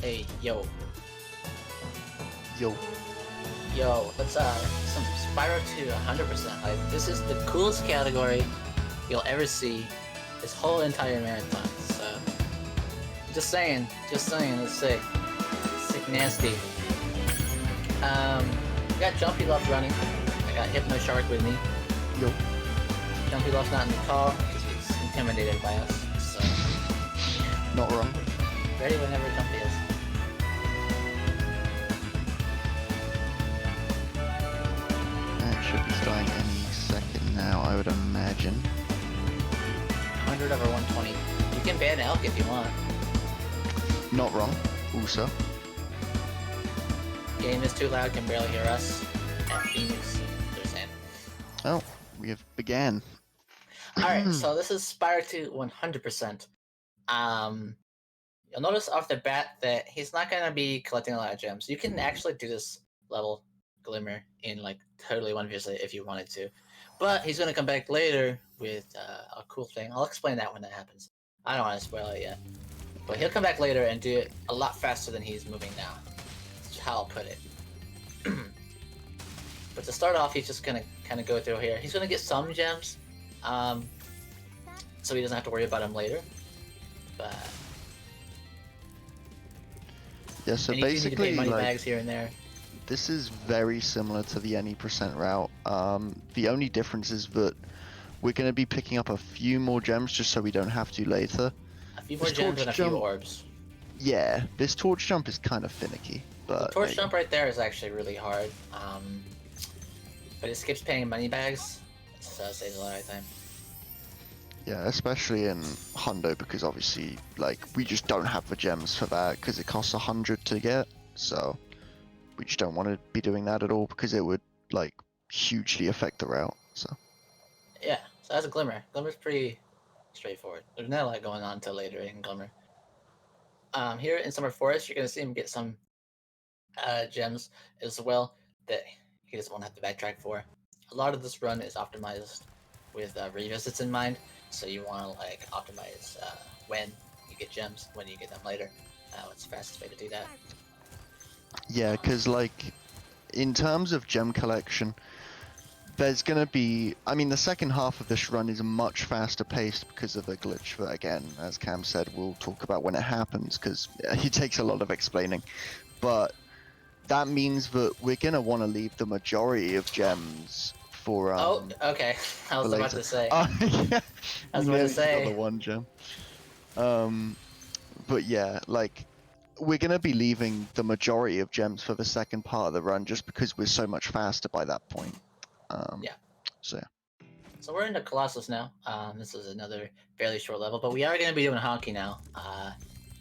Hey, yo, Yo. let's some Spyro 2 100%. Like, this is the coolest category you'll ever see this whole entire marathon. So, just saying, it's sick. Sick nasty. I got Jumpyluff running. I got Hypnoshark with me. Yo. Jumpyluff's not in the call because he's intimidated by us. So, Not wrong. ready whenever Jumpy is. It should be starting any second now, I would imagine. 100 over 120. You can ban Elk if you want. Not wrong, also. Game is too loud, can barely hear us. And Phoenix, they're saying. Oh, we have began. Alright, so this is Spyro 2 100%. You'll notice off the bat that he's not going to be collecting a lot of gems. You can actually do this level Glimmer in like totally one visit if you wanted to. But he's going to come back later with a cool thing. I'll explain that when that happens. I don't want to spoil it yet. But he'll come back later and do it a lot faster than he's moving now. That's how I'll put it. But to start off, he's just going to kind of go through here. He's going to get some gems. So he doesn't have to worry about them later. But Yeah, so and you do need to basically, pay money like, bags here and there. this is very similar to the any percent route. The only difference is that we're going to be picking up a few more gems just so we don't have to later. A few more This gems torch and a few jump- orbs. Yeah, this torch jump is kind of finicky, The but torch jump right there is actually really hard. But it skips paying money bags, so it saves a lot of time. yeah, especially in Hundo, because obviously, like, we just don't have the gems for that because it costs 100 to get. So we just don't want to be doing that at all because it would like hugely affect the route. So Yeah, so that's a Glimmer. Glimmer's pretty straightforward. There's not a lot going on until later in Glimmer. Here in Summer Forest, you're going to see him get some gems as well that he doesn't want to have to backtrack for. A lot of this run is optimized with revisits in mind, so you want to like optimize when you get gems, when you get them later. What's the fastest way to do that? yeah, because like in terms of gem collection, there's gonna be. I mean, the second half of this run is much faster paced because of the glitch that, again, as Cam said, we'll talk about when it happens because it takes a lot of explaining. But that means that we're gonna want to leave the majority of gems for Oh, okay. I was for about later. to say. Yeah, I was you about to nearly say. got the one gem. But yeah, like we're gonna be leaving the majority of gems for the second part of the run just because we're so much faster by that point. Yeah. So yeah. So we're into Colossus now. This is another fairly short level, but we are going to be doing hockey now,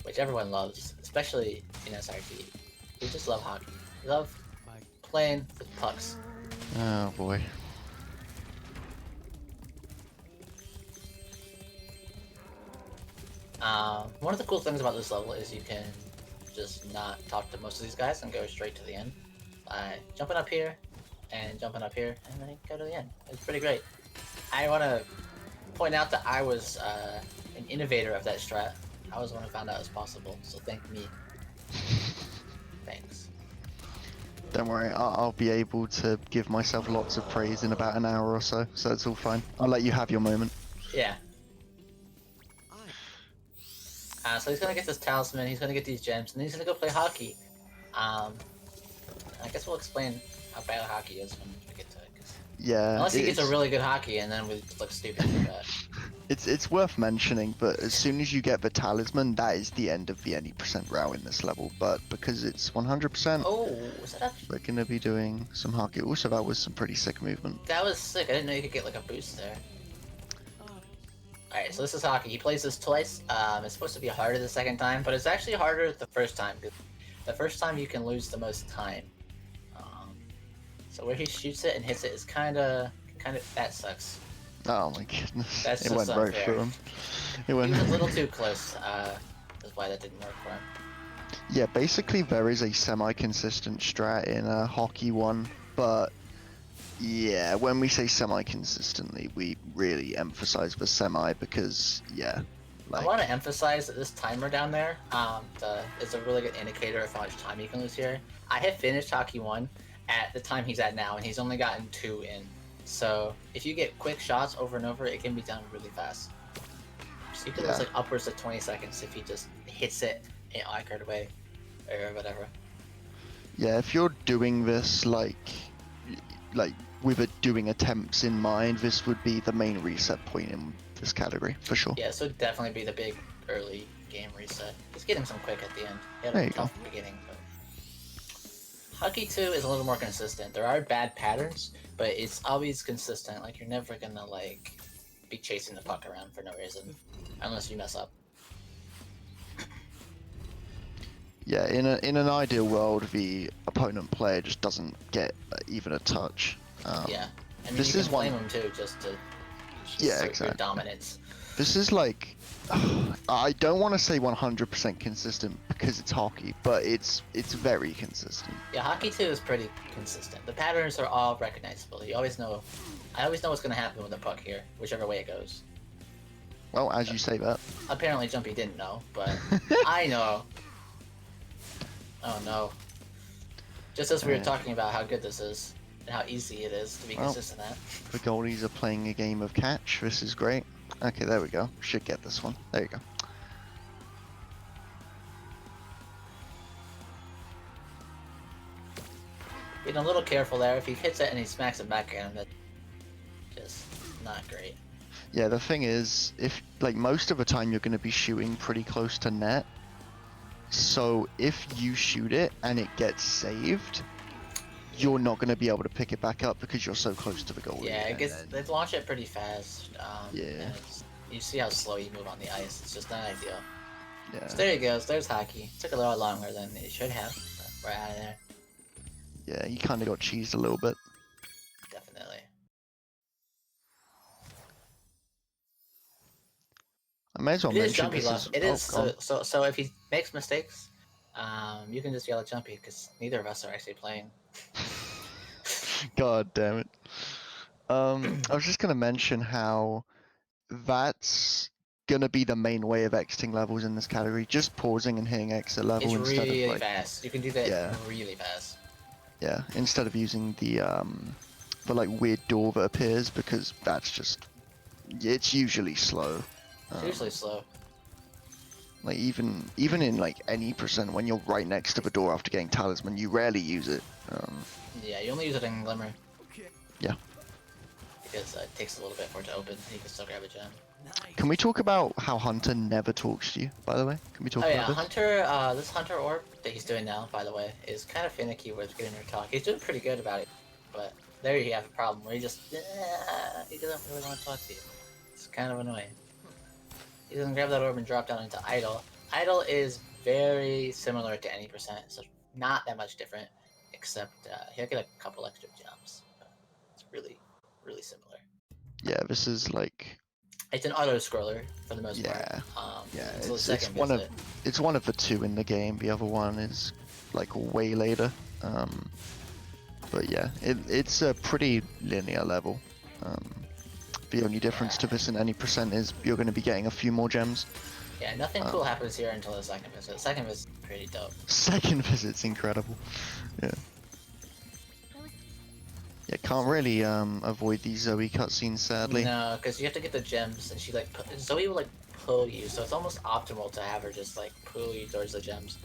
which everyone loves, especially in SRT. We just love hockey. We love playing with pucks. Oh boy. One of the cool things about this level is you can just not talk to most of these guys and go straight to the end by jumping up here and jumping up here and then go to the end. It's pretty great. I want to point out that I was an innovator of that strat. I was the one who found out it was possible, so thank me. Thanks. Don't worry, I'll be able to give myself lots of praise in about an hour or so, so it's all fine. I'll let you have your moment. Yeah. So he's gonna get this talisman, he's gonna get these gems, and then he's gonna go play hockey. I guess we'll explain how bad hockey is when we get to it. Yeah. Unless he gets a really good hockey, and then we look stupid for that. It's worth mentioning, but as soon as you get the talisman, that is the end of the any percent route in this level. But because it's 100%, Oh, was that actually? we're gonna be doing some hockey. Also, that was some pretty sick movement. That was sick. I didn't know you could get like a boost there. Alright, so this is hockey. He plays this twice. It's supposed to be harder the second time, but it's actually harder the first time. Because the first time you can lose the most time. So where he shoots it and hits it is kind of that sucks. Oh my goodness! That's it just went right unfair. through him. It He went. was a little too close. That's why that didn't work for him. Yeah, basically there is a semi-consistent strat in a hockey one, but yeah, when we say semi-consistently, we really emphasize the semi because yeah, I want to emphasize that this timer down there is a really good indicator of how much time you can lose here. I have finished Hockey 1 at the time he's at now, and he's only gotten 2 in. So if you get quick shots over and over, it can be done really fast. So you can lose like upwards of 20 seconds if he just hits it in an accurate way or whatever. Yeah, if you're doing this like with doing attempts in mind, this would be the main reset point in this category for sure. Yeah, so it'd definitely be the big early game reset. Just get him some quick at the end. He had There a you tough beginning, but Hockey 2 is a little more consistent. There are bad patterns, but it's always consistent. Like you're never gonna like be chasing the puck around for no reason, unless you mess up. Yeah, in an ideal world, the opponent player just doesn't get even a touch. Yeah, I mean this you is can blame him too, just to assert your dominance. This is like, I don't want to say 100% consistent because it's hockey, but it's very consistent. Yeah, Hockey 2 is pretty consistent. The patterns are all recognizable. You always know. I always know what's going to happen with the puck here, whichever way it goes. Well, as you say that. Apparently Jumpy didn't know, but I know. Oh no. Just as we were talking about how good this is, and how easy it is to be consistent at. The goalies are playing a game of catch. This is great. Okay, there we go. Should get this one. There you go. Being a little careful there. If he hits it and he smacks it back at him, that's just not great. Yeah, the thing is, if like most of the time you're going to be shooting pretty close to net, so if you shoot it and it gets saved, you're not going to be able to pick it back up because you're so close to the goalie. Yeah, they launch it pretty fast. Yeah. You see how slow you move on the ice. It's just not ideal. Yeah. So there he goes. There's Hockey. Took a little longer than it should have, but we're out of there. Yeah, you kind of got cheesed a little bit. Definitely. I may as well mention this is... It is. So if he makes mistakes, you can just yell at Jumpy because neither of us are actually playing. God damn it. I was just gonna mention how that's gonna be the main way of exiting levels in this category. Just pausing and hitting exit level it's instead really of like fast. You can do that really fast. Yeah, instead of using the like weird door that appears, because that's just it's usually slow. It's usually slow. Like even in like any percent when you're right next to the door after getting talisman, you rarely use it. Yeah, you only use it in Glimmer. Yeah. Because it takes a little bit for it to open, and you can still grab a gem. Can we talk about how Hunter never talks to you, by the way? Can we talk about this? Hunter, this Hunter orb that he's doing now, by the way, is kind of finicky with getting her talk. He's doing pretty good about it, but there you have a problem where he just, he doesn't really want to talk to you. It's kind of annoying. He doesn't grab that orb and drop down into Idle. Idle is very similar to any percent, so not that much different, except he'll get a couple extra jumps. It's really, really similar. Yeah, this is like... It's an auto-scroller for the most part. Yeah, it's one of the two in the game. The other one is like way later. But yeah, it's a pretty linear level. The only difference to this in any percent is you're going to be getting a few more gems. Yeah, nothing cool happens here until the second visit. The second visit is pretty dope. Second visit's incredible. Yeah. Yeah, can't really avoid these Zoe cutscenes, sadly. No, because you have to get the gems, and she like Zoe will like pull you, so it's almost optimal to have her just like pull you towards the gems.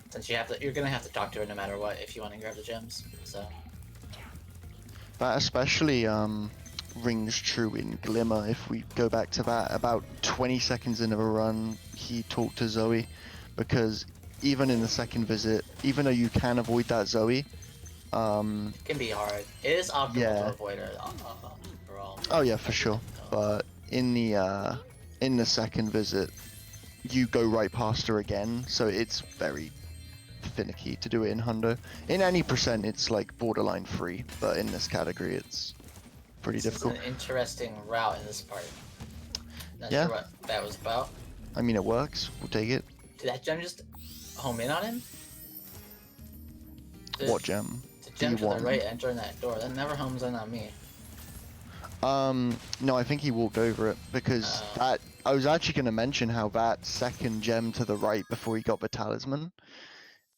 Since you're gonna have to talk to her no matter what if you want to grab the gems. So. That especially rings true in Glimmer. If we go back to that, about 20 seconds into a run, he talked to Zoe, because even in the second visit, even though you can avoid that Zoe, it can be hard. It is optimal to avoid her overall. Oh yeah, for sure. But in the second visit, you go right past her again, so it's very finicky to do it in Hundo. In any percent, it's like borderline free, but in this category, it's pretty difficult. It's an interesting route in this part. Not Yeah. sure what that was about. I mean, it works. We'll take it. Did that gem just home in on him? What gem? The gem to the right entering that door. That never homes in on me. No, I think he walked over it because that I was actually going to mention how that second gem to the right before he got the talisman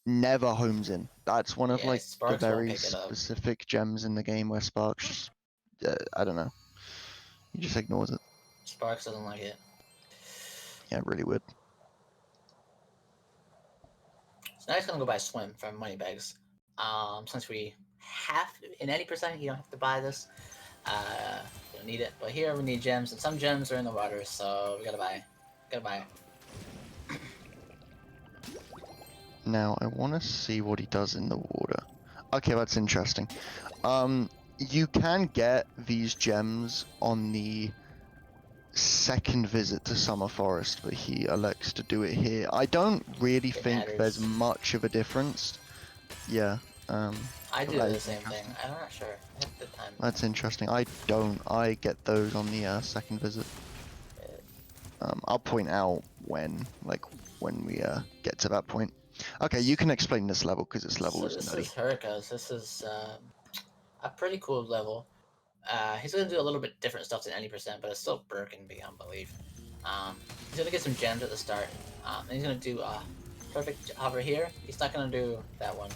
never homes in. That's one of Yeah, like the Sparks won't very pick it up. specific gems in the game where Sparks, I don't know, he just ignores it. Sparks doesn't like it. Yeah, really weird. So now he's gonna go buy swim from Moneybags. Since we have in any percent, you don't have to buy this. You don't need it, but here we need gems, and some gems are in the water, so we gotta buy. Gotta buy. Now I want to see what he does in the water. Okay, that's interesting. You can get these gems on the second visit to Summer Forest, but he elects to do it here. I don't really It think there's matters. much of a difference. Yeah. I do that the is same thing. interesting. I'm not sure. I have the time. That's interesting. I don't. I get those on the second visit. I'll point out when we get to that point. Okay, you can explain this level because this level So is this nutty. is Hurricanes. This is a pretty cool level. He's gonna do a little bit different stuff than any percent, but it's still broken beyond belief. He's gonna get some gems at the start, and he's gonna do a perfect hover here. He's not gonna do that one,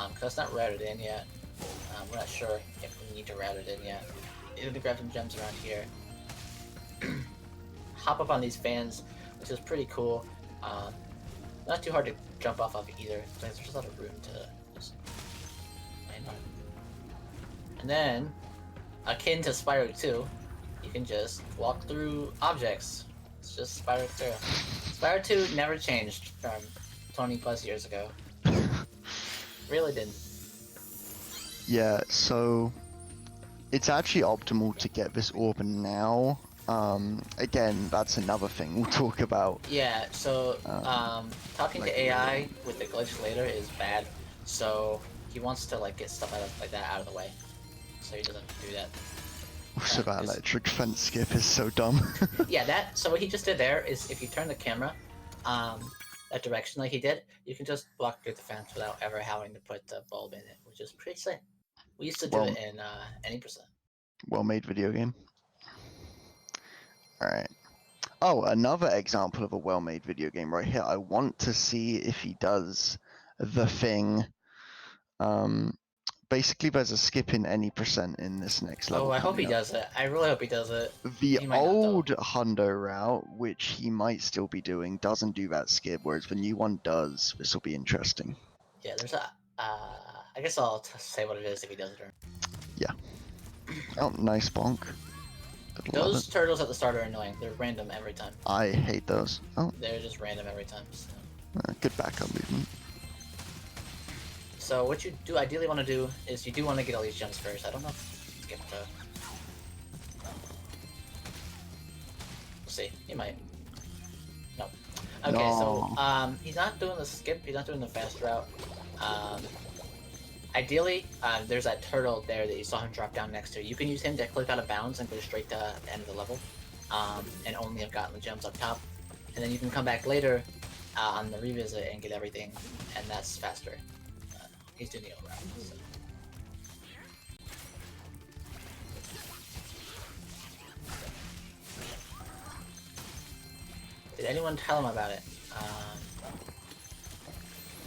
because it's not routed in yet. We're not sure if we need to route it in yet. He's gonna grab some gems around here. Hop up on these fans, which is pretty cool. Not too hard to jump off of either. There's just a lot of room to just land on. And then, akin to Spyro 2, you can just walk through objects. It's just Spyro 2. Spyro 2 never changed from 20 plus years ago. Really didn't. Yeah, so it's actually optimal to get this orb now. Again, that's another thing we'll talk about. Yeah, so talking like to AI with the glitch later is bad. So he wants to like get stuff like that out of the way, so he doesn't do that. Also, that electric fence skip is so dumb. Yeah, that. So what he just did there is, if you turn the camera, that direction like he did, you can just walk through the fence without ever having to put the bulb in it, which is pretty sick. We used to do it in any percent. Well-made video game. All right. Oh, another example of a well-made video game right here. I want to see if he does the thing. Basically, there's a skip in any percent in this next level. Oh, I hope he coming up. does it. I really hope he does it. The He might not, though. old Hundo route, which he might still be doing, doesn't do that skip, whereas the new one does. This will be interesting. Yeah, there's a. I guess I'll say what it is if he does it. Or... Yeah. Oh, nice bonk. Those turtles at the start are annoying. They're random every time. I hate those. Oh. They're just random every time. So. Good backup movement. So what you do ideally want to do is you do want to get all these gems first. I don't know if you skip the... We'll see. He might. No. Okay, No. so he's not doing the skip. He's not doing the fast route. Ideally, there's that turtle there that you saw him drop down next to. You can use him to click out of bounds and go straight to the end of the level, and only have gotten the gems up top. And then you can come back later on the revisit and get everything, and that's faster. He's doing the old route. So. Did anyone tell him about it?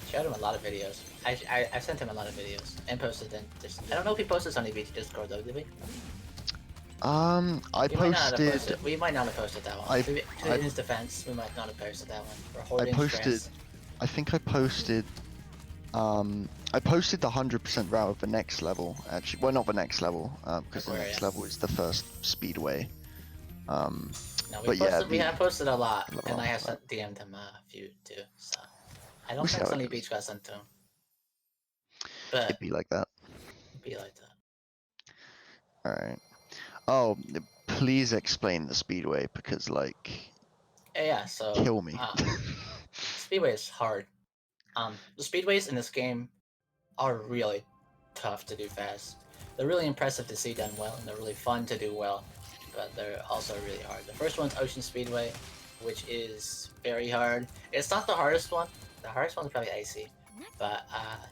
Showed him a lot of videos. I sent him a lot of videos and posted them. I don't know if he posted on the Discord though, did we? I posted. We might not have posted that one. In his defense, we might not have posted that one. We're hoarding stress. I think I posted. I posted the 100% route of the next level. Actually, well, not the next level, because the next level is the first speedway. No, we have posted a lot, and I have DM'd him a few too. So I don't think Sunny Beach got sent to him. But it'd be like that. It'd be like that. All right. Oh, please explain the speedway because, like. Yeah. So. Kill me. Speedway is hard. The speedways in this game are really tough to do fast. They're really impressive to see done well, and they're really fun to do well, but they're also really hard. The first one's Ocean Speedway, which is very hard. It's not the hardest one. The hardest one's probably Icy, but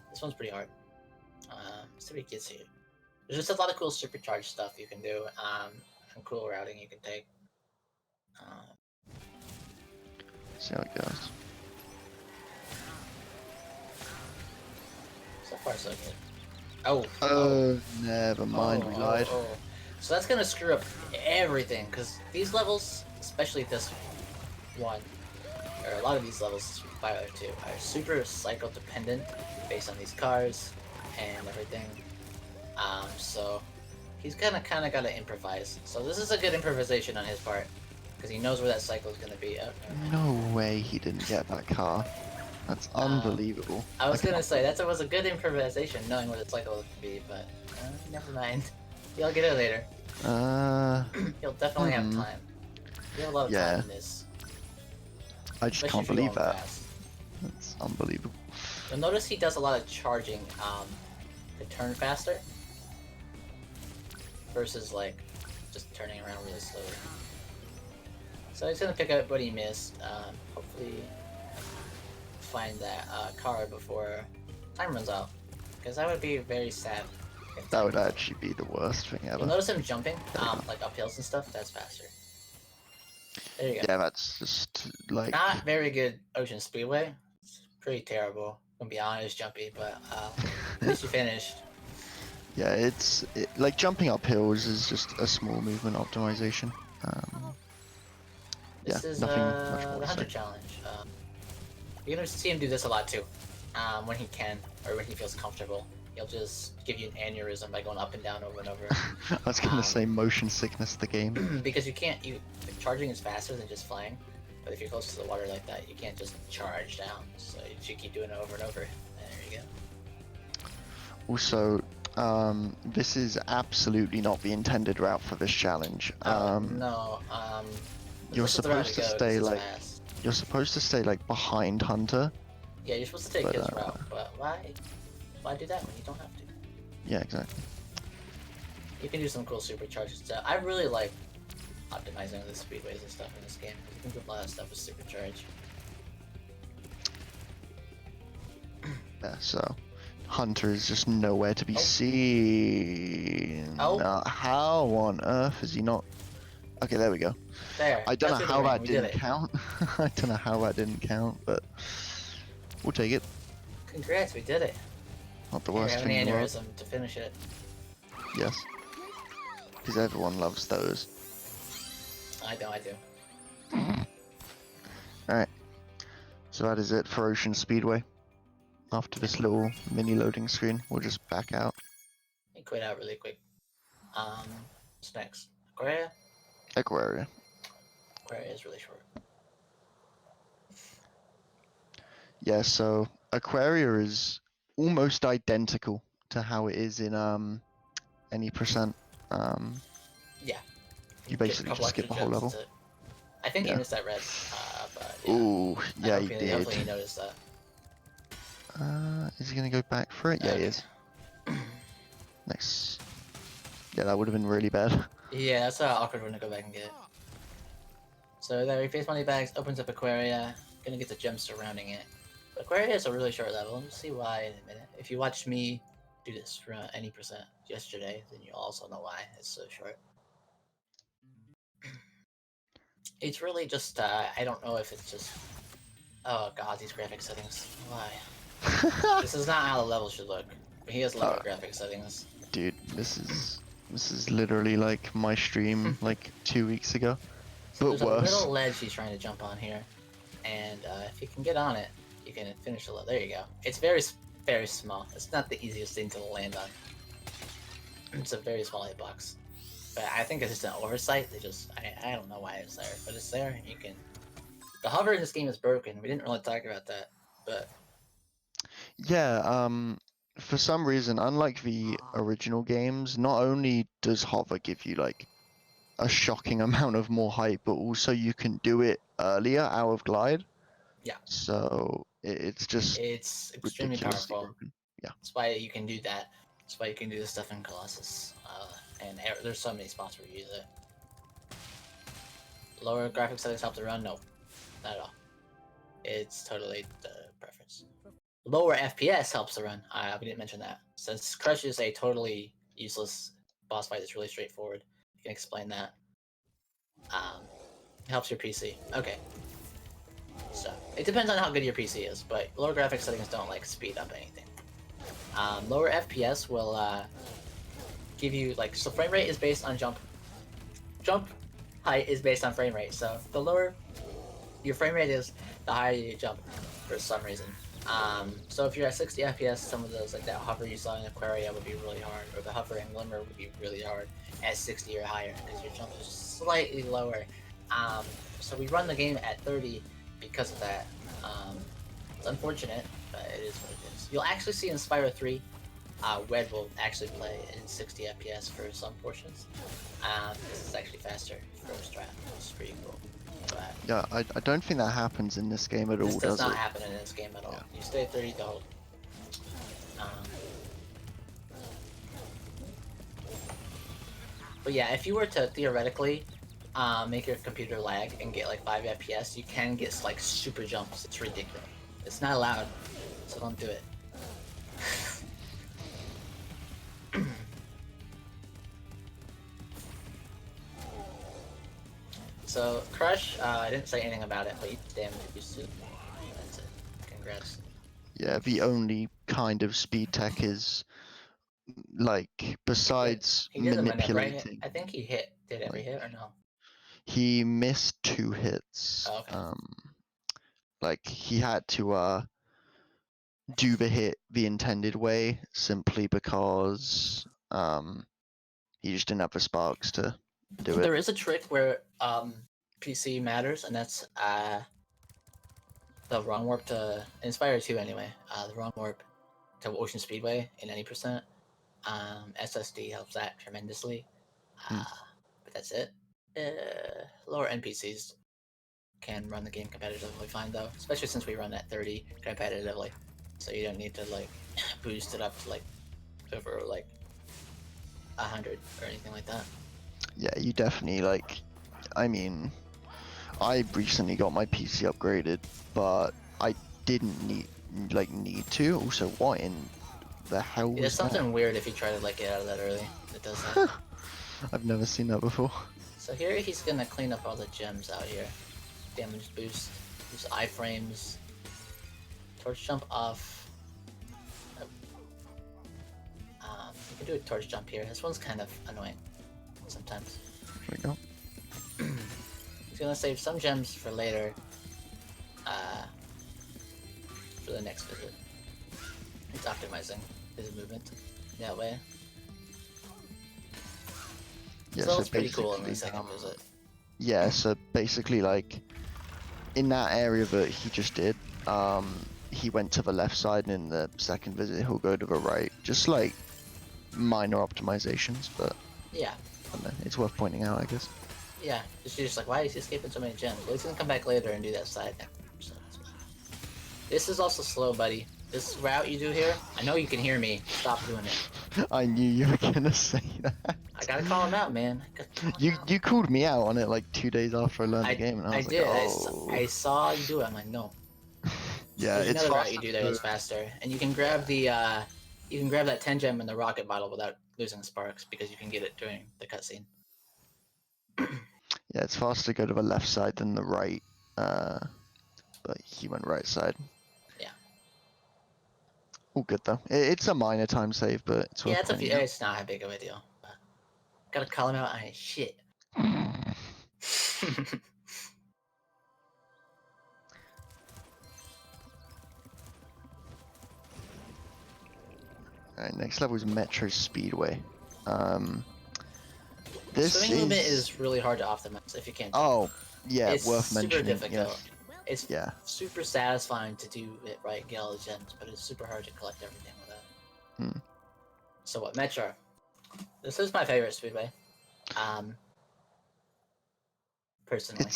this one's pretty hard. It's pretty cutesy. There's just a lot of cool supercharged stuff you can do, and cool routing you can take. see how it goes. So far, so good. Oh. Never mind, we lied. So that's gonna screw up everything, because these levels, especially this one, or a lot of these levels, Spyrothon 2, are super cycle dependent based on these cars and everything. So he's kind of gotta improvise. So this is a good improvisation on his part, because he knows where that cycle is gonna be. Oh, no way he didn't get that car. That's unbelievable. I was gonna say that was a good improvisation, knowing where the cycle would be, but never mind. He'll get it later. He'll definitely have time. We have a lot of time in this. I just can't believe that. That's unbelievable. You'll notice he does a lot of charging to turn faster versus like just turning around really slowly. So he's gonna pick up what he missed. Hopefully find that car before time runs out, because that would be very sad. That would actually be the worst thing ever. You'll notice him jumping, like up hills and stuff. That's faster. There you go. Yeah, that's just like not very good Ocean Speedway. It's pretty terrible. I'm gonna be honest, Jumpy, but at least you finished. Yeah, like jumping up hills is just a small movement optimization. This is nothing much more the to Hunter say. Challenge. You're gonna see him do this a lot too, when he can or when he feels comfortable. He'll just give you an aneurysm by going up and down over and over. I was gonna say motion sickness the game. Because you can't, charging is faster than just flying, but if you're close to the water like that, you can't just charge down, so you should keep doing it over and over. There you go. Also, this is absolutely not the intended route for this challenge. No, you're supposed to stay like, you're supposed to stay like behind Hunter. Yeah, you're supposed to take his route, but why do that when you don't have to? Yeah, exactly. You can do some cool supercharges stuff. I really like optimizing the speedways and stuff in this game, because you can do a lot of stuff with supercharge. Yeah, so Hunter is just nowhere to be seen. How on earth is he not? Okay, there we go. There. I don't know how that didn't count. I don't know how that didn't count, but we'll take it. Congrats, we did it. Not the worst thing in the world. Aneurysm to finish it. Yes. Because everyone loves those. I do. Alright. So that is it for Ocean Speedway. After this little mini loading screen, we'll just back out. And quit out really quick. What's next? Aquaria? Aquaria. Aquaria is really short. Yeah, so Aquaria is almost identical to how it is in any percent. Yeah. You basically just skip the whole level. I think you missed that red, but yeah. Ooh, yeah, you did. Hopefully you noticed that. Is he gonna go back for it? Yeah, he is. Nice. Yeah, that would have been really bad. Yeah, that's awkward when to go back and get it. So there, replace money bags, opens up Aquaria, gonna get the gems surrounding it. But Aquaria is a really short level, and you'll see why in a minute. If you watched me do this for any percent yesterday, then you'll also know why it's so short. It's really just, I don't know if it's just... Oh god, these graphic settings. Why? This is not how the level should look. He has lower graphic settings. Dude, this is literally like my stream like 2 weeks ago, So but there's worse. a little ledge he's trying to jump on here, and if you can get on it, you can finish the level. There you go. It's very, very small. It's not the easiest thing to land on. It's a very small hitbox. But I think it's just an oversight. They just, I don't know why it's there, but it's there. And you can. The hover in this game is broken. We didn't really talk about that, but. Yeah, for some reason, unlike the original games, not only does hover give you like a shocking amount of more height, but also you can do it earlier out of glide. Yeah. So it's just it's extremely powerful. Broken. Yeah. That's why you can do that. That's why you can do this stuff in Colossus. And there's so many spots where you use it. Lower graphics settings help to run? No, not at all. It's totally the preference. Lower FPS helps to run. We didn't mention that. Since Crush is a totally useless boss fight that's really straightforward, you can explain that. It helps your PC. Okay. So It depends on how good your PC is, but lower graphics settings don't like speed up anything. Lower FPS will give you like, so frame rate is based on jump height is based on frame rate. So the lower your frame rate is, the higher you jump for some reason. So if you're at 60 FPS, some of those like that hover you saw in Aquaria would be really hard, or the hover and Glimmer would be really hard at 60 or higher because your jump is slightly lower. So we run the game at 30 because of that. It's unfortunate, but it is what it is. You'll actually see in Spyro 3, Red will actually play in 60 FPS for some portions. This is actually faster first draft. It's pretty cool. But Yeah, I don't think that happens in this game at all, this does does not it? happen in this game at all. Yeah. You stay at 30 gold. But yeah, if you were to theoretically make your computer lag and get like 5 FPS, you can get like super jumps. It's ridiculous. It's not allowed, so don't do it. So Crush, I didn't say anything about it, but you damn it, you suit. That's it. Congrats. Yeah, the only kind of speed tech is, like, besides He didn't maneuver, right? manipulating, I think he did every like, hit or no? he missed 2 hits. Oh, okay. Like, he had to do the hit the intended way simply because he just didn't have the sparks to do it. There is a trick where PC matters, and that's the wrong warp to Inspire 2 anyway. The wrong warp to Ocean Speedway in any percent. SSD helps that tremendously. But that's it. Lower NPCs can run the game competitively fine though, especially since we run at 30 competitively. So you don't need to like boost it up to like over like 100 or anything like that. Yeah, you definitely, like, I mean, I recently got my PC upgraded, but I didn't need to. Also, what in the hell was It's something that? weird if you try to like get out of that early. It does that. I've never seen that before. So here he's gonna clean up all the gems out here. Damage boost, use iframes, torch jump off. You can do a torch jump here. This one's kind of annoying sometimes. There we go. He's gonna save some gems for later. For the next visit. He's optimizing his movement that way. Yeah, So it's pretty cool in the basically, second visit. yeah, so basically, like, in that area that he just did, he went to the left side, and in the second visit he'll go to the right. Just like minor optimizations, but Yeah. I don't know, it's worth pointing out, I guess. Yeah. She's just like, why is he escaping so many gems? Well, he's gonna come back later and do that side thing. So this is also slow, buddy. This route you do here, I know you can hear me. Stop doing it. I knew you were gonna say that. I gotta call him out, man. You called me out on it like 2 days after I learned the game, and I was like, did. oh. I saw you do it. I'm like, no. Yeah, There's it's another route faster. you do that is faster, and you can grab the you can grab that 10 gem in the rocket bottle without losing sparks because you can get it during the cutscene. Yeah, it's faster to go to the left side than the right, but he went right side. Yeah. All good though. It's a minor time save, but it's worth pointing out. It's not that big of a deal. But gotta call him out on his shit. Alright, next level is Metro Speedway. This Swimming movement is really hard to optimize if you can't. Oh, yeah, it's worth super mentioning. difficult. Yes. It's super satisfying to do it right, get all the gems, but it's super hard to collect everything with that. So what, Metro? This is my favorite speedway. Personally.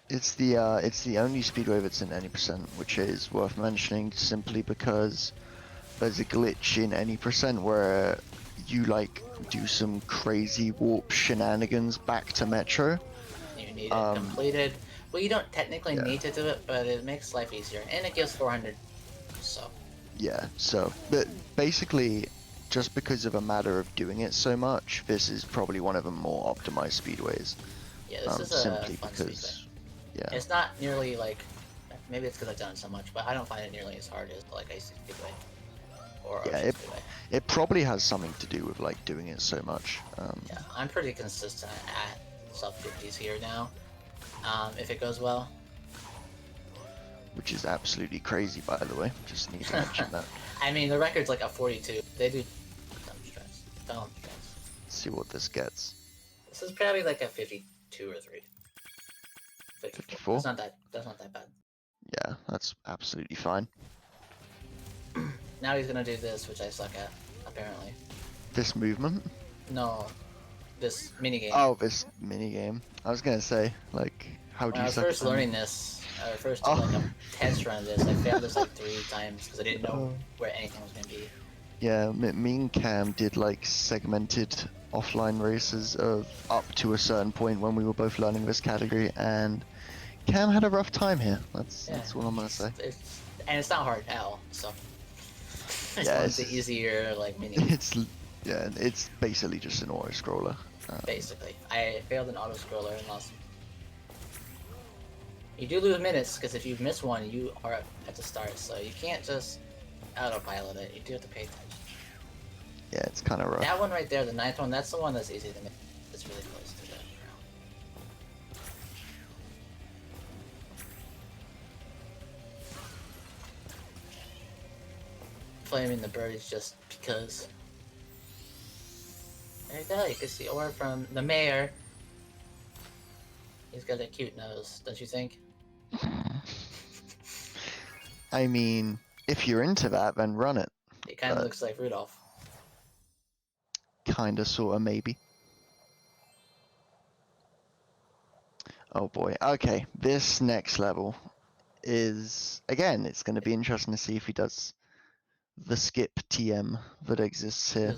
It's the only speedway that's in any percent, which is worth mentioning simply because there's a glitch in any percent where you like do some crazy warp shenanigans back to Metro. You need it completed. Well, you don't technically need to do it, but it makes life easier, and it gives 400. So. Yeah. So, but basically, just because of a matter of doing it so much, this is probably one of the more optimized speedways. Yeah, this is a simply fun because, speedway. yeah. It's not nearly like Maybe it's because I've done it so much, but I don't find it nearly as hard as like Ice Speedway or Yeah, Ocean Speedway. it probably has something to do with like doing it so much. Yeah, I'm pretty consistent at sub 50s here now. If it goes well. Which is absolutely crazy, by the way. Just need to mention that. I mean, the record's like a 42. They do dumb stress. Dumb stress. Let's see what this gets. This is probably like a 52 or 3. 54? That's not that bad. Yeah, that's absolutely fine. Now he's gonna do this, which I suck at, apparently. This movement? No, this minigame. Oh, this minigame. I was gonna say, like, how do When I you was suck first at learning this, I first did like a test run of this. I failed this like 3 times because I didn't know where anything was gonna be. Yeah, me and Cam did like segmented offline races of up to a certain point when we were both learning this category, and Cam had a rough time here. That's what I'm gonna say. And it's not hard at all. So it's Yeah, one of the easier like mini. It's basically just an auto scroller. Basically, I failed an auto scroller and lost. You do lose minutes because if you miss one, you are at the start. So you can't just autopilot it. You do have to pay attention. Yeah, it's kind of rough. That one right there, the 9th one, that's the one that's easy to make. It's really close to the ground. Flaming the bird is just because. There you go, you can see ore from the mayor. He's got a cute nose, don't you think? I mean, if you're into that, then run it. He kind of looks like Rudolph. Kinda, sorta, maybe. Oh boy. Okay, this next level is, again, it's going to be interesting to see if he does the skip TM that exists here.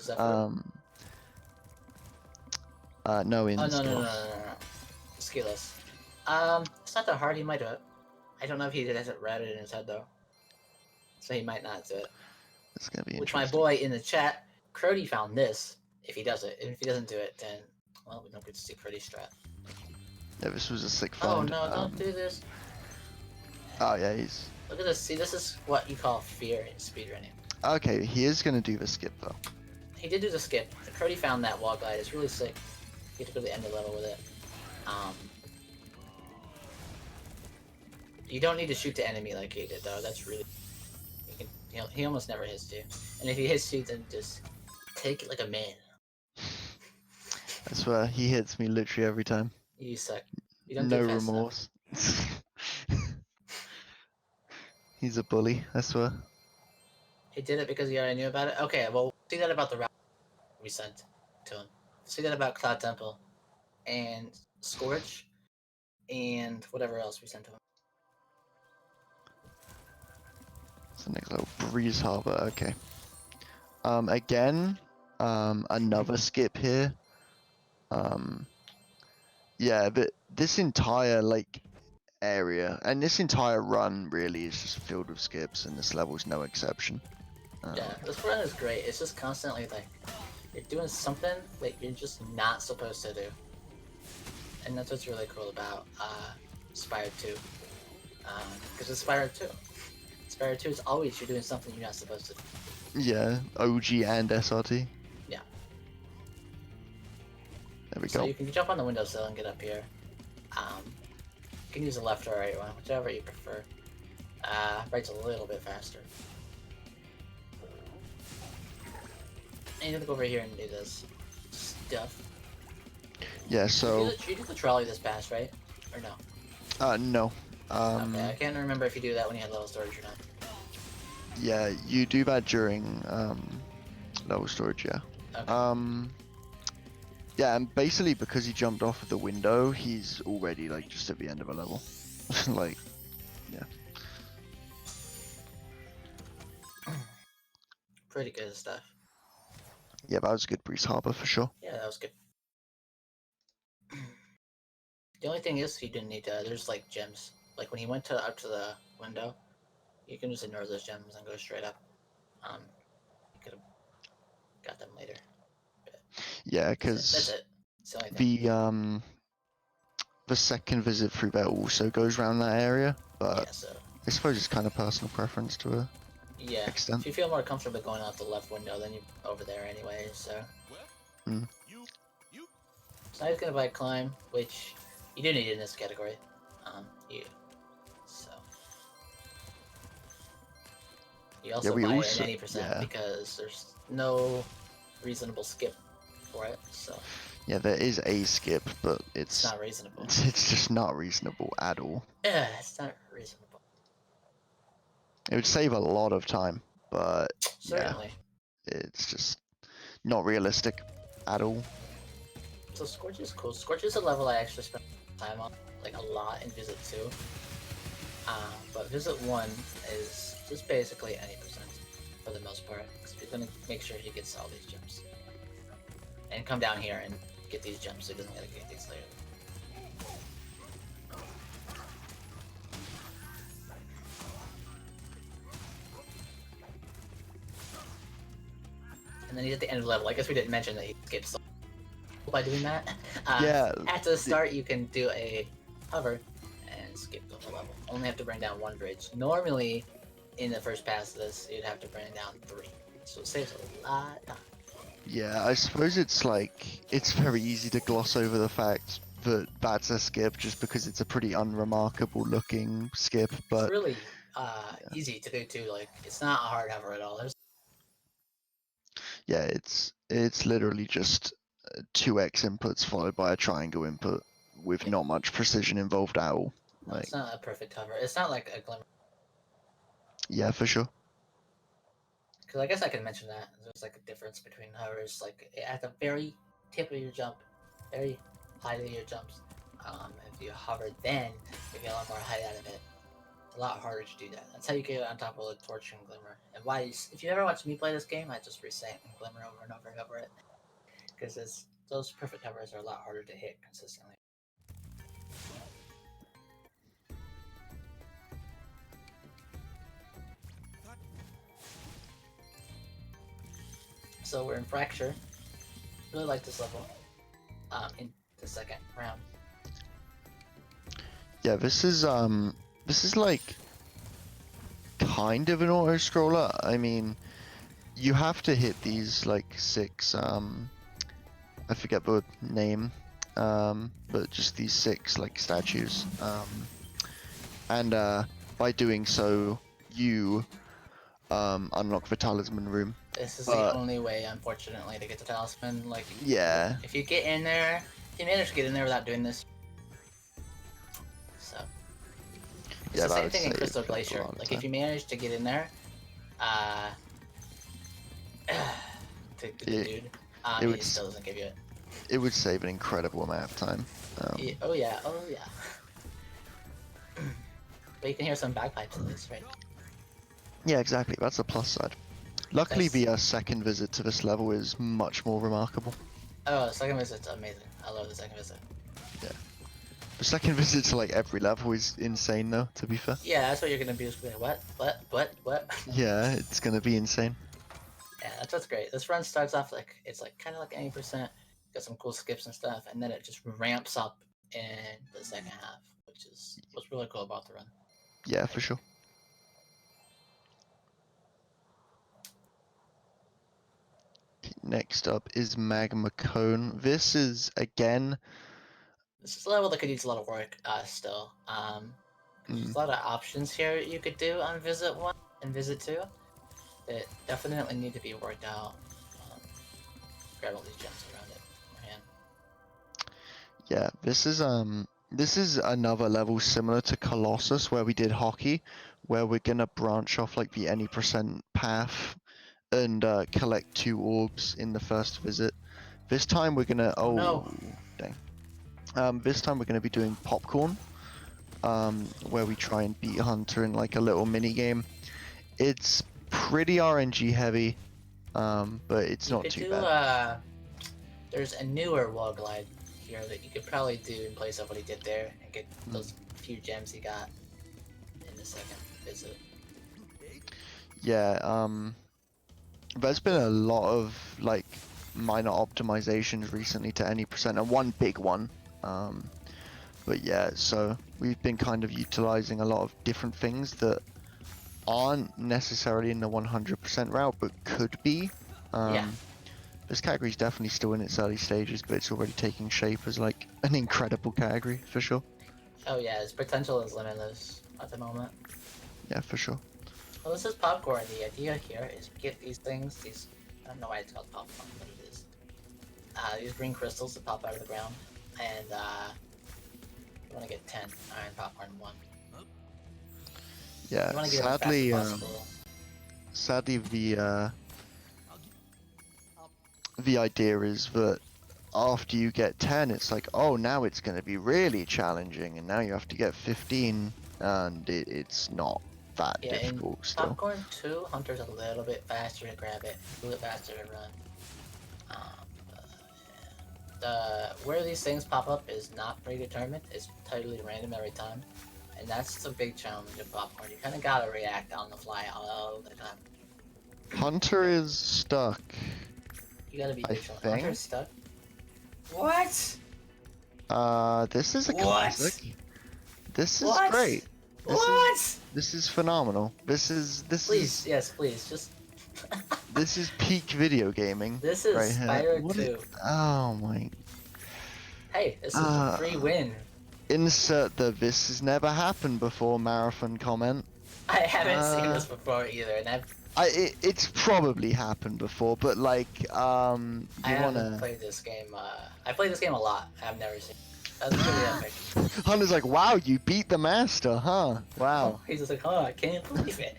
No, in oh, the no. Skillless. It's not that hard, he might do it. I don't know if he has it routed in his head, though. So he might not do it. It's going to be Which my interesting. boy in the chat, Crody, found this, if he does it. And if he doesn't do it, then, well, we don't get to see Crody strat. Yeah, this was a sick Oh, find. no, don't do this. Oh, yeah, he's... Look at this. See, this is what you call fear in speedrunning. Okay, he is going to do the skip, though. He did do the skip. Crody found that wall glide. It's really sick. You get to go to the end of the level with it. You don't need to shoot the enemy like he did, though. That's really... He almost never hits you. And if he hits you, then just take it like a man. I swear, he hits me literally every time. You suck. You don't No do fast remorse. He's a bully, I swear. He did it because he already knew about it? Okay, well, see that about the route we sent to him. See that about Cloud Temple. And Scorch. And whatever else we sent to him. So next level, Breeze Harbor, okay. Again, another skip here. Yeah, but this entire, like, area, and this entire run really is just filled with skips, and this level's no exception. Yeah, this run is great. It's just constantly, like, you're doing something that you're just not supposed to do. And that's what's really cool about Spyro 2. Because it's Spyro 2. Spyro 2 is always you're doing something you're not supposed to do. Yeah, OG and SRT. Yeah. There we So go. you can jump on the windowsill and get up here. You can use the left or right one, whichever you prefer. Right's a little bit faster. And you have to go over here and do this stuff. Yeah, so... You do the trolley this pass, right? Or no? No. Okay, I can't remember if you do that when you had level storage or not. Yeah, you do that during, level storage, yeah. Okay. Yeah, and basically because he jumped off of the window, he's already, like, just at the end of a level. Like, yeah. Pretty good stuff. Yeah, that was a good Breeze Harbor for sure. Yeah, that was good. The only thing is, he didn't need to. There's like gems. Like when he went up to the window, you can just ignore those gems and go straight up. You could have got them later. But Yeah, that's because it. It's the only thing. the second visit through there also goes around that area, but Yeah, so I suppose it's kind of personal preference to a Yeah. extent. If you feel more comfortable going out the left window, then you're over there anyway, so. Mm. So now he's gonna buy climb, which you do need in this category. So. You Yeah, also we buy it also at any percent yeah because there's no reasonable skip for it, so yeah there is a skip, but it's not reasonable. it's just not reasonable at all. Yeah, it's not reasonable. It would save a lot of time, but yeah, Certainly. it's just not realistic at all. So Scorch is cool. Scorch is a level I actually spent time on, like a lot in Visit 2. But Visit 1 is just basically any percent for the most part, because you're gonna make sure he gets all these gems. And come down here and get these gems so he doesn't gotta get these later. And then he's at the end of the level. I guess we didn't mention that he skips by doing that. Yeah. At the start, you can do a hover and skip the whole level. Only have to bring down one bridge. Normally, in the first pass of this, you'd have to bring down 3. So it saves a lot of time. Yeah, I suppose it's very easy to gloss over the fact that that's a skip just because it's a pretty unremarkable looking skip, but It's really easy to do too. Like, it's not a hard hover at all. yeah, it's literally just 2x inputs followed by a triangle input with not much precision involved at all. No, it's not a perfect hover. It's not like a glimmer. Yeah, for sure. Because I guess I can mention that there's like a difference between hovers. Like at the very tip of your jump, very high of your jumps. If you hover, then you get a lot more height out of it. It's a lot harder to do that. That's how you get on top of the torch and glimmer. And if you ever watch me play this game, I just reset glimmer over and over and over it because those perfect hovers are a lot harder to hit consistently. So we're in Fracture. Really like this level. In the second round. Yeah, this is like kind of an auto scroller. I mean, you have to hit these like 6 I forget the name, but just these 6 like statues, and by doing so you unlock the talisman room. This is the only way, unfortunately, to get the talisman. Like, yeah, if you get in there, if you manage to get in there without doing this, so it's yeah, the that same would thing in save Crystal a Glacier. lot of Like, time. if you manage to get in there, to the dude, it he still doesn't give you it. It would save an incredible amount of time. Oh yeah. But you can hear some bagpipes at least, right? Yeah, exactly. That's the plus side. Luckily, Nice. the second visit to this level is much more remarkable. Oh, the second visit's amazing. I love the second visit. Yeah. The second visit to like every level is insane, though. To be fair. Yeah, that's what you're gonna be. What? Yeah, it's gonna be insane. Yeah, that's what's great. This run starts off like it's like kind of like any percent, got some cool skips and stuff, and then it just ramps up in the second half, which is what's really cool about the run. Yeah, for sure. Next up is Magma Cone. This is again. This is a level that could use a lot of work still. There's a lot of options here you could do on Visit 1 and Visit 2 that definitely need to be worked out. Grab all these gems around it. Man. Yeah, this is another level similar to Colossus where we did hockey, where we're gonna branch off like the any percent path and collect 2 orbs in the first visit. This time we're gonna No. dang. This time we're gonna be doing popcorn, where we try and beat Hunter in like a little mini game. It's pretty RNG heavy, but it's not too bad. There's a newer wall glide here that you could probably do in place of what he did there and get those few gems he got in the second visit. Yeah, there's been a lot of like minor optimizations recently to any percent, and one big one But yeah, so we've been kind of utilizing a lot of different things that aren't necessarily in the 100% route, but could be. Yeah. This category is definitely still in its early stages, but it's already taking shape as like an incredible category for sure. Oh yeah, its potential is limitless at the moment. Yeah, for sure. Well, this is popcorn. The idea here is get these things, I don't know why it's called popcorn, but it is. These green crystals that pop out of the ground, and you want to get 10 iron popcorn 1. Yeah, You want to get them as fast as sadly, possible. sadly the idea is that after you get 10, it's like, oh, now it's going to be really challenging, and now you have to get 15, and it's not that Yeah, in difficult still. popcorn 2, Hunter's a little bit faster to grab it, a little bit faster to run. Where these things pop up is not predetermined. It's totally random every time, and that's the big challenge of popcorn. You kind of gotta react on the fly all the time. Hunter is stuck. You gotta be I vigilant. Hunter's think. stuck. What? This is a classic. This is What? great. What? This is phenomenal. This Please, is yes, please, just. this is peak video gaming. This is right here. Spyro What 2. oh my. Hey, this is a free win. Insert the "this has never happened before" marathon comment. I haven't seen this before either, and it's probably happened before, but like, I haven't played this game. I played this game a lot. I've never seen. That's pretty epic. Hunter's like, wow, you beat the master, huh? Wow. He's just like, huh, I can't believe it.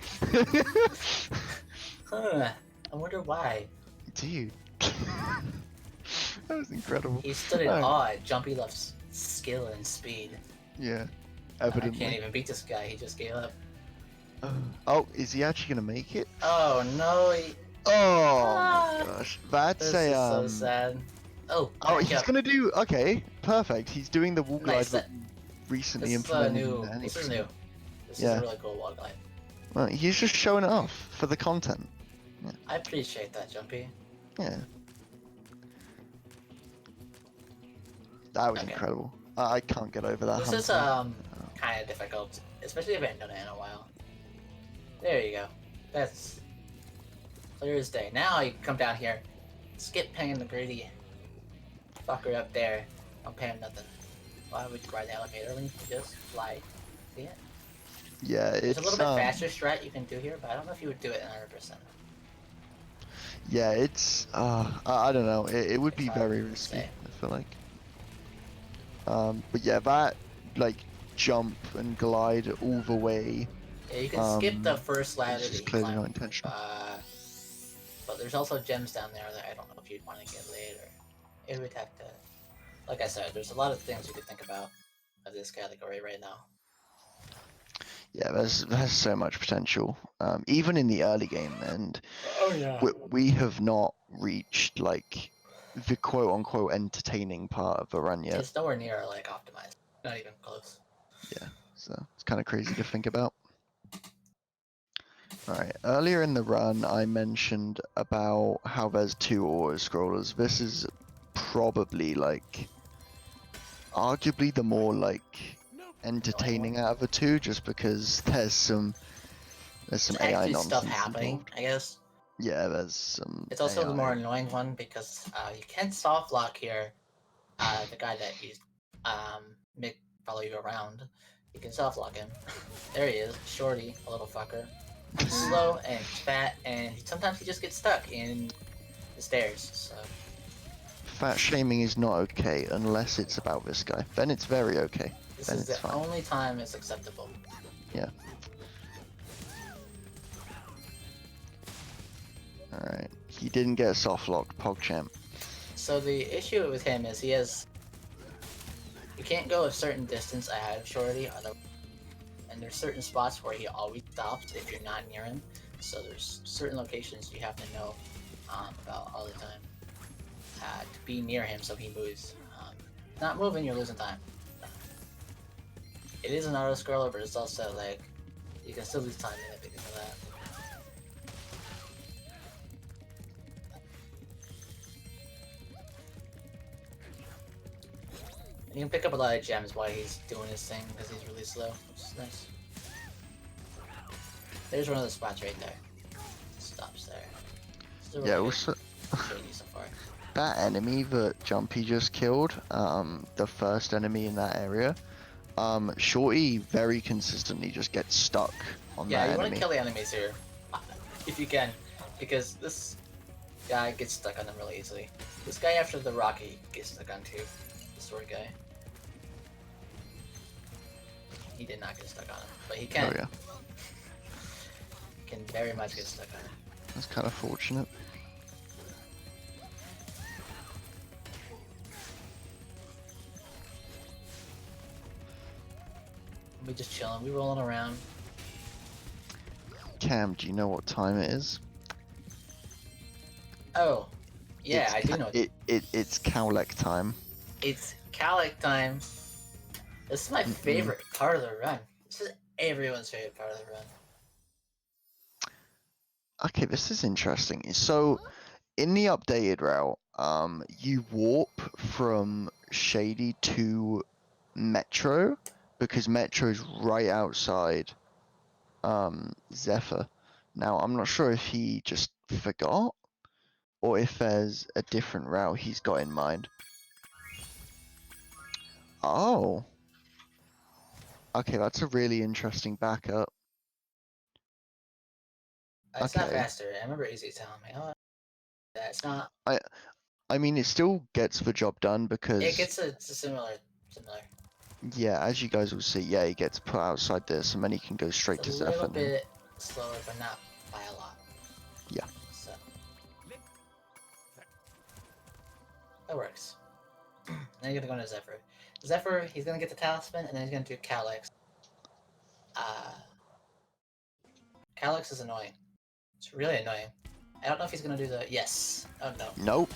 Huh, I wonder why. Dude. That was incredible. He stood in awe at Jumpyluff's skill and speed. Yeah, I evidently. can't even beat this guy, he just gave up. Oh, is he actually gonna make it? Oh no, Oh my gosh. That's this is so sad. Oh, he's gonna do, okay, perfect. He's doing the wall glide that recently implemented. This is new. This is Yeah. a really cool wall glide. Well, he's just showing it off for the content. Yeah. I appreciate that, Jumpy. Yeah. That was incredible. I can't get over that. This is kind of difficult, especially if I haven't done it in a while. There you go. That's clear as day. Now you come down here, skip paying the greedy fucker up there. Don't pay him nothing. Why would you ride the elevator when you can just fly? See it? Yeah, it's There's a little bit faster strat you can do here, but I don't know if you would do it 100%. Yeah, it's I don't know. It would be very risky. Say. I feel like. But yeah, that like jump and glide all the way. Yeah, you can skip the first ladder. It's just clearly not intentional. But there's also gems down there that I don't know if you'd want to get later. It would have to. Like I said, there's a lot of things you could think about of this category right now. Yeah, there's so much potential, even in the early game, and we have not reached like the quote unquote entertaining part of the run yet. It's nowhere near like optimized, not even close. Yeah, so it's kind of crazy to think about. Alright, earlier in the run I mentioned about how there's 2 auto-scrollers. This is probably like arguably the more like entertaining out of the 2, just because there's some AI nonsense stuff happening, involved. I guess. Yeah, there's some. It's also AI. the more annoying one because you can't soft lock here. The guy that you follow you around, you can soft lock him. There he is, Shorty, a little fucker. He's slow and fat, and sometimes he just gets stuck in the stairs. So. Fat shaming is not okay unless it's about this guy. Then it's very okay. This then is the fine. only time it's acceptable. Yeah. Alright. He didn't get soft locked, PogChamp. So the issue with him is you can't go a certain distance ahead of Shorty, and there's certain spots where he always stops if you're not near him. So there's certain locations you have to know about all the time to be near him so he moves. Not moving, you're losing time. It is an auto scroller, but it's also like you can still lose time in it because of that. You can pick up a lot of gems while he's doing his thing because he's really slow, which is nice. There's one of the spots right there. Stops there. Still really Yeah, good. also Shady so far. that enemy that Jumpy just killed, the first enemy in that area, Shorty very consistently just gets stuck on Yeah, that you want to enemy. kill the enemies here, if you can, because this guy gets stuck on them really easily. This guy after the rocket gets stuck on too. The sword guy. He did not get stuck on him, but he can. Oh yeah, He can very much get stuck on him. that's kind of fortunate. We just chilling. We rolling around. Cam, do you know what time it is? Oh, yeah, I do know. It's Cowlek time. It's Calic time. This is my favorite part of the run. This is everyone's favorite part of the run. Okay, this is interesting. So, in the updated route, you warp from Shady to Metro because Metro's right outside Zephyr. Now, I'm not sure if he just forgot or if there's a different route he's got in mind. Oh. Okay, that's a really interesting backup. It's not Okay. faster. I remember Izzy telling me, oh, that's not. I mean, it still gets the job done It because, gets it's a similar. yeah, as you guys will see, yeah, he gets put outside this and then he can go straight It's to a little Zephyr now. bit slower, but not by a lot. Yeah. So that works. Then you're gonna go into Zephyr. Zephyr, he's gonna get the talisman, and then he's gonna do Calyx. Calyx is annoying. It's really annoying. I don't know if he's gonna do the yes. Oh no. Nope.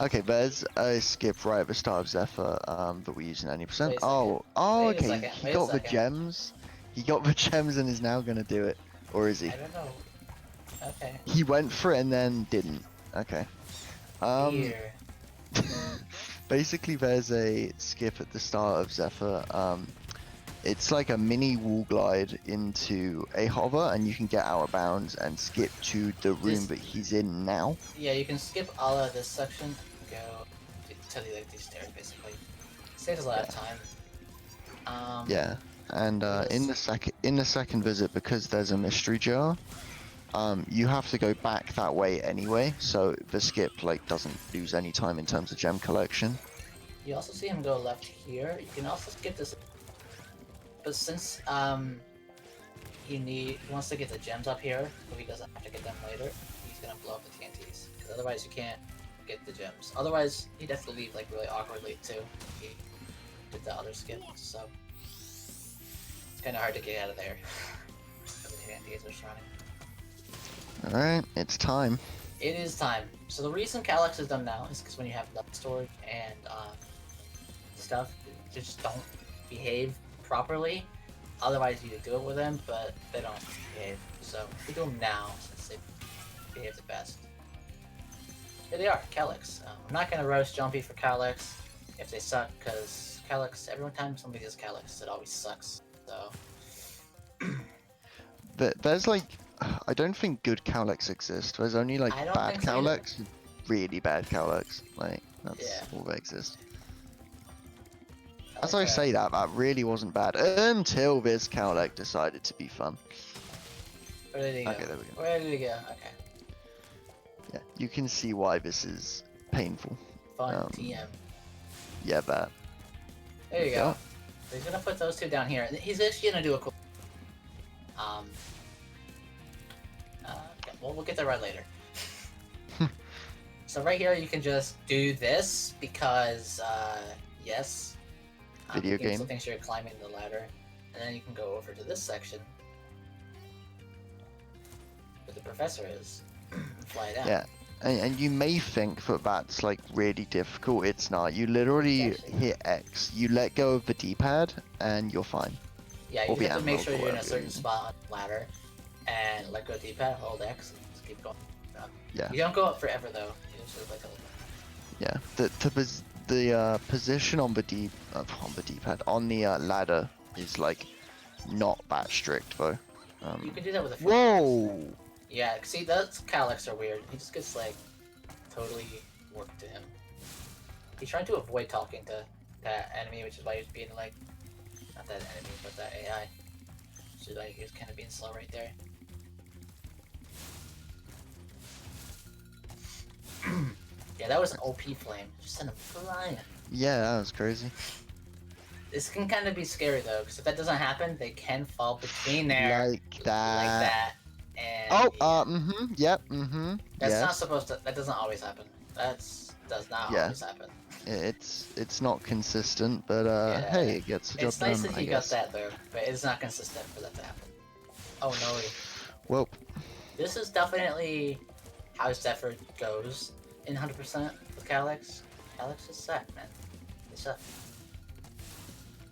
Okay, there's a skip right at the start of Zephyr that we use in 90%. Wait a second. Oh, Wait a okay. second. He Wait a got the second. gems. He got the gems and is now gonna do it. Or is he? I don't know. Okay. He went for it and then didn't. Okay. Here. Basically, there's a skip at the start of Zephyr. It's like a mini wall glide into a hover, and you can get out of bounds and skip to the room that he's in now. Yeah, you can skip all of this section and go to the like these stairs basically. Saves a lot of time. Yeah, and in the second visit, because there's a mystery jar, you have to go back that way anyway, so the skip like doesn't lose any time in terms of gem collection. You also see him go left here. You can also skip this, but since he wants to get the gems up here, so he doesn't have to get them later. He's gonna blow up the TNTs because otherwise you can't get the gems. Otherwise he'd have to leave like really awkwardly too. If he did the other skip, so it's kind of hard to get out of there. The TNTs are surrounding. Alright, it's time. It is time. So the reason Calyx is done now is because when you have left storage and stuff, they just don't behave properly. Otherwise, you do it with them, but they don't behave. So we do them now since they behave the best. Here they are, Calyx. I'm not gonna roast Jumpy for Calyx if they suck, because Calyx, every time somebody does Calyx, it always sucks. So There's like, I don't think good Cowlex exist. There's only like bad Cowlex, really bad Cowlex. Like, that's all that exists. As I say that really wasn't bad until this Cowlex decided to be fun. Where did he go? Okay, there we go. Where did he go? Okay. Yeah, you can see why this is painful. Fun TM. Yeah, that. There you go. So he's gonna put those two down here. He's actually gonna do a cool. Okay, well, we'll get there right later. So right here, you can just do this because, yes. Video game. So thinks you're climbing the ladder, and then you can go over to this section where the professor is, and fly down. Yeah, and you may think that that's like really difficult. It's not. You literally hit X. You let go of the D-pad, and you're fine. Yeah, you have to make sure you're in a certain spot on the ladder, and let go of D-pad, hold X, and just keep going. Yeah. You don't go up forever though. You just like yeah. the position on the D-pad on the ladder is like not that strict though. You can do that with a few Whoa! players. Yeah, see, those Calyx are weird. He just gets like totally worked to him. He's trying to avoid talking to that enemy, which is why he's being like, not that enemy, but that AI. So like he was kind of being slow right there. Yeah, that was an OP flame. Just sent him flying. Yeah, that was crazy. This can kind of be scary though, because if that doesn't happen, they can fall between there Like that. like that. And Oh, yeah. yep, That's yes. not supposed to. That doesn't always happen. Does not Yeah. always happen. It's not consistent, but Yeah. hey, it gets the job It's nice done, that I he guess. got that though, but it's not consistent for that to happen. Oh no. Well, This is definitely how Zephyr goes in 100% with Calyx. Calyx is suck, man. They suck.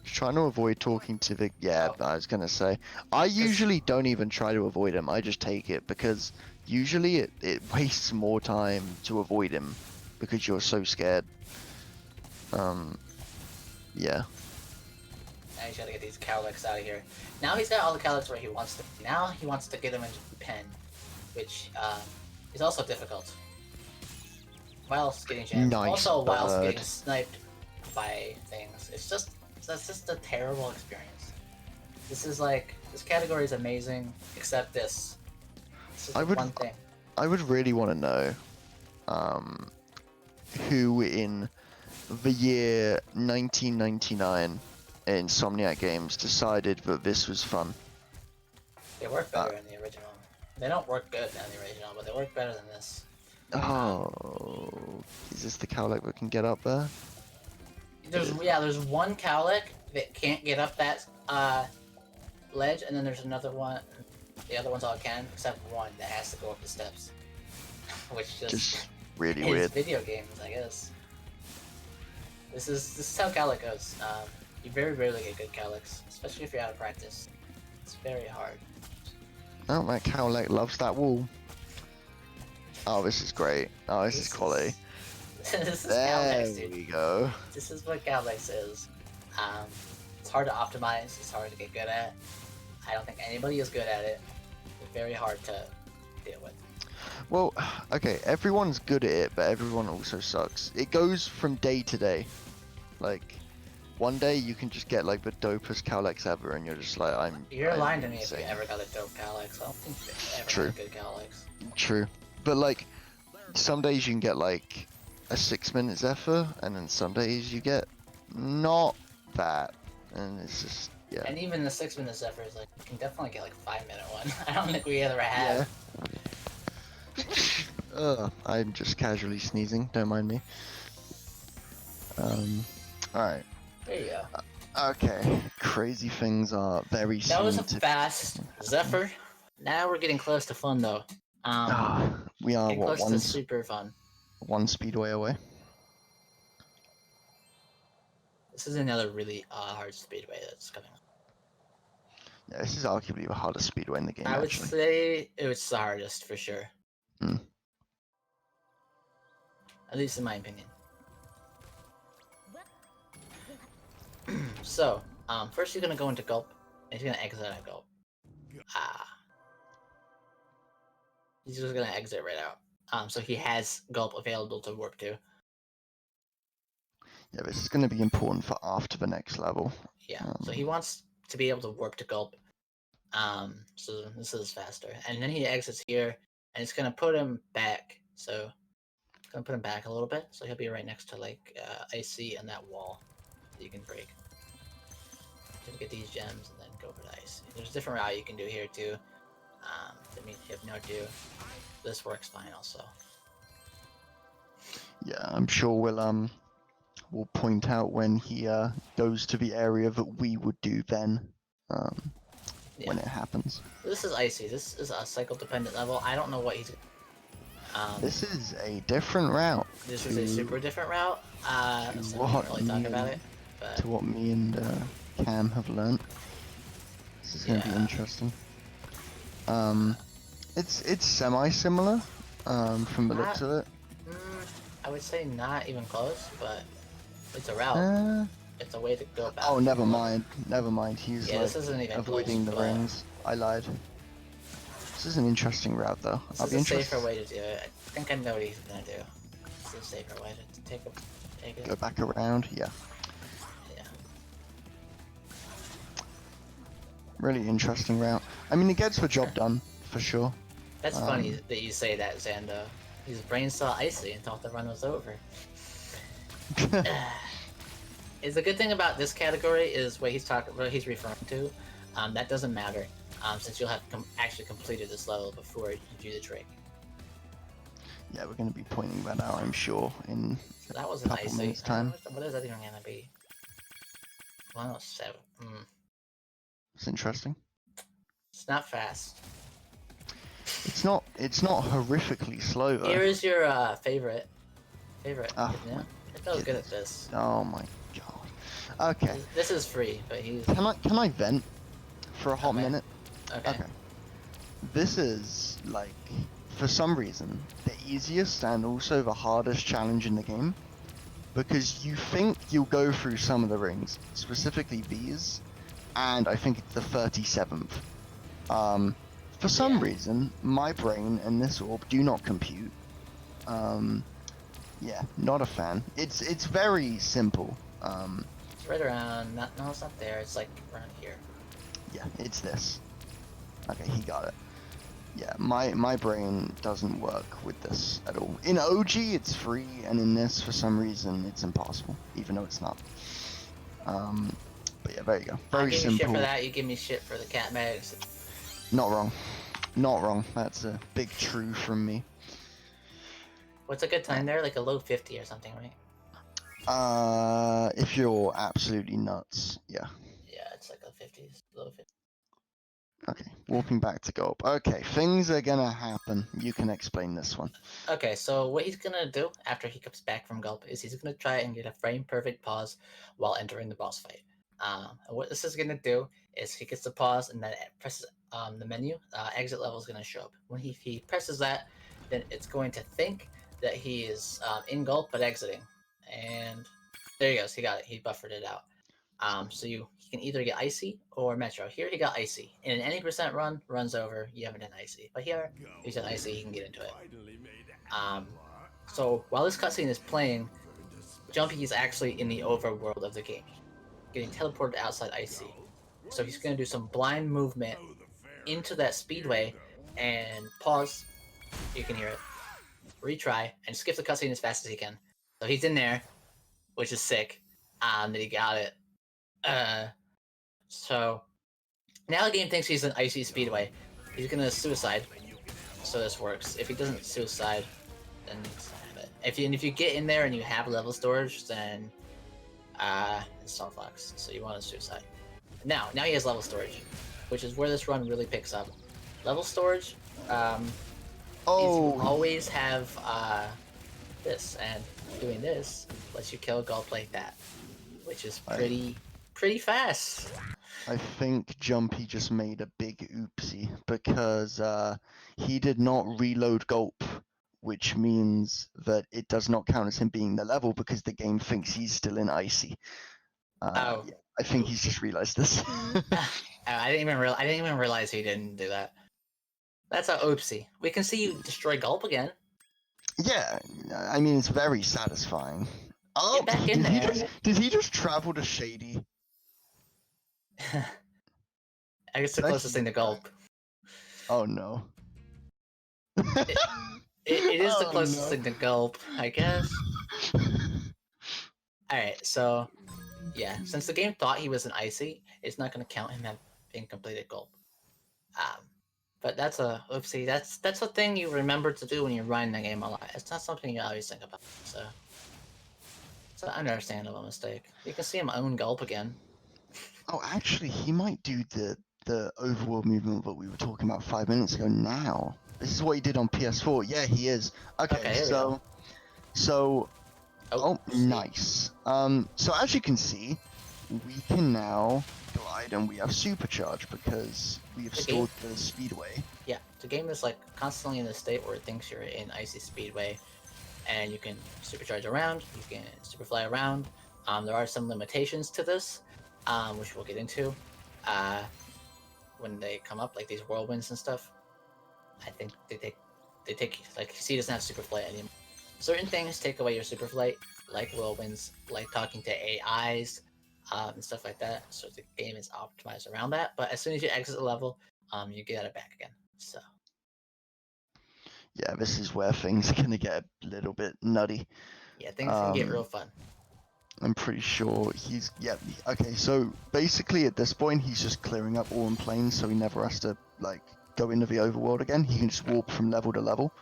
trying to avoid talking to the. Yeah, Oh. I was gonna say. I usually don't even try to avoid him. I just take it because usually it wastes more time to avoid him because you're so scared. Yeah. Now he's gotta get these Calyx out of here. Now he's got all the Calyx where he wants to. Now he wants to get them into pen, which is also difficult. Whilst getting jammed. Nice Also whilst bird. getting sniped by things. That's just a terrible experience. This is like, this category is amazing, except this. This is the one thing. I would really want to know, who in the year 1999 in Insomniac Games decided that this was fun. They work better in the original. They don't work good in the original, but they work better than this. Oh, is this the cowlick that can get up there? There's one cowlick that can't get up that ledge, and then there's another one. The other ones all can, except one that has to go up the steps, which just really is weird. video games, I guess. This is how cowlick goes. You very rarely get good cowlicks, especially if you're out of practice. It's very hard. Oh, that cowlick loves that wall. Oh, this is great. Oh, this is quality. This is There Cowlex, dude. we go. This is what Cowlex is. It's hard to optimize. It's hard to get good at. I don't think anybody is good at it. It's very hard to deal with. Well, okay, everyone's good at it, but everyone also sucks. It goes from day to day. Like, one day you can just get like the dopest Cowlex ever, and you're just like, You're I'm lying to me insane. if you ever got a dope Cowlex. I don't think you ever True. got a good Cowlex. True. But like, some days you can get like a 6-minute Zephyr, and then some days you get not that. And it's just, yeah. And even the 6-minute Zephyr is like, you can definitely get like a 5-minute one. I don't think we ever have. Yeah. I'm just casually sneezing, don't mind me. Alright. There you go. Okay. Crazy things are very That was a soon to... fast Zephyr. Now we're getting close to fun though. We are, Getting what, close to super fun. one speedway away? This is another really hard speedway that's coming up. Yeah, this is arguably the hardest speedway in the game, I would actually. say it was the hardest for sure. Mm. At least in my opinion. So, first he's gonna go into gulp, and he's gonna exit at gulp. He's just gonna exit right out. So he has gulp available to warp to. Yeah, this is going to be important for after the next level. Yeah, so he wants to be able to warp to gulp. So this is faster. And then he exits here, and it's gonna put him back. So it's gonna put him back a little bit. So he'll be right next to like IC and that wall that you can break. To get these gems and then go for the IC. There's a different route you can do here too. To meet Hypno too. This works fine also. Yeah, I'm sure we'll point out when he goes to the area that we would do then, when it happens. This is icy. This is a cycle dependent level. I don't know what he's. This is a different route. This is a super different route. So we can't really talk about it. But To what me and Cam have learnt. This is going to be interesting. It's semi-similar, from the looks of it. I would say not even close, but It's a route. It's a way to go about. Oh, never mind. Never mind. He's Yeah, like this isn't even avoiding close, the but rings. I lied. This is an interesting route, though. this I'll is be a interested. safer way to do it. I think I know what he's gonna do. This is a safer way to take it. Go back around. Yeah. Yeah. Really interesting route. I mean, it gets the job done for sure. That's funny that you say that, Xando. His brain saw Icy and thought the run was over. Is the good thing about this category is what he's referring to. That doesn't matter, since you'll have actually completed this level before you do the trick. Yeah, we're going to be pointing that out, I'm sure, in So that was a an couple Icy. minutes' time. What is that even gonna be? 107. It's interesting. It's not fast. It's not horrifically slow, though. Here is your favorite. Oh, Yeah, I feel good at this. Oh my god. Okay. This is free, but he's. Can I vent for a hot minute? Okay. This is, like, for some reason, the easiest and also the hardest challenge in the game. Because you think you'll go through some of the rings, specifically these, and I think it's the 37th. For some reason, my brain and this orb do not compute. Yeah, not a fan. It's very simple. It's right around. No, it's not there. It's like around here. Yeah, it's this. Okay, he got it. Yeah, my brain doesn't work with this at all. In OG, it's free, and in this, for some reason, it's impossible, even though it's not. But yeah, there you go. Very simple. I give you shit for that. You give me shit for the cat mags. Not wrong. Not wrong. That's a big true from me. What's a good time there? Like a low 50 or something, right? If you're absolutely nuts, yeah. Yeah, it's like a 50s, low 50. Okay, warping back to Gulp. Okay, things are gonna happen. You can explain this one. Okay, so what he's gonna do after he comes back from Gulp is he's gonna try and get a frame perfect pause while entering the boss fight. And what this is gonna do is he gets the pause and then it presses the menu. Exit level is gonna show up. When he presses that, then it's going to think that he is in Gulp but exiting. And there he goes. He got it. He buffered it out. So he can either get Icy or Metro. Here he got Icy. In an any percent run, runs over, you haven't done Icy. But here, he's done Icy, he can get into it. So while this cutscene is playing, Jumpy is actually in the overworld of the game, getting teleported outside Icy. So he's going to do some blind movement into that speedway and pause. You can hear it. Retry and skip the cutscene as fast as he can. So he's in there, which is sick. That he got it. So now the game thinks he's an Icy Speedway. He's gonna suicide. So this works. If he doesn't suicide, then it's not it. If you get in there and you have level storage, then it's softbox. So you want to suicide. Now he has level storage, which is where this run really picks up. Level storage. You always have this, and doing this lets you kill Gulp like that, which is pretty fast. I think Jumpy just made a big oopsie because he did not reload Gulp, which means that it does not count as him being the level because the game thinks he's still in Icy. Yeah, I think he's just realized this. I didn't even realize he didn't do that. That's a oopsie. We can see you destroy Gulp again. Yeah, I mean it's very satisfying. Oh, get back in there. Did he just travel to Shady? I guess the closest thing to Gulp. Oh no. It is the closest thing to Gulp, I guess. Alright, so yeah, since the game thought he was an Icy, it's not going to count him having completed Gulp. But that's a oopsie. That's a thing you remember to do when you're running the game a lot. It's not something you always think about. So it's an understandable mistake. You can see him own Gulp again. Oh, actually, he might do the overworld movement that we were talking about 5 minutes ago now. This is what he did on PS4. Yeah, he is. Okay so nice. So as you can see, we can now glide and we have supercharge because we have stored the speedway. Yeah, the game is like constantly in a state where it thinks you're in Icy Speedway, and you can supercharge around, you can superfly around. There are some limitations to this, which we'll get into when they come up, like these whirlwinds and stuff. I think they take like C doesn't have super flight anymore. Certain things take away your super flight, like whirlwinds, like talking to AIs, and stuff like that. So the game is optimized around that. But as soon as you exit the level, you get it back again. So Yeah, this is where things are gonna get a little bit nutty. yeah, things can get real fun. I'm pretty sure he's okay. So basically, at this point, he's just clearing up all in planes, so he never has to like go into the overworld again. He can just warp from level to level.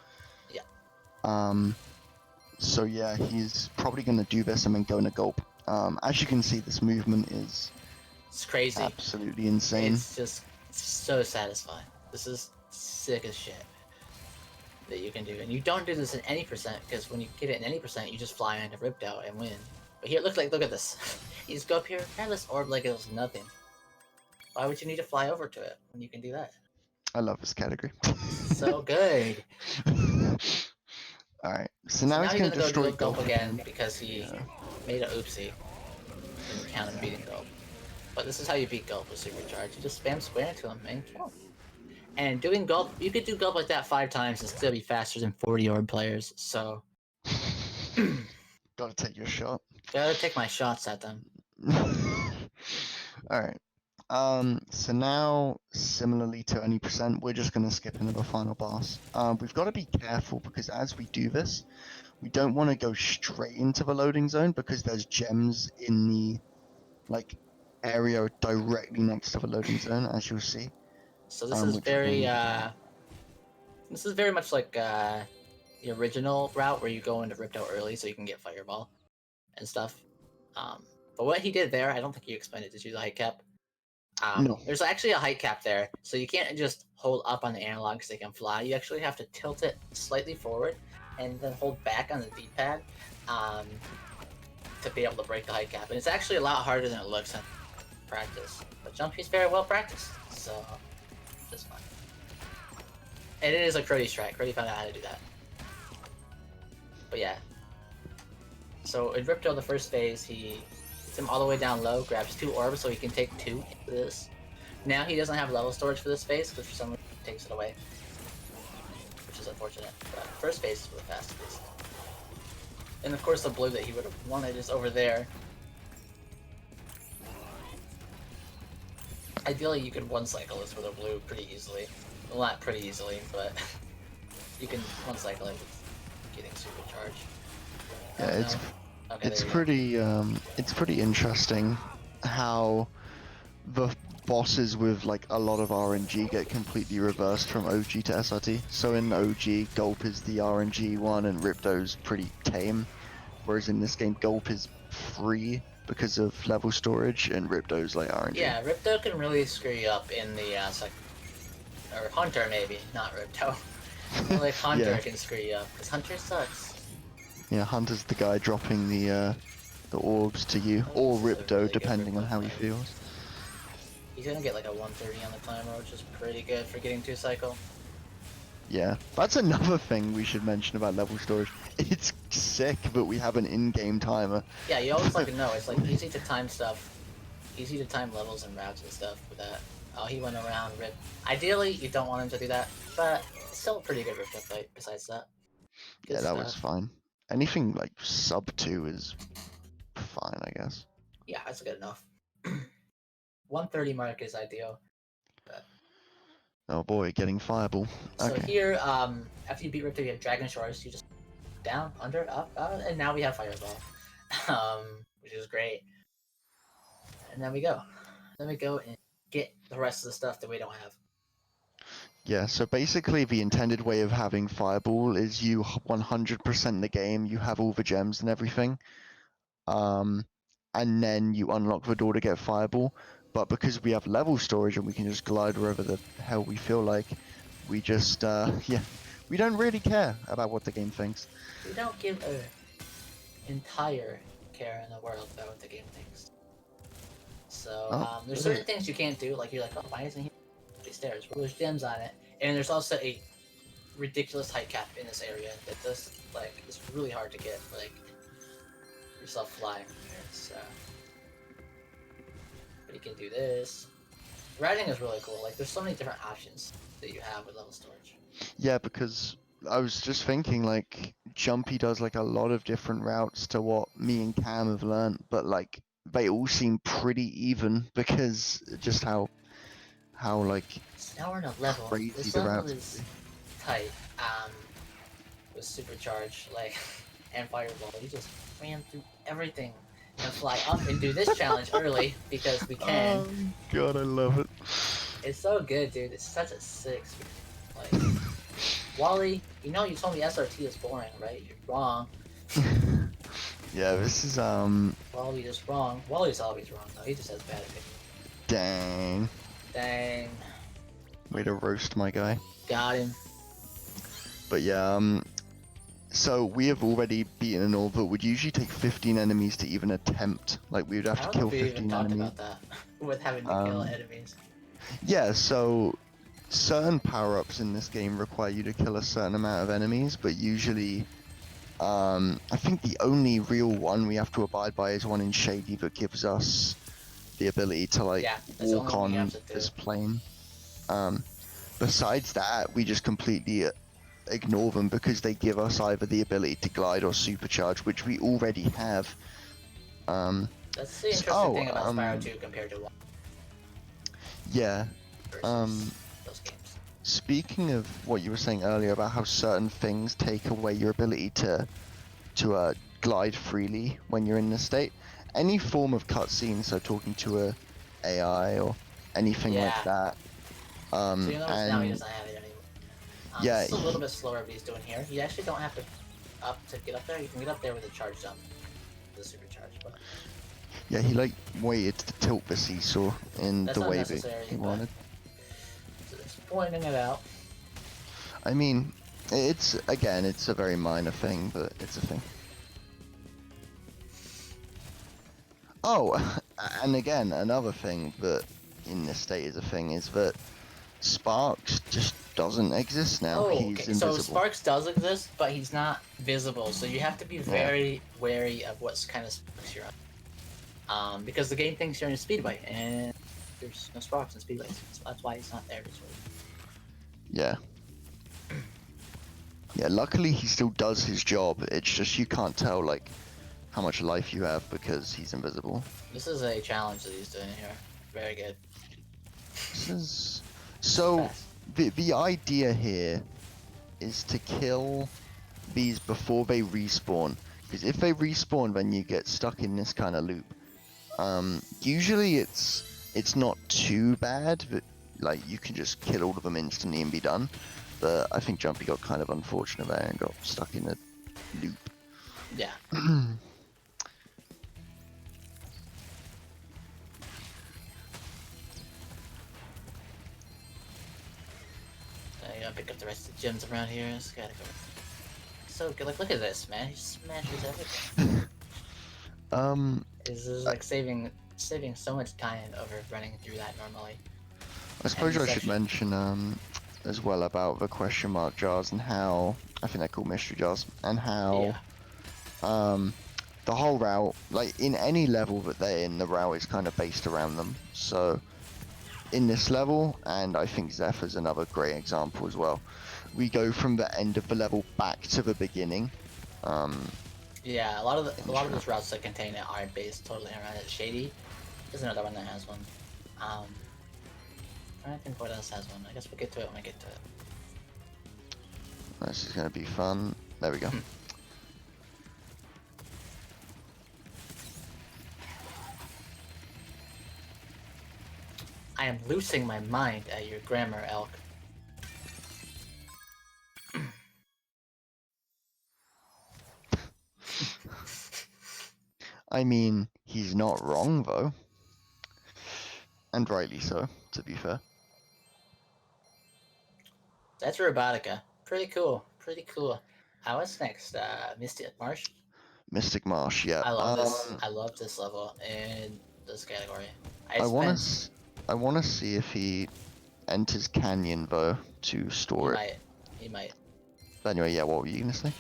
Yeah. So yeah, he's probably gonna do this and then go into gulp. As you can see, this movement is It's crazy. absolutely insane. It's just so satisfying. This is sick as shit that you can do. And you don't do this in any percent, because when you get it in any percent, you just fly into Ripped Out and win. But here, look at this. You just go up here, have this orb like it was nothing. Why would you need to fly over to it when you can do that? I love this category. So good. Alright, so now he's gonna go destroy do Gulp again again. because he made an oopsie. Didn't count him beating Gulp. But this is how you beat Gulp with Supercharge. You just spam square into him and kill him. And doing Gulp, you could do Gulp like that 5 times and still be faster than 40 orb players, so... Gotta take your shot. Gotta take my shots at them. Alright. So now, similarly to any percent, we're just gonna skip into the final boss. We've got to be careful because as we do this, we don't want to go straight into the loading zone because there's gems in the like area directly next to the loading zone, as you'll see. So this is very much like the original route where you go into Ripped Out early so you can get Fireball and stuff. But what he did there, I don't think you explained it. Did you, the height cap? No. There's actually a height cap there, so you can't just hold up on the analog so they can fly. You actually have to tilt it slightly forward and then hold back on the D-pad to be able to break the height cap. And it's actually a lot harder than it looks in practice. But Jumpy's very well practiced, so it's fine. And it is a Crody strike. Crody found out how to do that. But yeah. So in Ripto, the first phase, he hits him all the way down low, grabs 2 orbs so he can take 2 into this. Now he doesn't have level storage for this phase, because for some reason he takes it away. Which is unfortunate. But first phase is really fast. And of course the blue that he would have wanted is over there. Ideally you could one cycle this with a blue pretty easily. Well, not pretty easily, but you can one cycle it with getting supercharged. Yeah, it's pretty interesting how the bosses with like a lot of RNG get completely reversed from OG to SRT. So in OG, Gulp is the RNG one and Ripto's pretty tame, whereas in this game Gulp is free because of level storage and Ripto's like RNG. Yeah, Ripto can really screw you up in the or Hunter maybe, not Ripto. Like Hunter can screw you up because Hunter sucks. Yeah, Hunter's the guy dropping the orbs to you, or Ripto, really depending on how he feels. He's gonna get like a 130 on the timer, which is pretty good for getting 2 cycle. Yeah, that's another thing we should mention about level storage. It's sick that we have an in-game timer. Yeah, you always like to know. It's like easy to time stuff, easy to time levels and routes and stuff with that. Oh, he went around Rip. Ideally, you don't want him to do that, but it's still a pretty good Rip fight besides that. Yeah, that was fine. Anything like sub 2 is fine, I guess. Yeah, that's good enough. 130 mark is ideal. But... Oh boy, getting Fireball. So okay. here, after you beat Ripto, you have Dragon Shores. You just down, under, up, and now we have Fireball, which is great. And then we go. Then we go and get the rest of the stuff that we don't have. Yeah, so basically the intended way of having Fireball is you 100% the game, you have all the gems and everything, and then you unlock the door to get Fireball, but because we have level storage and we can just glide wherever the hell we feel like, we just, we don't really care about what the game thinks. We don't give an entire care in the world about what the game thinks. So, there's certain things you can't do, like you're like, oh, why isn't he these stairs? Well, there's gems on it, and there's also a ridiculous height cap in this area that does, like, it's really hard to get, like, yourself flying. So, but you can do this. Riding is really cool. Like, there's so many different options that you have with level storage. Yeah, because I was just thinking, like, Jumpy does, like, a lot of different routes to what me and Cam have learned, but, like, they all seem pretty even because just how like, So now we're in a level. crazy This the level routes is can be. tight. With supercharge, like, and fireball. You just ran through everything and fly up and do this challenge early because we can. Oh, God, I love it. It's so good, dude. It's such a six. Like, Wally, you know you told me SRT is boring, right? You're wrong. Yeah, this is, Wally is wrong. Wally's always wrong, though. He just has bad opinions. dang. Dang. Way to roast my guy. Got him. But yeah, so we have already beaten an all, but would usually take 15 enemies to even attempt. Like, we would have I to don't know kill if we even 15 talked enemies. about that with having to kill enemies. Yeah, so certain power-ups in this game require you to kill a certain amount of enemies, but usually, I think the only real one we have to abide by is one in Shady that gives us the ability to, like, Yeah, that's the only walk one we on have to do. this plane. Besides that, we just completely ignore them because they give us either the ability to glide or supercharge, which we already have. That's the interesting Oh, thing about Spyro 2 compared to 1 yeah. versus those games. Speaking of what you were saying earlier about how certain things take away your ability to glide freely when you're in this state, any form of cutscene, so talking to a AI or anything like that, So you notice now he and doesn't have it anymore. yeah, This is a little bit slower what he's doing here. You actually don't have to get up there. You can get up there with a charge jump, the supercharge, but yeah, he like waited to tilt the seesaw in that's the way that unnecessary. he wanted. Just pointing it out. I mean, it's a very minor thing, but it's a thing. Oh, and again, another thing that in this state is a thing is that Sparks just doesn't exist now. Oh, He's okay. invisible. So Sparks does exist, but he's not visible. So you have to be very wary of what kind of Sparks you're on. Because the game thinks you're in a speedway, and there's no Sparks in speedways. So that's why he's not there. Yeah. Yeah, luckily he still does his job. It's just you can't tell, like, how much life you have because he's invisible. This is a challenge that he's doing here. Very good. This is... So, the idea here is to kill these before they respawn. Because if they respawn, then you get stuck in this kind of loop. Usually it's not too bad, but, like, you can just kill all of them instantly and be done. But I think Jumpy got kind of unfortunate there and got stuck in a loop. Yeah. I gotta pick up the rest of the gems around here. Just gotta go. So good. Like, look at this, man. He smashes everything. This is like saving so much time over running through that normally. I suppose I should mention as well about the question mark jars and how I think they're called mystery jars and how the whole route, like in any level that they're in, the route is kind of based around them. So in this level, and I think Zephyr's another great example as well, we go from the end of the level back to the beginning. Yeah, a lot of those routes that contain it are based totally around it. Shady is another one that has one. I'm trying to think what else has one. I guess we'll get to it when we get to it. This is gonna be fun. There we go. I am losing my mind at your grammar, Elk. I mean, he's not wrong though. And rightly so, to be fair. That's Robotica. Pretty cool. Pretty cool. What's next? Mystic Marsh? Mystic Marsh, yeah. I love this. I love this level in this category. I wanna see if he enters Canyon though to store it. He might. But anyway, yeah, what were you gonna say?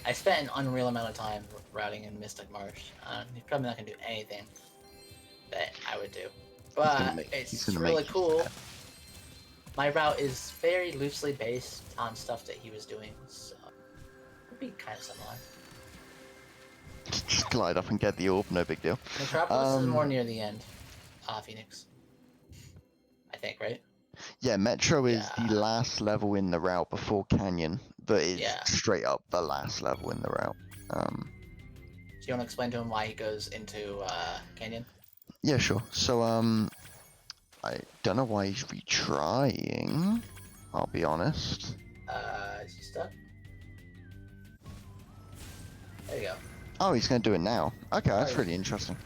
I spent an unreal amount of time routing in Mystic Marsh. He's probably not gonna do anything that I would do, but he's it's gonna really make you cool. sad. My route is very loosely based on stuff that he was doing, so it'd be kind of similar. Just glide up and get the orb, no big deal. Metropolis is more near the end. Phoenix. I think, right? Yeah, Metro is Yeah. the last level in the route before Canyon, but it's Yeah. straight up the last level in the route. Do you want to explain to him why he goes into Canyon? Yeah, sure. So, I don't know why he's retrying. I'll be honest. Is he stuck? There you go. Oh, he's gonna do it now. Okay, that's yeah. really interesting.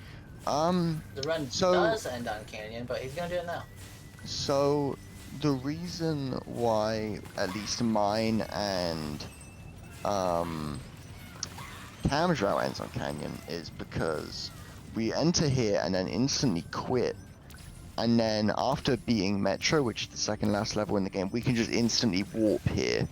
The run so does end on Canyon, but he's gonna do it now. So the reason why at least mine and Cam's route ends on Canyon is because we enter here and then instantly quit, and then after beating Metro, which is the second last level in the game, we can just instantly warp here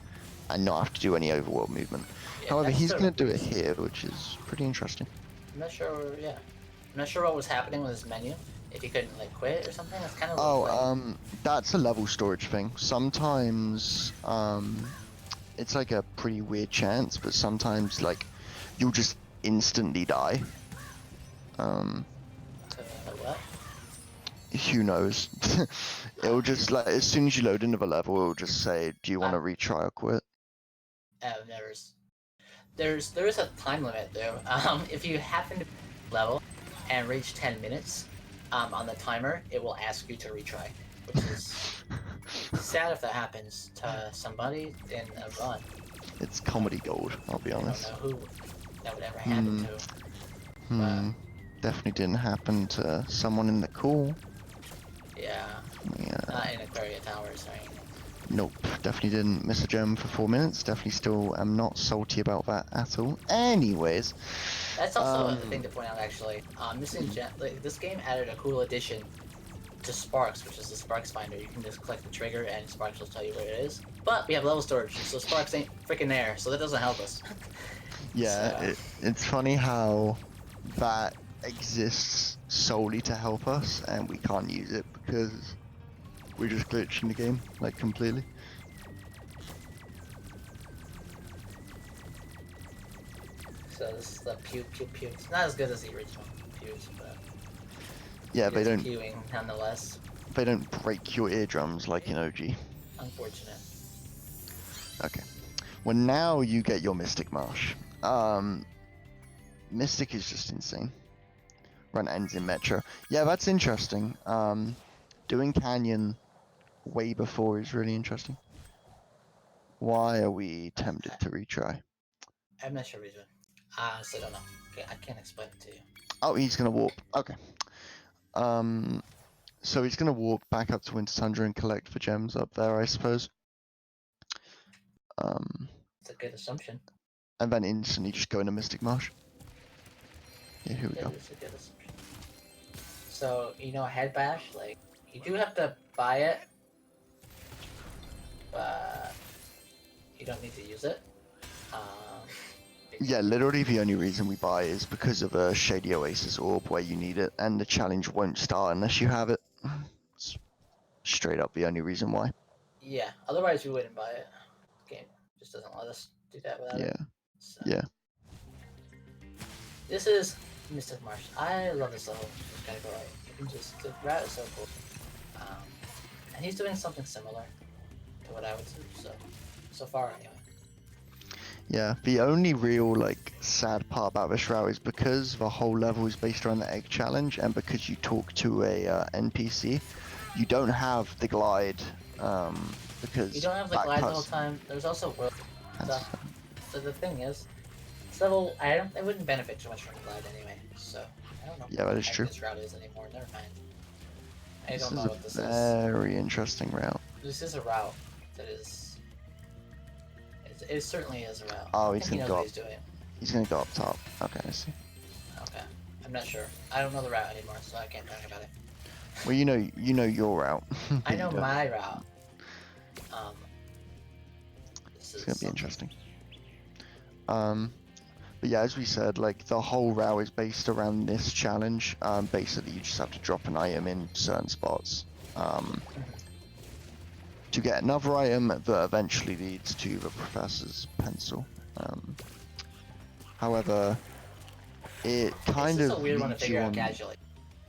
and not have to do any overworld movement. Yeah, However, that's he's the going to do it reason. here, which is pretty interesting. I'm not sure. Yeah, I'm not sure what was happening with his menu. If he couldn't like quit or something, that's kind of. That's a level storage thing. Sometimes, it's like a pretty weird chance, but sometimes like you'll just instantly die. What? Who knows? It'll just like as soon as you load into the level, it'll just say, "Do you want to retry or quit?" I've never. There is a time limit though. If you happen to level and reach 10 minutes, on the timer, it will ask you to retry, which is sad if that happens to somebody in a run. It's comedy gold. I'll be honest. I don't know who that would ever happen to. Definitely didn't happen to someone in the cool. Yeah. Not in Aquaria Towers or anything. Nope, definitely didn't miss a gem for 4 minutes. Definitely still am not salty about that at all. Anyways. That's also a thing to point out, actually. Missing gem, like, this game added a cool addition to Sparks, which is the Sparks Finder. You can just click the trigger and Sparks will tell you where it is. But we have level storage, so Sparks ain't freaking there, so that doesn't help us. Yeah, So. it's funny how that exists solely to help us, and we can't use it because we're just glitching the game, like, completely. So this is the pew pew pew. It's not as good as the original pews, but yeah, they don't pewing nonetheless. They don't break your eardrums like in OG. Unfortunate. Okay. Well, now you get your Mystic Marsh. Mystic is just insane. Run ends in Metro. Yeah, that's interesting. Doing Canyon way before is really interesting. Why are we tempted to retry? I'm not sure reason. I honestly don't know. I can't explain it to you. Oh, he's gonna warp. Okay. So he's gonna warp back up to Winter Tundra and collect for gems up there, I suppose. It's a good assumption. And then instantly just go into Mystic Marsh. Yeah, here we go. It's a good assumption. So, a head bash, like, you do have to buy it, but you don't need to use it. Yeah, literally the only reason we buy is because of a Shady Oasis orb where you need it, and the challenge won't start unless you have it. It's straight up the only reason why. Yeah, otherwise we wouldn't buy it. The game just doesn't let us do that without it. So. Yeah. This is Mystic Marsh. I love this level. Just gotta go right. You can just, the route is so cool. And he's doing something similar to what I would do, so far anyway. Yeah, the only real, like, sad part about this route is because the whole level is based around the egg challenge, and because you talk to a NPC, you don't have the glide, because... You don't have the glide the whole time. There's also world stuff. So the thing is, this level, it wouldn't benefit too much from the glide anyway, so I don't know. Yeah, that is true. This route is anymore, never mind. I This don't know what this is a very interesting route. This is a route that is... It certainly is a route. Oh, he's gonna go up. He's gonna go up top. Okay, I see. Okay, I'm not sure. I don't know the route anymore, so I can't talk about it. Well, you know your route. I know my route. It's gonna be interesting. But yeah, as we said, like the whole route is based around this challenge. Basically, you just have to drop an item in certain spots to get another item that eventually leads to the professor's pencil. However, it kind It's just of a weird one to leads figure you out on. casually.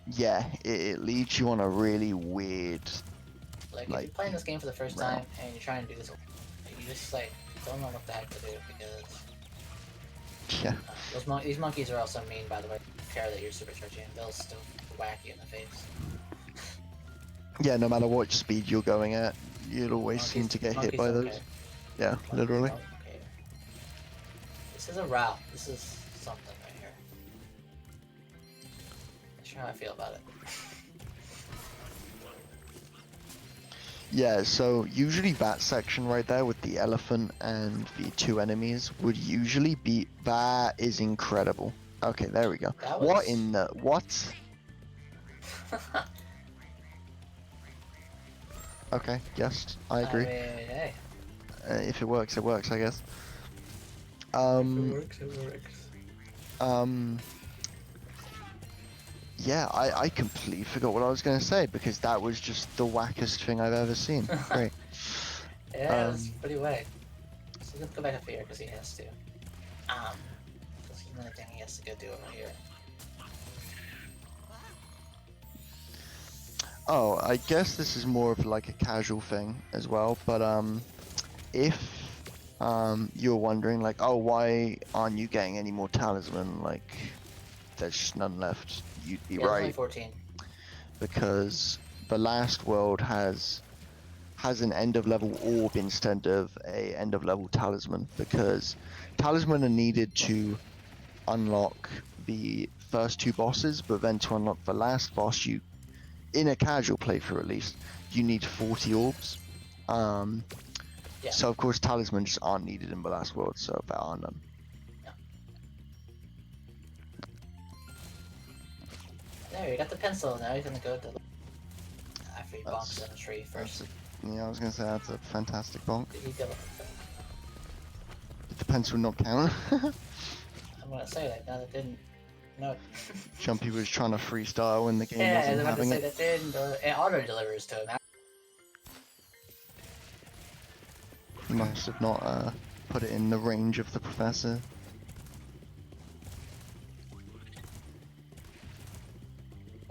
Yeah, it leads you on a really weird, Like, if like, you're playing this game for the first route. time and you're trying to do this, you just like don't know what the heck to do because Yeah. these monkeys are also mean, by the way. Care that you're supercharging, they'll still whack you in the face. Yeah, no matter what speed you're going at, you'll always seem to get hit Monkeys by don't those. care. Yeah, literally. Don't care. This is a route. This is something right here. Not sure how I feel about it. Yeah, so usually that section right there with the elephant and the two enemies would usually be... That is incredible. Okay, there we go. That What was. in the... What? Okay, yes, I I agree. mean, hey. If it works, I guess. If it works, it works. Yeah, I completely forgot what I was going to say because that was just the wackest thing I've ever seen. Great. Yeah, it's pretty whack. So let's go back up here because he has to. There's another thing he has to go do over here. Oh, I guess this is more of like a casual thing as well, but if you're wondering like, oh, why aren't you getting any more talisman? Like, there's just none left. You'd be Yeah, there's only right 14. because the last world has an end of level orb instead of a end of level talisman because talisman are needed to unlock the first two bosses, but then to unlock the last boss, you in a casual playthrough at least, you need 40 orbs. Yeah. So of course talismans just aren't needed in the last world, so there are none. Yeah. There, you got the pencil. Now you're gonna go to after he bonks in the tree first. Yeah, I was gonna say that's a fantastic bonk. Did he go? Did the pencil not count? I'm gonna say that. No, that didn't. No. Jumpy was trying to freestyle when the game Yeah, I wasn't was about to having say it. that didn't. It auto delivers to him. He must have not put it in the range of the professor.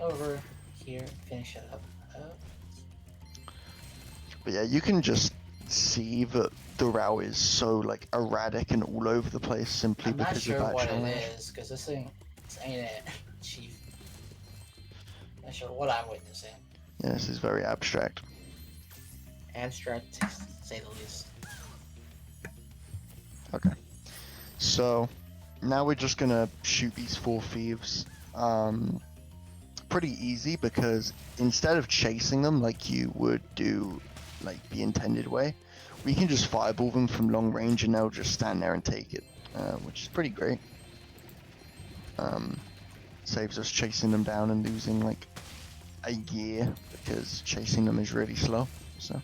Over here, finish it up. But yeah, you can just see that the route is so like erratic and all over the place simply I'm not because sure of that what challenge. it is, because this ain't it, Chief. Not sure what I'm witnessing. Yeah, this is very abstract. Abstract, to say the least. Okay. So now we're just gonna shoot these four thieves. Pretty easy because instead of chasing them like you would do like the intended way, we can just fireball them from long range and they'll just stand there and take it, which is pretty great. Saves us chasing them down and losing like a year because chasing them is really slow. So.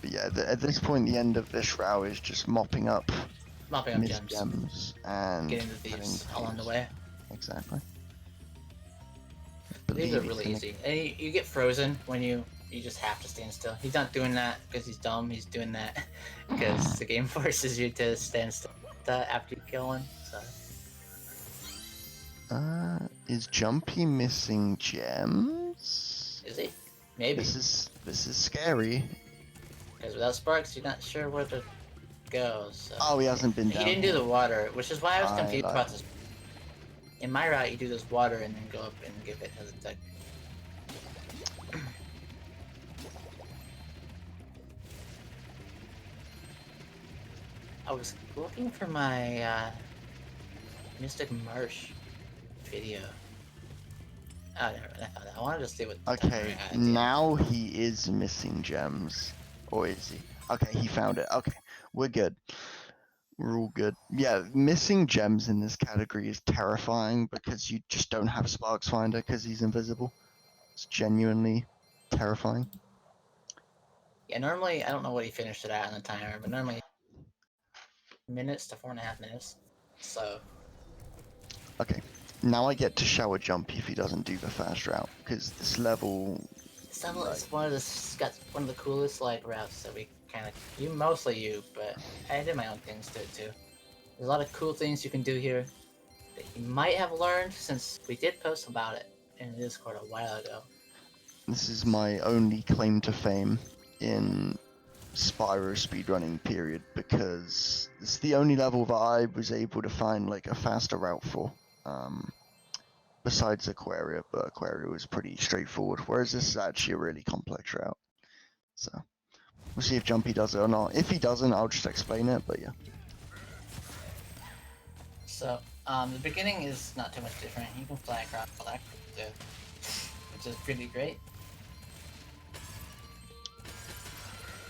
But yeah, at this point, the end of this route is just mopping up missed gems and getting the thieves along the way. Exactly. These are really easy. And you get frozen when you just have to stand still. He's not doing that because he's dumb. He's doing that because the game forces you to stand still after you kill one. So. Is Jumpy missing gems? Is he? Maybe. This is scary. Because without sparks, you're not sure where to go. So. Oh, he hasn't been down. He didn't do the water, which is why I was confused like... about this. In my route, you do this water and then go up and give it as a tech. I was looking for my Mystic Marsh video. Oh, never mind, I found it. I wanted to see what. Okay, now he is missing gems, or is he? Okay, he found it. Okay, we're good. We're all good. Yeah, missing gems in this category is terrifying because you just don't have Sparks Finder because he's invisible. It's genuinely terrifying. Yeah, normally I don't know what he finished it at on the timer, but normally minutes to 4.5 minutes. So Okay, now I get to shower Jumpy if he doesn't do the fast route because this level. this level Like, is one of the coolest like routes that we kind of mostly you, but I did my own things to it too. There's a lot of cool things you can do here that you might have learned since we did post about it in Discord a while ago. this is my only claim to fame in Spyro speedrunning period because it's the only level that I was able to find like a faster route for. Besides Aquaria, but Aquaria was pretty straightforward, whereas this is actually a really complex route. So we'll see if Jumpy does it or not. If he doesn't, I'll just explain it, but yeah. So the beginning is not too much different. You can fly across all that too, which is pretty great.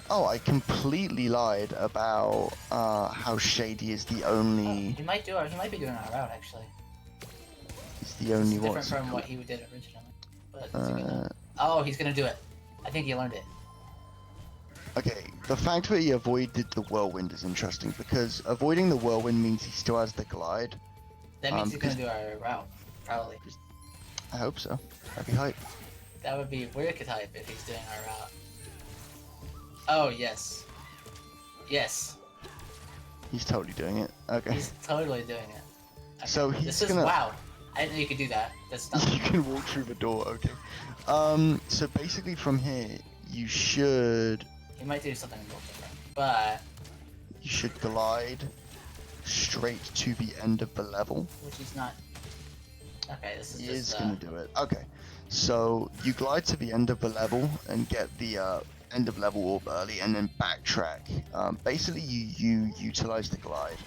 Oh, I completely lied about how Shady is the only. He might be doing our route actually. Is the only one. Different from what he did originally. But oh, he's gonna do it. I think he learned it. Okay, the fact that he avoided the whirlwind is interesting because avoiding the whirlwind means he still has the glide. That means he's gonna do our route, probably. I hope so. That'd be hype. That would be wicked hype if he's doing our route. Oh yes, yes. He's totally doing it. Okay. He's totally doing it. Okay. So he's gonna. Wow. I didn't know you could do that. That's not. You can walk through the door. Okay. So basically from here, you should. He might do something a little different, but you should glide straight to the end of the level. Which he's not. Okay, this is he just. Is gonna do it. Okay. So you glide to the end of the level and get the end of level orb early, and then backtrack. Basically, you utilize the glide.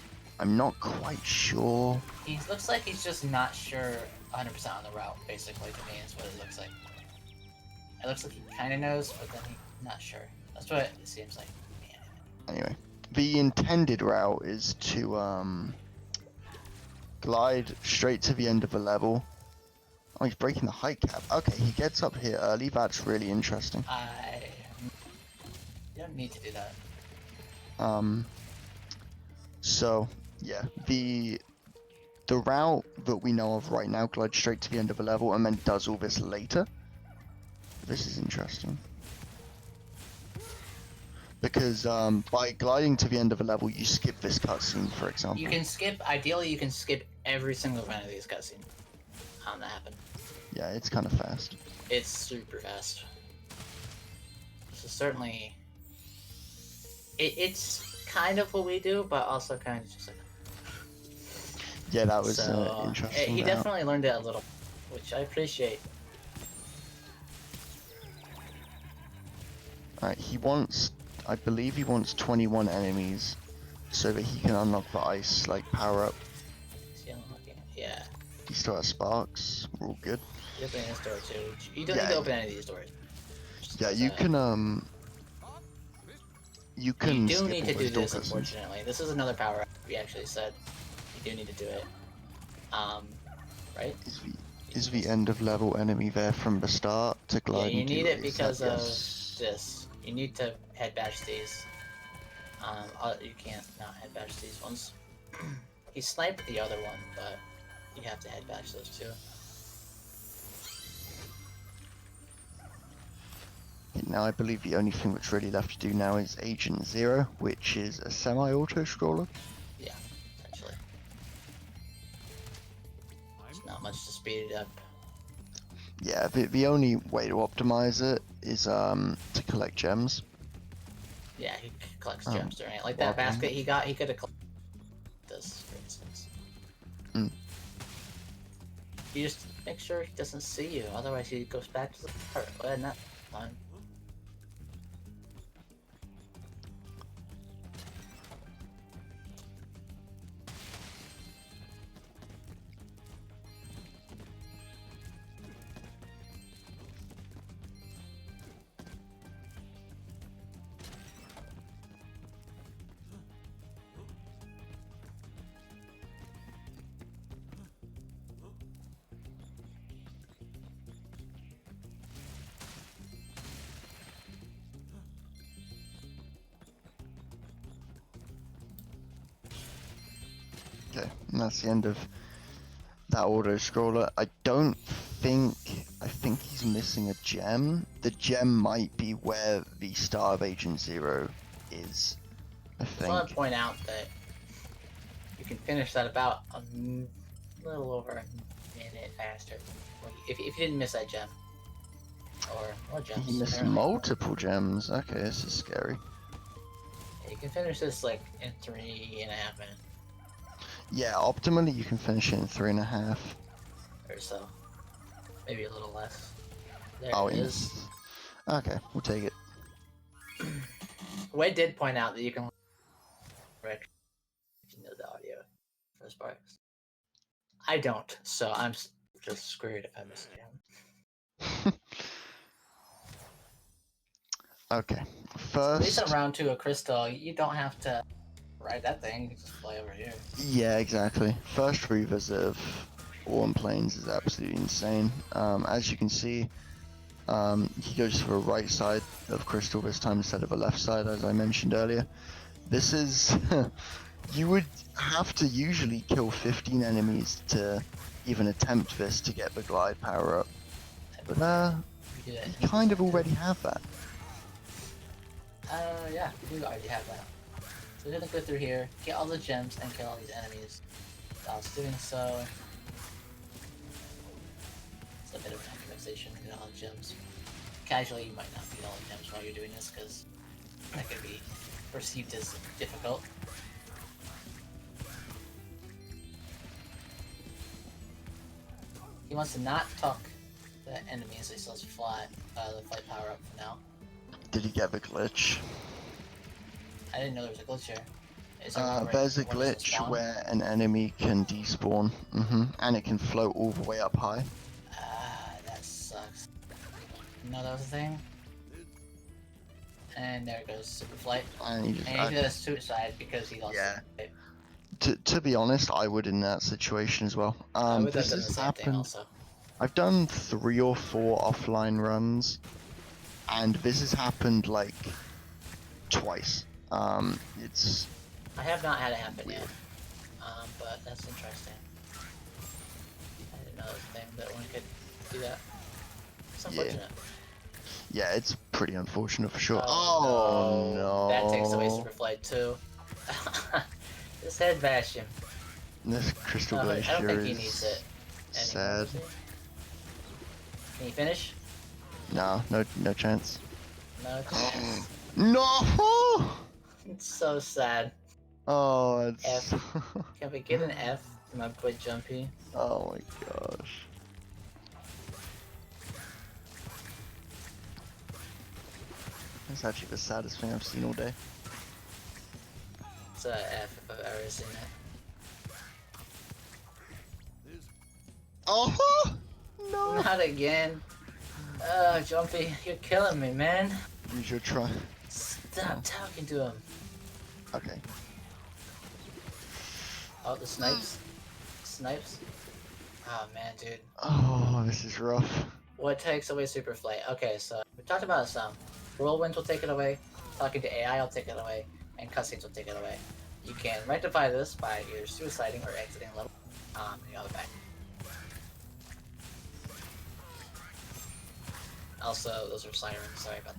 I'm not quite sure. He looks like he's just not sure 100% on the route. Basically, to me, is what it looks like. It looks like he kind of knows, but then he's not sure. That's what it seems like. Anyway, the intended route is to glide straight to the end of the level. Oh, he's breaking the height cap. Okay, he gets up here early. That's really interesting. You don't need to do that. So yeah, the route that we know of right now glides straight to the end of the level and then does all this later. This is interesting. Because by gliding to the end of a level, you skip this cutscene, for example. You can skip. Ideally, you can skip every single one of these cutscenes. That happen. Yeah, it's kind of fast. It's super fast. This is certainly. It's kind of what we do, but also kind of just like. Yeah, that was interesting. He definitely learned it a little, which I appreciate. Alright, he wants. I believe he wants 21 enemies so that he can unlock the ice, like, power up. Yeah. He still has sparks. We're all good. You open this door too. You don't need to open any of these doors. Yeah, you can, You do need to do this, unfortunately. This is another power up, we actually said. You do need to do it. Right? Is the end of level enemy there from the start to glide? Yeah, you need it because of this. You need to head bash these. You can't not head bash these ones. He sniped the other one, but you have to head bash those two. Now I believe the only thing that's really left to do now is Agent Zero, which is a semi-auto scroller. Yeah, essentially. There's not much to speed it up. Yeah, the only way to optimize it is to collect gems. Yeah, he collects gems during it. Like that basket he got, he could have collected this, for instance. You just make sure he doesn't see you, otherwise he goes back to the part. Well, not fine. Okay, and that's the end of that auto scroller. I think he's missing a gem. The gem might be where the Star of Agent Zero is. I just want to think. point out that you can finish that about a little over a minute faster if you didn't miss that gem. Or more gems. He missed Apparently. multiple gems. Okay, this is scary. Yeah, you can finish this like in 3.5 minutes Yeah, optimally you can finish it in 3.5. or so. Maybe a little less. There Oh, it he is. misses. Okay, we'll take it. Wade did point out that you can if you know the audio for Sparks. I don't, so I'm just screwed if I miss a gem. Okay, So at least first. in round 2 of Crystal, you don't have to ride that thing. You can just fly over here. Yeah, exactly. First revisit of Warm Plains is absolutely insane. As you can see, he goes for a right side of Crystal this time instead of a left side, as I mentioned earlier. This is... you would have to usually kill 15 enemies to even attempt this to get the glide power up. But You do that you kind of already too. have that. Yeah, we do already have that. So we're gonna go through here, get all the gems, and kill all these enemies. Whilst doing so, it's a bit of optimization to get all the gems. Casually, you might not get all the gems while you're doing this, because that could be perceived as difficult. He wants to not talk to the enemies, so he still has the flight power up for now. Did he get the glitch? I didn't know there was a glitch here. Is there one where There's a one doesn't glitch spawn? where an enemy can despawn, and it can float all the way up high. Ah, that sucks. No, that was a thing. And there goes Super Flight. And he just, And he did a suicide because he lost Yeah. it. To be honest, I would in that situation as well. I would have This done the has same thing happened. also. I've done 3 or 4 offline runs, and this has happened like twice. It's I have not had it happen weird. yet. But that's interesting. I didn't know that was a thing that one could do that. It's unfortunate. Yeah, it's pretty unfortunate for sure. Oh, no. That takes away Super Flight too. Just head bash him. This Crystal No, I Glacier don't think is he needs it sad. anymore, does he? Can he finish? No chance. No chance. No! It's so sad. Oh, it's... F. Can we get an F for my boy Jumpy? Oh my gosh. That's actually the saddest thing I've seen all day. It's a F if I've ever seen it. Oh! No! Not again. Jumpy, you're killing me, man. You should try. Stop talking to him. Okay. Oh, the snipes. Snipes. Oh man, dude. Oh, this is rough. What takes away Super Flight? Okay, so we talked about it some. Whirlwinds will take it away. Talking to AI will take it away, and cutscenes will take it away. You can rectify this by either suiciding or exiting level. The other back. Also, those are sirens. Sorry about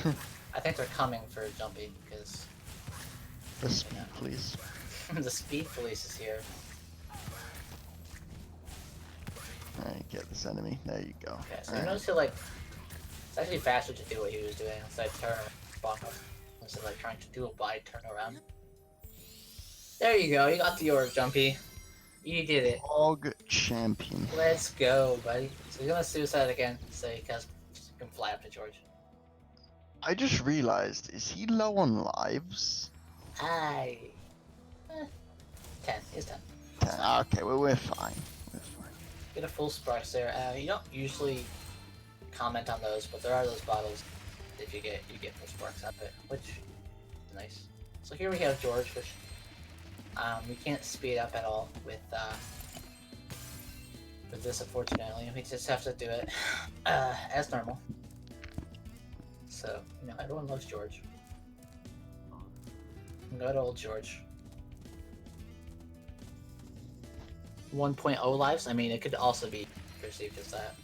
that. I think they're coming for Jumpy because The speed, please. the speed police is here. Alright, get this enemy. There you go. Okay, so you notice he like it's actually faster to do what he was doing instead of turn bonk up. Instead of like trying to do a wide turn around. There you go, you got the orb, Jumpy. You did it. Hog champion. Let's go, buddy. So he's gonna suicide again, so he can fly up to George. I just realized, is he low on lives? 10. He's 10. 10. Okay, well, we're fine. We're fine. Get a full sparks there. You don't usually comment on those, but there are those bottles. If you get full sparks out of it, which is nice. So here we have George, which we can't speed up at all with this, unfortunately. We just have to do it as normal. So, you know, everyone loves George. Good old George. 1.0 lives. I mean, it could also be perceived as that.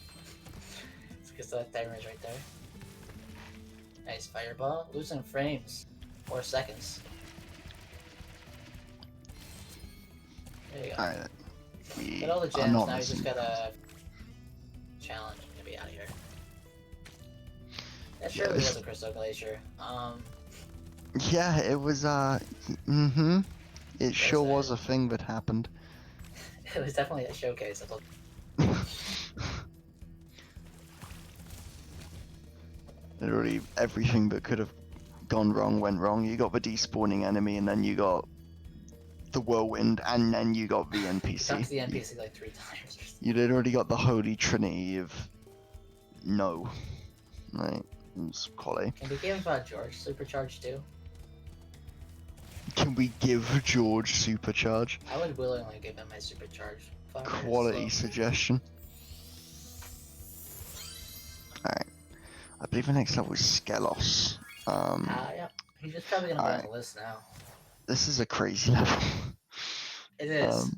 It's because that timer is right there. Nice fireball. Losing frames. 4 seconds. There you go. Alright, we Get all the are gems. not Now you just missing. gotta challenge to be out of here. That Yeah, surely this- was a crystal glacier. Yeah, it was. It sure was a thing that happened. It was definitely a showcase. Literally everything that could have gone wrong went wrong. You got the despawning enemy, and then you got the whirlwind, and then you got the You talked NPC. to the NPC like 3 times. You literally got the holy trinity of no. Right, it's quality. Can we give George supercharge too? Can we give George supercharge? I would willingly give him my supercharge. Quality suggestion. Alright. I believe the next level is Skelos. Yeah. He's just probably gonna be on the list now. This is a crazy level. It is.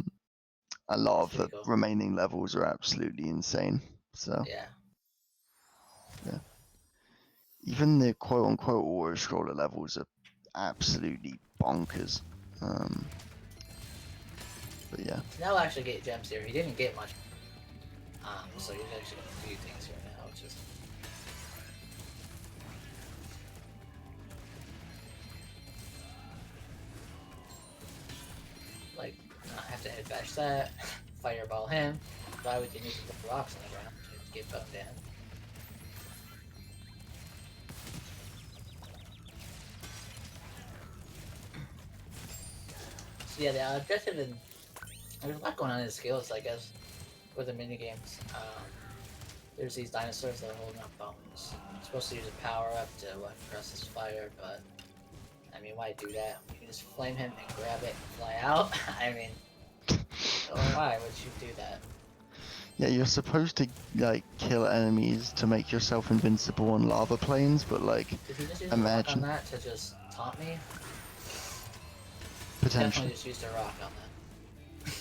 A lot of the cool. remaining levels are absolutely insane. So Yeah. even the quote-unquote auto scroller levels are absolutely bonkers. But yeah. Now we'll actually get gems here. He didn't get much. So he's actually gonna do things here now, which is like not have to head bash that, fireball him. Why would you need to put rocks on the ground to get boned down? So yeah, the objective and there's a lot going on in the skills, I guess, with the mini games. There's these dinosaurs that are holding up bones. You're supposed to use a power up to cross this fire, but I mean, why do that? You can just flame him and grab it and fly out. I mean, why would you do that? Yeah, you're supposed to like kill enemies to make yourself invincible on lava planes, but like Did he just use imagine a rock on that to just taunt me? potentially. Definitely just used a rock on that.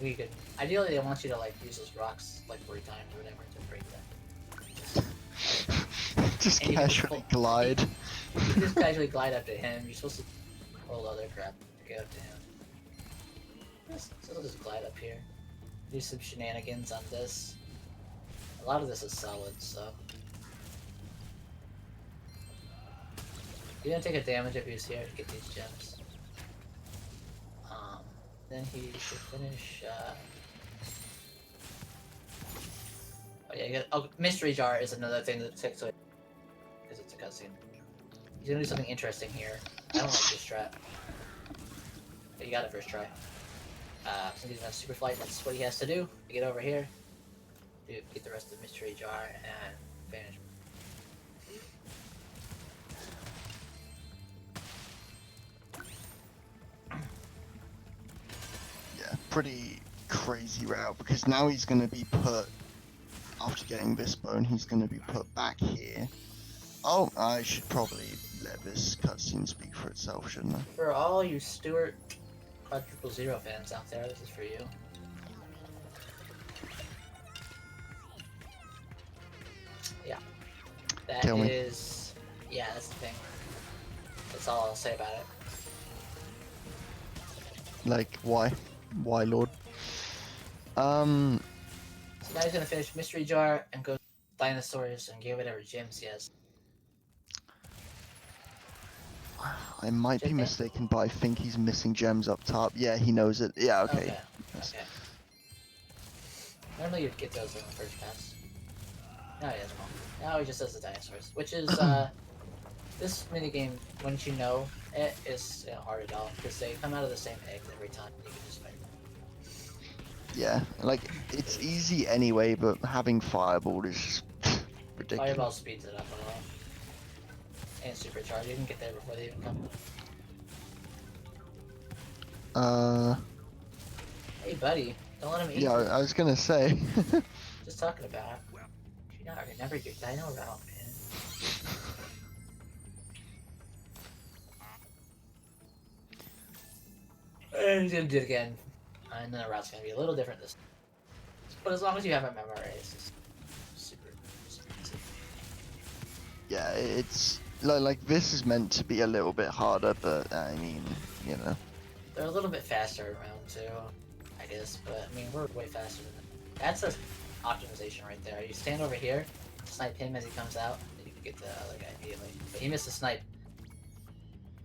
We could. Ideally, they want you to like use those rocks like 3 times or whatever to break them. Just And you can just casually pull- glide. You can just casually glide up to him. You're supposed to hold other crap to get up to him. So just glide up here. Do some shenanigans on this. A lot of this is solid, so. You're gonna take a damage if he's here to get these gems. Then he should finish. Oh yeah, mystery jar is another thing that takes away because it's a cutscene. He's gonna do something interesting here. I don't like this strat. But you got it first try. Since he's on super flight, that's what he has to do. To get over here, get the rest of the mystery jar and finish. Yeah, pretty crazy route because now he's gonna be put after getting this bone, he's gonna be put back here. Oh, I should probably let this cutscene speak for itself, shouldn't I? For all you Stuart Quadruple Zero fans out there, this is for you. Yeah. That Kill me. is... Yeah, that's the thing. That's all I'll say about it. Like, why? Why, Lord? So now he's gonna finish Mystery Jar and go dinosaurs and get whatever gems he has. I might be mistaken, but I think he's missing gems up top. Yeah, he knows it. Yeah, okay. Yes. Okay. Normally you'd get those on the first pass. Now he has them all. Now he just does the dinosaurs, which is, this minigame, once you know it, is hard at all, because they come out of the same eggs every time, you can just fight them. Yeah, like, it's easy anyway, but having Fireball is just ridiculous. Fireball speeds it up a lot. And Supercharge, you can get there before they even come. Hey buddy, don't let him eat Yeah, you. I was gonna say. Just talking about it. You know, remember your dino route, man. And he's gonna do it again. And then the route's gonna be a little different this time. But as long as you have it memorized, it's super easy. Yeah, it's like this is meant to be a little bit harder, but I mean, you know. They're a little bit faster around too, I guess, but I mean, we're way faster than them. That's a optimization right there. You stand over here, snipe him as he comes out, and you can get the other guy immediately. But he missed a snipe,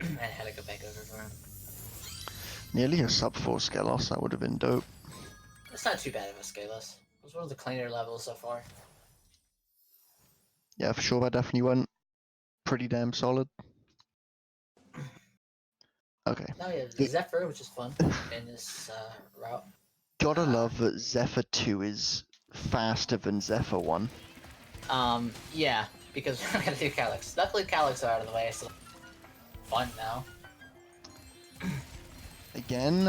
and had to go back over for him. Nearly a sub 4 Skelos, that would have been dope. It's not too bad of a Scaleless. It was one of the cleaner levels so far. Yeah, for sure, that definitely went pretty damn solid. Okay. Now we have Zephyr, which is fun in this route. Gotta love that Zephyr 2 is faster than Zephyr 1. Yeah, because we're not gonna do Calyx. Luckily, Calyx are out of the way, so fun now. Again,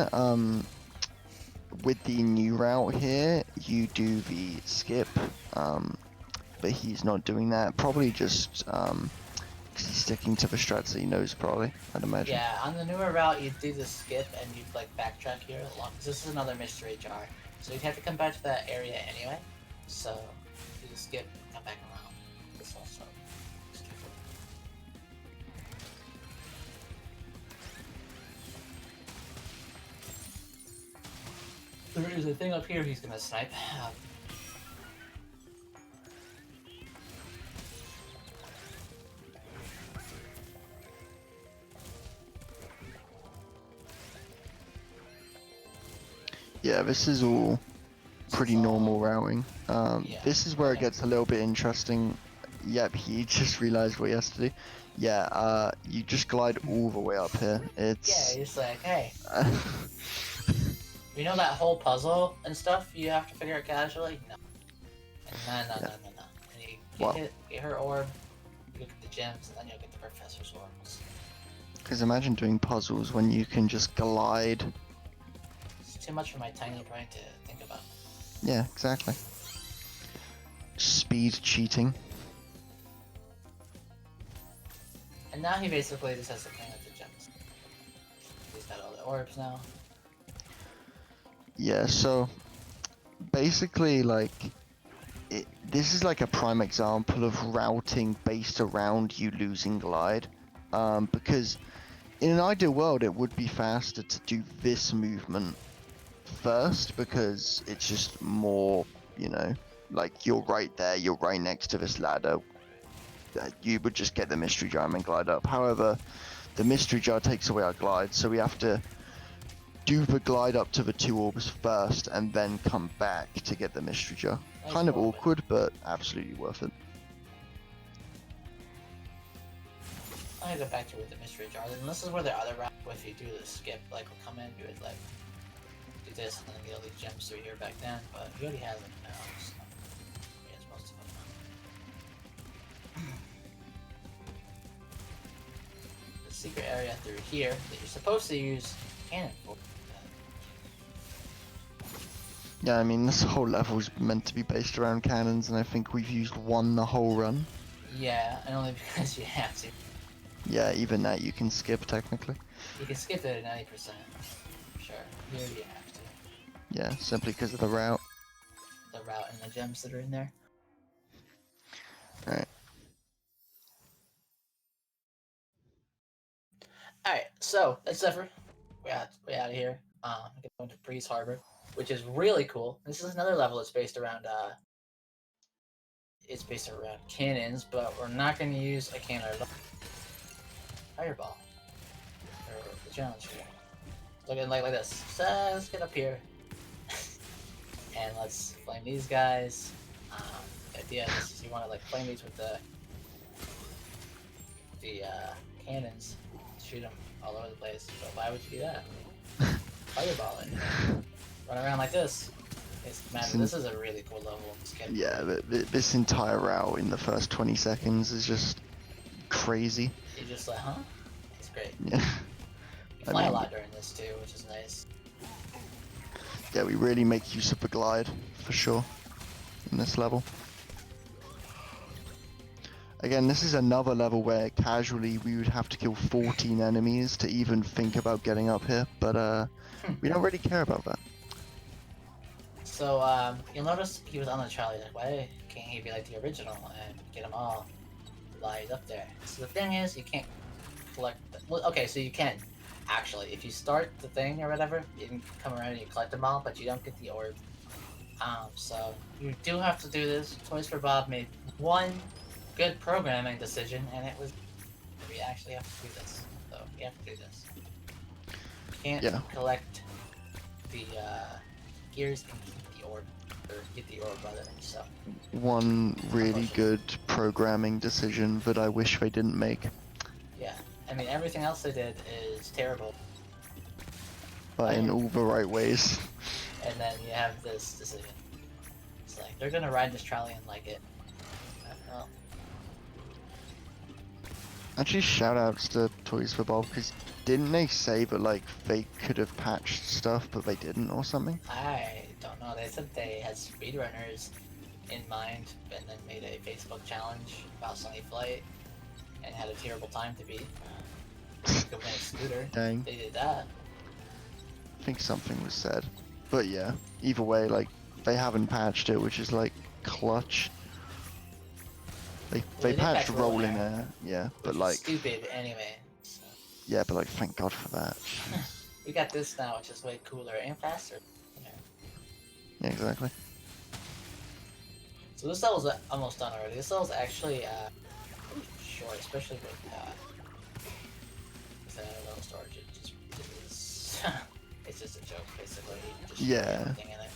with the new route here, you do the skip, but he's not doing that. Probably just because he's sticking to the strats that he knows, probably, I'd imagine. Yeah, on the newer route, you'd do the skip and you'd like backtrack here. This is another mystery jar, so you'd have to come back to that area anyway. So do the skip, come back around. This also. There is a thing up here he's gonna snipe. Yeah, this is all pretty normal routing. Yeah. This is where it gets a little bit interesting. Yep, he just realized what he has to do. Yeah, you just glide all the way up here. It's... Yeah, he's like, hey. You know that whole puzzle and stuff you have to figure out casually? No. No. And you get her orb, you get the gems, and then you'll get the professor's orbs. Because imagine doing puzzles when you can just glide. It's too much for my tiny brain to think about. Yeah, exactly. Speed cheating. And now he basically just has to clean up the gems. He's got all the orbs now. Yeah, so basically, like, this is like a prime example of routing based around you losing glide. Because in an ideal world, it would be faster to do this movement first, because it's just more, you know, like you're right there, you're right next to this ladder. You would just get the mystery jar and glide up. However, the mystery jar takes away our glide, so we have to do the glide up to the 2 orbs first and then come back to get the mystery jar. Nice Kind of moment. awkward, but absolutely worth it. I'm gonna go back to with the mystery jar. And this is where the other route, if you do the skip, like we'll come in, do it like do this, and then get all these gems through here back then. But he already has them now. So he has most of them now. The secret area through here that you're supposed to use cannon for. Yeah, I mean, this whole level's meant to be based around cannons, and I think we've used one the whole run. Yeah, and only because you have to. Yeah, even that you can skip, technically. You can skip it at 90%. Sure, here you have to. Yeah, simply because of the route. The route and the gems that are in there. Alright. Alright, so that's Zephyr. We're out of here. We're going to Breeze Harbor, which is really cool. This is another level that's based around cannons, but we're not going to use a cannon at all. Fireball. Or the challenge here. Looking like this. So let's get up here. And let's flame these guys. The idea is you want to like flame these with the cannons. Shoot them all over the place. But why would you do that? Fireball it. Run around like this. This is a really cool level. Yeah, this entire route in the first 20 seconds is just crazy. You're just like, huh? It's great. Yeah. You fly a lot during this too, which is nice. Yeah, we really make use of the glide, for sure, in this level. Again, this is another level where casually we would have to kill 14 enemies to even think about getting up here, but we don't really care about that. So you'll notice he was on the trolley. Like, why can't he be like the original and get them all lined up there? So the thing is, you can't collect. Well, okay, so you can actually. If you start the thing or whatever, you can come around and you collect them all, but you don't get the orb. So you do have to do this. Toys for Bob made one good programming decision, and it was we actually have to do this. So we have to do this. You can't collect the gears and keep the orb, or get the orb rather. So one really good programming decision that I wish they didn't make. Yeah, I mean everything else they did is terrible. But in all the right ways. And then you have this decision. It's like, they're gonna ride this trolley and like it. Well, Actually, shoutouts to Toys for Bob, because didn't they say that, like, they could have patched stuff, but they didn't or something? I don't know. They said they had speedrunners in mind and then made a Facebook challenge about Sunny Flight and had a terrible time to beat. Go win a scooter. Dang. They did that. I think something was said. But yeah, either way, like, they haven't patched it, which is, like, clutch. They patched Roll in Air, yeah, but like... stupid anyway. So. Yeah, but like, thank God for that. We got this now, which is way cooler and faster. Yeah, exactly. So this level's almost done already. This level's actually pretty short, especially with level storage. It just is... it's just a joke, basically. Just everything in it.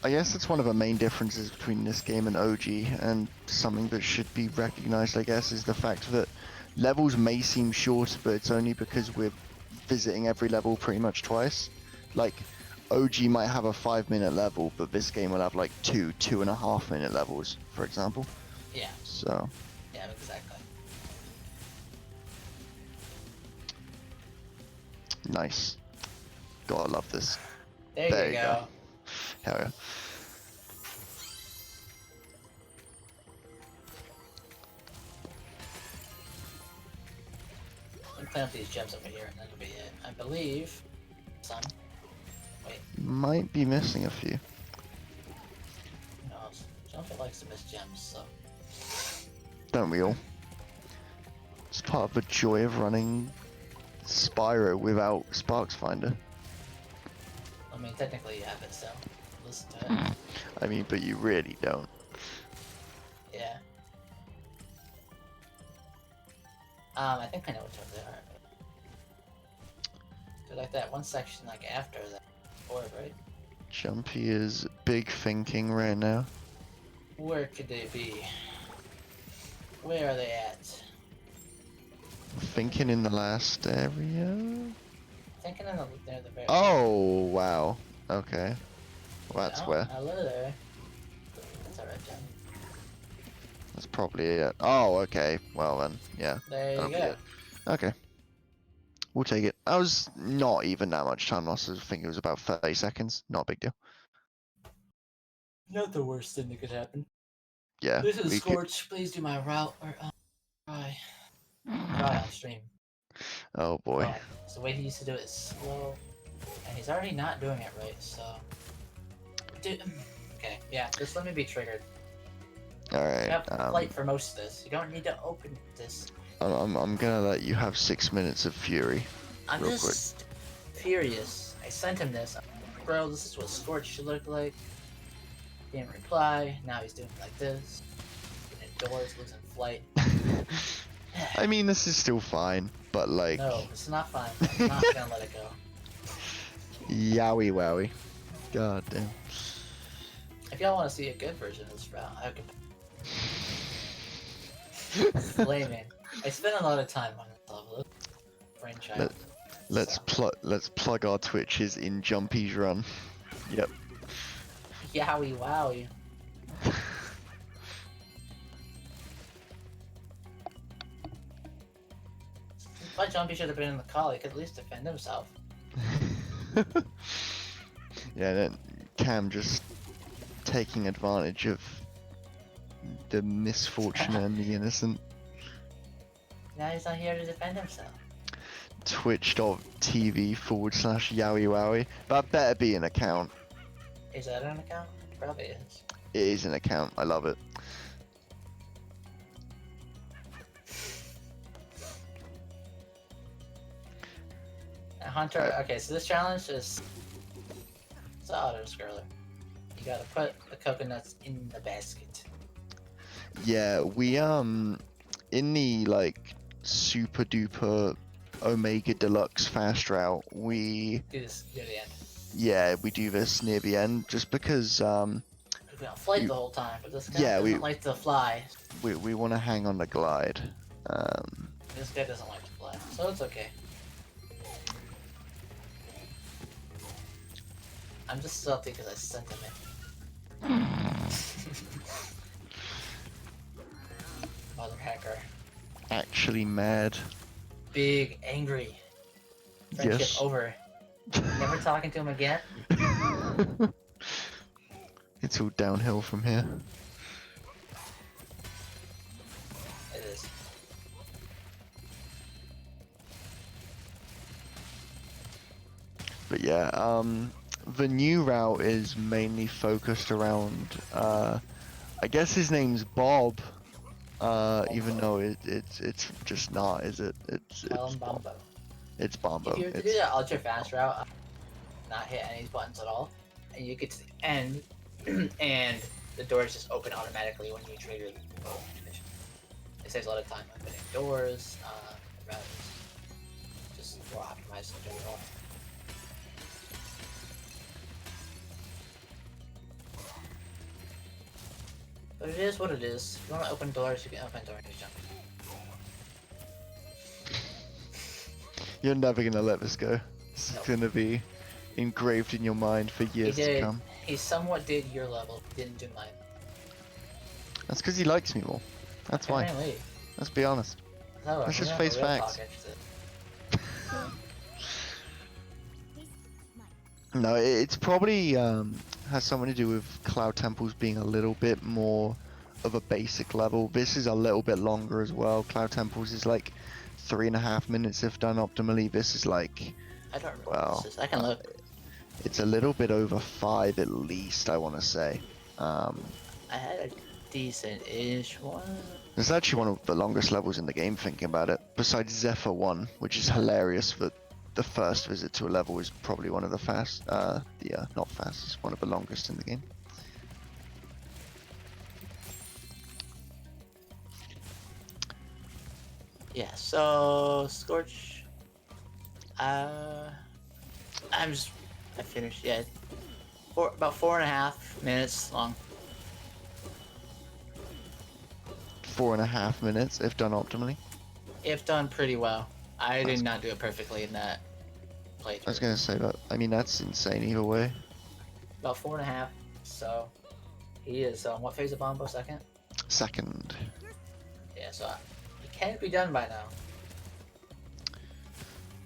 I guess it's one of the main differences between this game and OG, and something that should be recognized, I guess, is the fact that levels may seem short, but it's only because we're visiting every level pretty much twice. Like, OG might have a 5-minute level, but this game will have like 2.5 minute levels, for example. Yeah. So. Yeah, exactly. Nice. God, I love this. There you go. Hell yeah. Let me clean up these gems over here and that'll be it. I believe some. Wait. Might be missing a few. Who knows? Jumpy likes to miss gems, so. Don't we all? It's part of the joy of running Spyro without Sparks Finder. I mean, technically you have it, so listen to it. I mean, but you really don't. Yeah. I think I know which ones they are. They're like that one section, like after that orb, right? Jumpy is big thinking right now. Where could they be? Where are they at? Thinking in the last area? Thinking in near the very. Oh, wow. Okay. Well, that's where. Hello there. That's alright, Jen. That's probably it. Oh, okay. Well then, yeah. There you go. Okay. We'll take it. I was not even that much time lost. I think it was about 30 seconds. Not a big deal. Not the worst thing that could happen. Yeah. This is Scorch. Please do my route or try on stream. Oh boy. Oh, so the way he used to do it is slow, and he's already not doing it right. So, dude. Okay, yeah. Just let me be triggered. All right. You have flight for most of this. You don't need to open this. I'm gonna let you have 6 minutes of fury. I'm just furious. I sent him this. Bro, this is what Scorch should look like. He didn't reply. Now he's doing like this. Indoors, losing flight. I mean, this is still fine, but like. No, it's not fine. I'm not gonna let it go. Yowie wowie. God damn. If y'all want to see a good version of this route, I could. Flaming. I spent a lot of time on this level. Brainchild. Let's plug our Twitches in Jumpy's run. Yep. Yowie wowie. Why Jumpy should have been in the call? He could at least defend himself. Yeah, then Cam just taking advantage of the misfortune and the innocent. Now he's not here to defend himself. Twitch.tv/Yowie Wowie. That better be an account. Is that an account? Probably is. It is an account. I love it. Hunter, okay, so this challenge is it's an auto scroller. You gotta put the coconuts in the basket. Yeah, we in the like super duper Omega Deluxe fast route, we Do this near the end. yeah, we do this near the end just because We don't flight the whole time, but this guy doesn't like to fly. we want to hang on the glide. This guy doesn't like to fly, so it's okay. I'm just salty because I sent him in. Mother hacker. Actually mad. Big, angry. Friendship Yes. over. Never talking to him again? It's all downhill from here. It is. But yeah, the new route is mainly focused around, I guess his name's Bob, even though it's just not, is it? It's Bombo. It's Bombo. If you were to do that ultra fast route, not hit any of these buttons at all, and you get to the end, and the doors just open automatically when you trigger the mission. It saves a lot of time opening doors, rather just more optimized in general. But it is what it is. If you want to open doors, you can open doors and jump. You're never gonna let this go. It's Nope. gonna be engraved in your mind for years to come. He somewhat did your level, didn't do mine. That's because he likes me more. That's why. Apparently. Let's be honest. No, Let's just not face the real facts. talk, actually. No, it's probably has something to do with Cloud Temples being a little bit more of a basic level. This is a little bit longer as well. Cloud Temples is like 3.5 minutes if done optimally. This is like, I don't remember. well, I can look. it's a little bit over 5 at least, I want to say. I had a decent-ish one. It's actually one of the longest levels in the game, thinking about it. Besides Zephyr 1, which is hilarious for the first visit to a level, is probably one of the not fastest, one of the longest in the game. Yeah, so Scorch. I finished. Yeah, about 4.5 minutes long. 4.5 minutes if done optimally. If done pretty well. I did not do it perfectly in that playthrough. I was gonna say that. I mean, that's insane either way. About 4.5. So he is what phase of Bombo? Second. Second. Yeah, so he can't be done by now.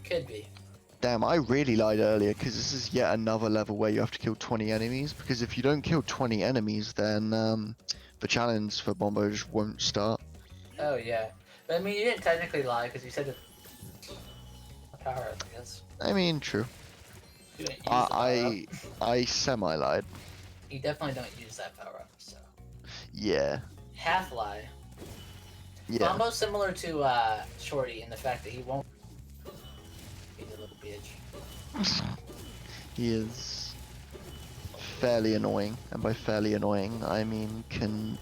Could be. Damn, I really lied earlier because this is yet another level where you have to kill 20 enemies. Because if you don't kill 20 enemies, then the challenge for Bombo just won't start. Oh yeah, but I mean you didn't technically lie because you said it. Power up, I guess. I mean, true. You didn't use the power up. I semi lied. You definitely don't use that power up, so. Yeah. Half lie. Yeah. Bombo's similar to Shorty in the fact that he won't. He's a little bitch. He is fairly annoying, and by fairly annoying, I mean, can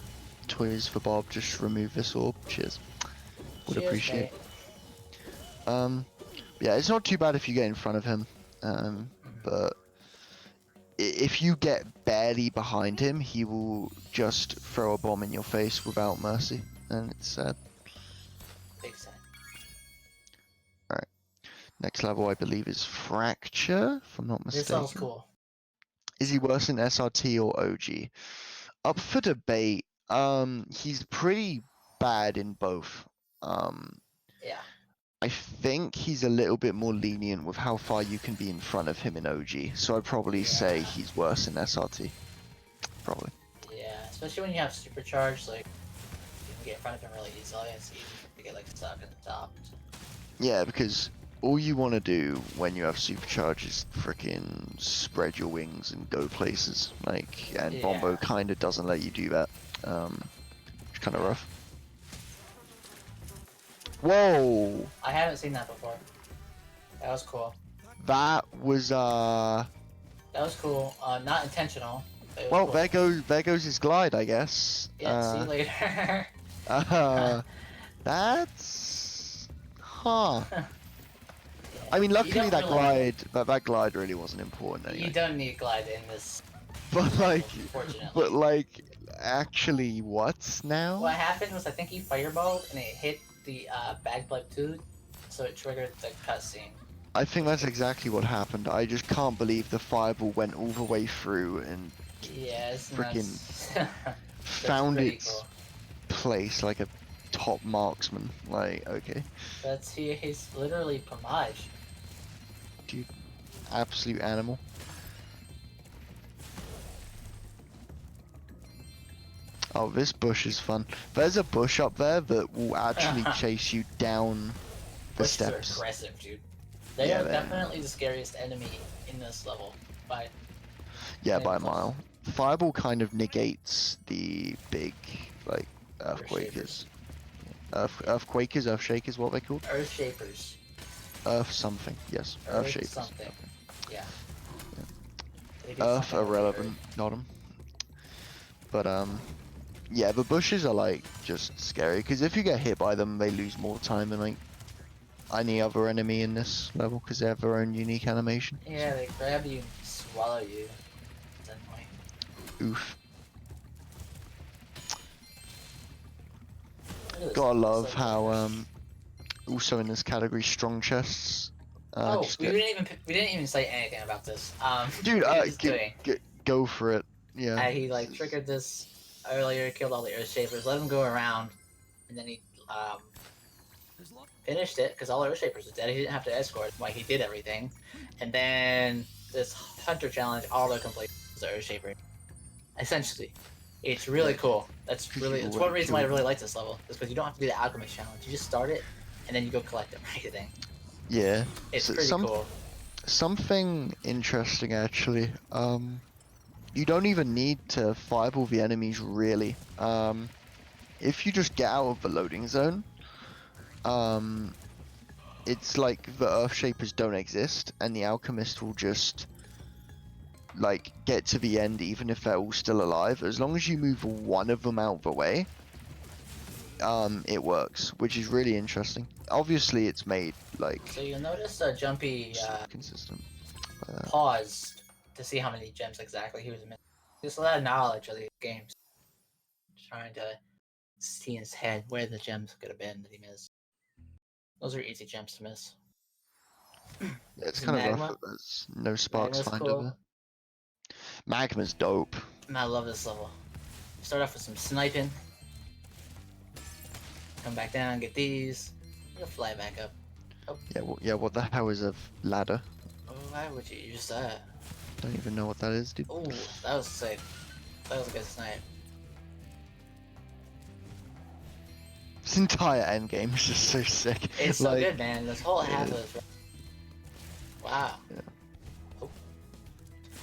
Toys for Bob just remove this orb? Cheers. Would Cheers, appreciate. mate. Yeah, it's not too bad if you get in front of him, but if you get barely behind him, he will just throw a bomb in your face without mercy, and it's sad. Big sad. Alright. Next level, I believe, is Fracture, if I'm not mistaken. This sounds cool. Is he worse than SRT or OG? Up for debate. He's pretty bad in both. Yeah. I think he's a little bit more lenient with how far you can be in front of him in OG, so I'd probably say he's worse in SRT. Probably. Yeah, especially when you have supercharge, like you can get in front of him really easily. It's easy to get like stuck in the top. Yeah, because all you want to do when you have supercharge is freaking spread your wings and go places. Like, and Bombo Yeah. kind of doesn't let you do that. It's kind of rough. Whoa! I haven't seen that before. That was cool. That was That was cool. Not intentional. But it was well, cool. there goes his glide, I guess. Yeah. See you later. That's huh. Yeah, I mean, you luckily don't that really. that glide really wasn't important You anyway. don't need glide in this. But like, Fortunately. but like, actually, what now? What happened was I think he fireballed and it hit the bagpipe too, so it triggered the cutscene. I think that's exactly what happened. I just can't believe the fireball went all the way through and Yes, freaking that's found pretty its cool. place like a top marksman. Like, okay, He's literally Pomage. dude, absolute animal. Oh, this bush is fun. There's a bush up there that will actually chase you down the Bushes are steps. aggressive, dude. They Yeah, are they're- definitely the scariest enemy in this level. By Yeah, Yeah, by a plus- mile. Fireball kind of negates the big, like, Earthshapers. Earth shakers, what are they called? Earth Shapers. Earth something, yes. Earth shapers. something. Okay. Yeah. They do Earth something with the irrelevant, not them. But, yeah, the bushes are, like, just scary, because if you get hit by them, they lose more time than, like, any other enemy in this level, because they have their own unique animation. Yeah, they grab you and swallow you. It's annoying. Oof. Look at this. Gotta It's love like- how, also in this category, strong chests. Oh, Just we get- didn't even say anything about this. Dude, what he was doing. go for it. Yeah. He like triggered this earlier, killed all the Earth Shapers, let him go around, and then he finished it because all the Earth Shapers were dead. He didn't have to escort. Like he did everything, and then this Hunter challenge auto complete the Earth Shaper. Essentially, it's really Yeah. cool. That's 'Cause really you it's already one reason why I killed really like this level. Is because you don't have to do the Alchemist challenge. You just start it, and then you go collect everything. Yeah. It's So pretty cool. Something interesting actually. You don't even need to fireball the enemies really. If you just get out of the loading zone, it's like the Earth Shapers don't exist, and the Alchemist will just like get to the end even if they're all still alive. As long as you move one of them out of the way, it works, which is really interesting. Obviously, it's made like So you'll notice Jumpy consistent. paused to see how many gems exactly he was missing. Just a lot of knowledge of these games. Trying to see in his head where the gems could have been that he missed. Those are easy gems to miss. Yeah, it's Is kind of rough Magma? that there's no sparks Magma's finder cool. there. Magma's dope. And I love this level. Start off with some sniping. Come back down, get these. You'll fly back up. Yeah, what the hell is a ladder? Oh, why would you use that? Don't even know what that is, dude. Oh, that was sick. That was a good snipe. This entire endgame is just so sick. It's so Like, good, man. This whole half it of this. Wow. Yeah. Oh.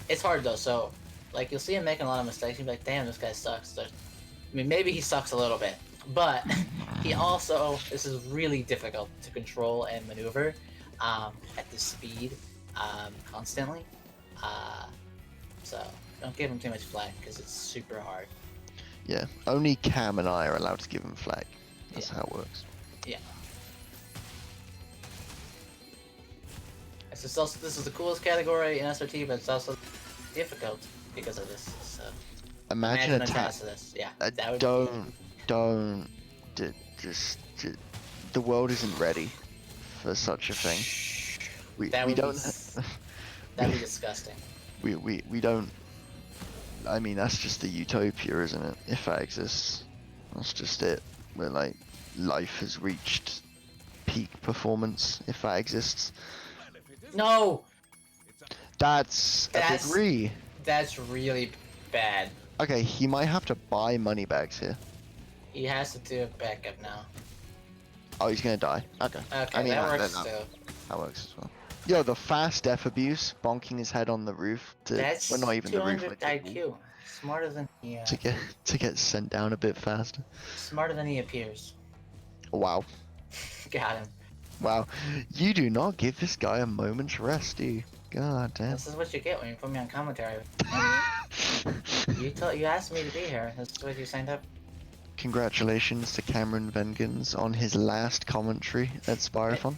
It's hard though, so like you'll see him making a lot of mistakes. You'll be like, "Damn, this guy sucks." I mean, maybe he sucks a little bit, but he also this is really difficult to control and maneuver at this speed constantly. So don't give him too much flack because it's super hard. Yeah, only Cam and I are allowed to give him flag. That's Yeah. how it works. This is the coolest category in SRT, but it's also difficult because of this. So Imagine imagine a attack. task of this. Yeah, that would Don't. The world isn't ready for such a thing. We That would don't. that'd be disgusting. We don't. I mean, that's just the utopia, isn't it? If that exists, that's just it. Where like life has reached peak performance, if that exists. No, That's a big That's- re. that's really bad. Okay, he might have to buy money bags here. He has to do a backup now. Oh, he's gonna die. Okay. Okay, I mean, that that- works that- too. That works as well. Yo, the fast death abuse, bonking his head on the roof to, well, not That's even the roof, 200 like the wall, IQ. Smarter than he to get sent down a bit faster. smarter than he appears. Wow. Got him. Wow. You do not give this guy a moment's rest, do you? God damn. This is what you get when you put me on commentary. You asked me to be here. This is what you signed up. Congratulations to Cameron Vengans on his last commentary at Spyrothon.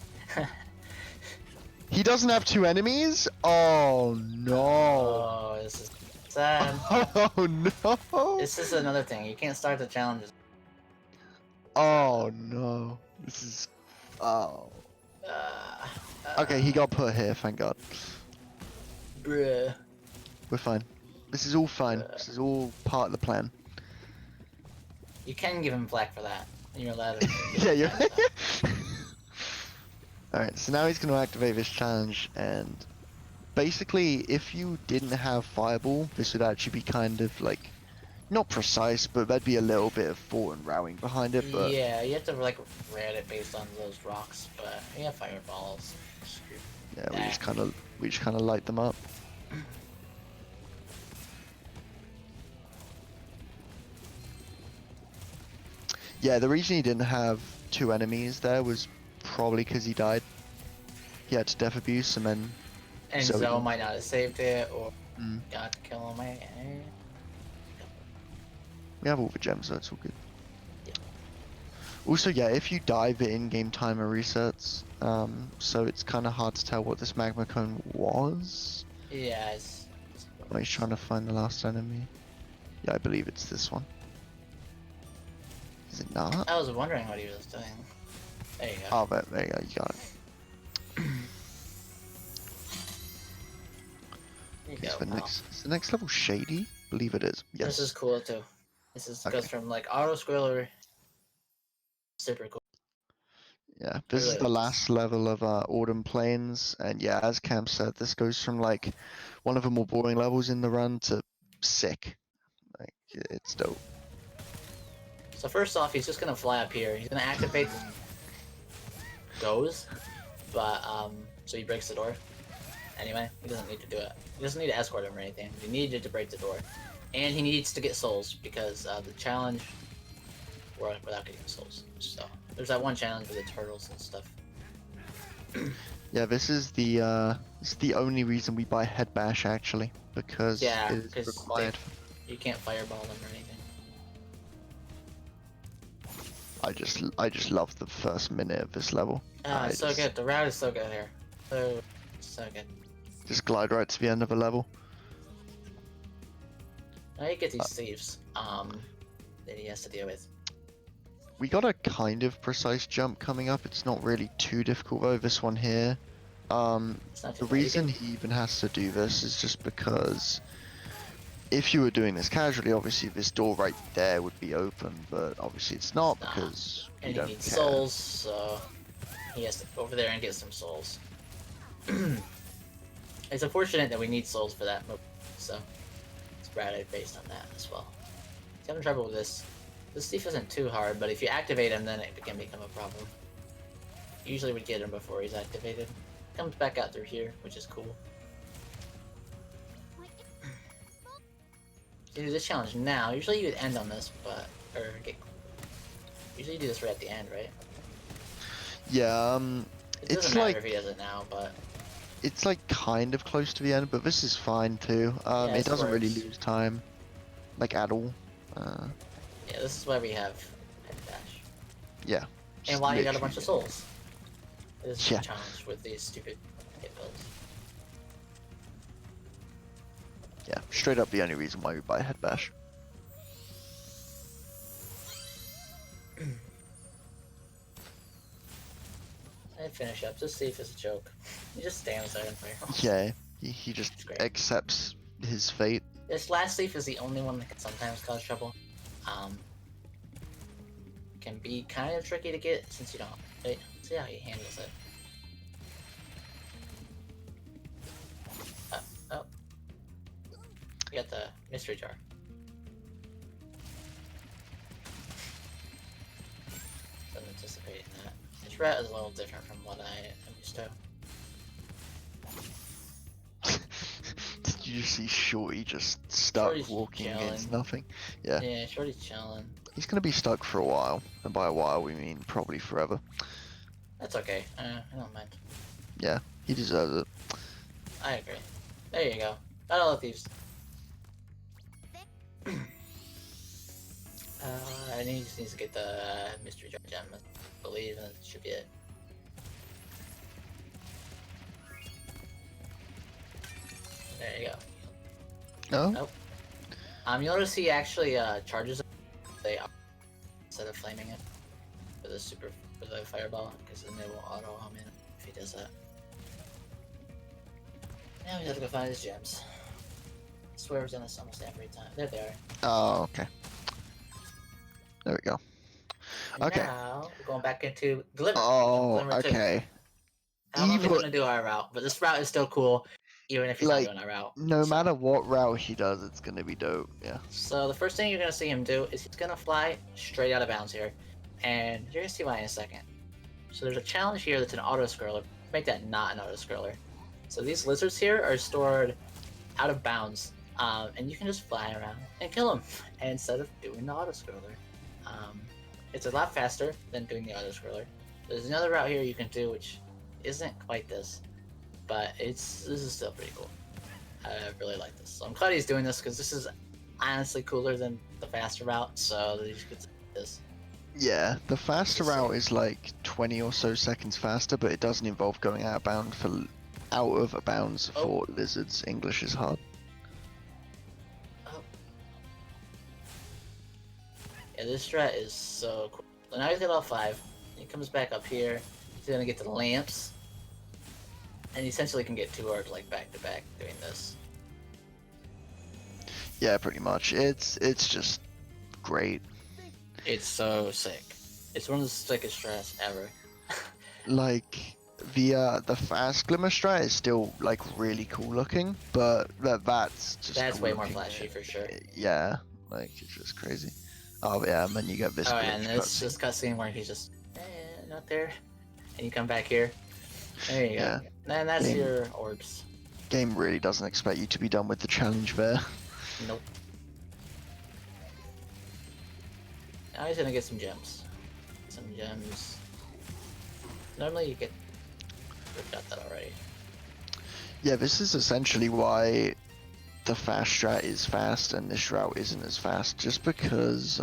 He doesn't have 2 enemies? Oh no. Oh, this is sad. Oh no. This is another thing. You can't start the challenges. Oh no. This is. Oh. Okay, he got put here, thank God. Bruh. We're fine. This is all fine. This is all part of the plan. You can give him flack for that. You're allowed to. Yeah, you're. Alright, so now he's going to activate this challenge, and basically, if you didn't have Fireball, this would actually be kind of like, not precise, but there'd be a little bit of thought and rowing behind it, but... Yeah, you have to like read it based on those rocks, but yeah, fireballs. Yeah, we just kind of light them up. Yeah, the reason he didn't have 2 enemies there was probably because he died. He had to death abuse and then... And so Zoe might not have saved it, or Mm. got to kill him. We have all the gems, so it's all good. Yeah. Also, yeah, if you die, the in-game timer resets, so it's kind of hard to tell what this magma cone was. Yeah, Oh, he's trying to find the last enemy. Yeah, I believe it's this one. Is it not? I was wondering what he was doing. There you go. Oh, there you go, you got it. There you Is go. the next level shady? Believe it is. Yes. This is cool too. This is Okay. goes from like auto scroller, super cool. Yeah, this is really the is. last level of Autumn Plains, and yeah, as Cam said, this goes from like one of the more boring levels in the run to sick. Like, it's dope. So first off, he's just gonna fly up here. He's gonna activate goes, but so he breaks the door. Anyway, he doesn't need to do it. He doesn't need to escort him or anything. He needed to break the door, and he needs to get souls because the challenge worked without getting souls. So there's that one challenge with the turtles and stuff. Yeah, this is the only reason we buy Head Bash actually, because Yeah, it is required. You can't fireball them or anything. I just love the first minute of this level. Ah, it's so good. The route is so good here. So good. Just glide right to the end of a level. Now you get these thieves that he has to deal with. We got a kind of precise jump coming up. It's not really too difficult though, this one here. It's not too The bad. You reason can- he even has to do this is just because if you were doing this casually, obviously this door right there would be open, but obviously it's not because you and he don't needs care. souls, so he has to go over there and get some souls. It's unfortunate that we need souls for that move, so it's rather based on that as well. He's having trouble with this. This thief isn't too hard, but if you activate him, then it can become a problem. Usually we get him before he's activated. Comes back out through here, which is cool. You do this challenge now. Usually you would end on this, but usually you do this right at the end, right? Yeah, It doesn't it's matter like if he does it now, but it's like kind of close to the end, but this is fine too. Yeah, It this doesn't really works. lose time, like at all. yeah, this is why we have Head Dash. Yeah. And just why you got a bunch literally- of souls. This is Yeah. a challenge with these stupid hit bills. Yeah, straight up the only reason why we buy Head Bash. I finish up. Just see if it's a joke. He just stands there and fires. Yeah, he just It's great. accepts his fate. This last thief is the only one that can sometimes cause trouble. Can be kind of tricky to get since you don't. Wait, see how he handles it. Oh. You got the mystery jar. Wasn't anticipating that. This route is a little different from what I am used to. Did you just see Shorty just stuck Shorty's walking against chilling. nothing? Yeah. Yeah, Shorty's chilling. He's gonna be stuck for a while, and by a while we mean probably forever. That's okay. I don't mind. Yeah, he deserves it. I agree. There you go. Battle of Thieves. And he just needs to get the mystery gem, I believe, and that should be it. There you go. No? Nope. You'll notice he actually charges they instead of flaming it with the fireball, because then it will auto home in if he does that. Now we have to go find his gems. I swear it's in this almost every time. There they are. Oh, okay. There we go. And Okay. now we're going back into Glimmer. Oh, Glimmer 2. okay. How long are we Evil, going to do our route? But this route is still cool, even if he's not like, doing our route. no So- matter what route he does, it's gonna be dope, yeah. So the first thing you're going to see him do is he's going to fly straight out of bounds here. And you're going to see why in a second. So there's a challenge here that's an auto-scroller. Make that not an auto-scroller. So these lizards here are stored out of bounds. And you can just fly around and kill them instead of doing the auto-scroller. It's a lot faster than doing the auto-scroller. There's another route here you can do which isn't quite this. But this is still pretty cool. I really like this. So I'm glad he's doing this because this is honestly cooler than the faster route. So you could do this. Yeah, the faster route is like 20 or so seconds faster, but it doesn't involve going out of bounds for lizards. English is hard. Oh. Yeah, this strat is so cool. So now he's got all 5. He comes back up here. He's gonna get to the lamps. And he essentially can get 2 orbs like back to back doing this. Yeah, pretty much. It's just great. It's so sick. It's one of the sickest strats ever. Like the fast glimmer strat is still like really cool looking, but that's just That's cool way more looking. flashy for sure. Yeah, like it's just crazy. Oh yeah, and then you get this. Oh, and glitch this cutscene where he's just not there, and you come back here. There you Yeah. go. And that's Game. your orbs. Game really doesn't expect you to be done with the challenge there. Nope. Now he's gonna get some gems. Some gems. Normally you get. We've got that already. Yeah, this is essentially why the fast strat is fast and this route isn't as fast, just because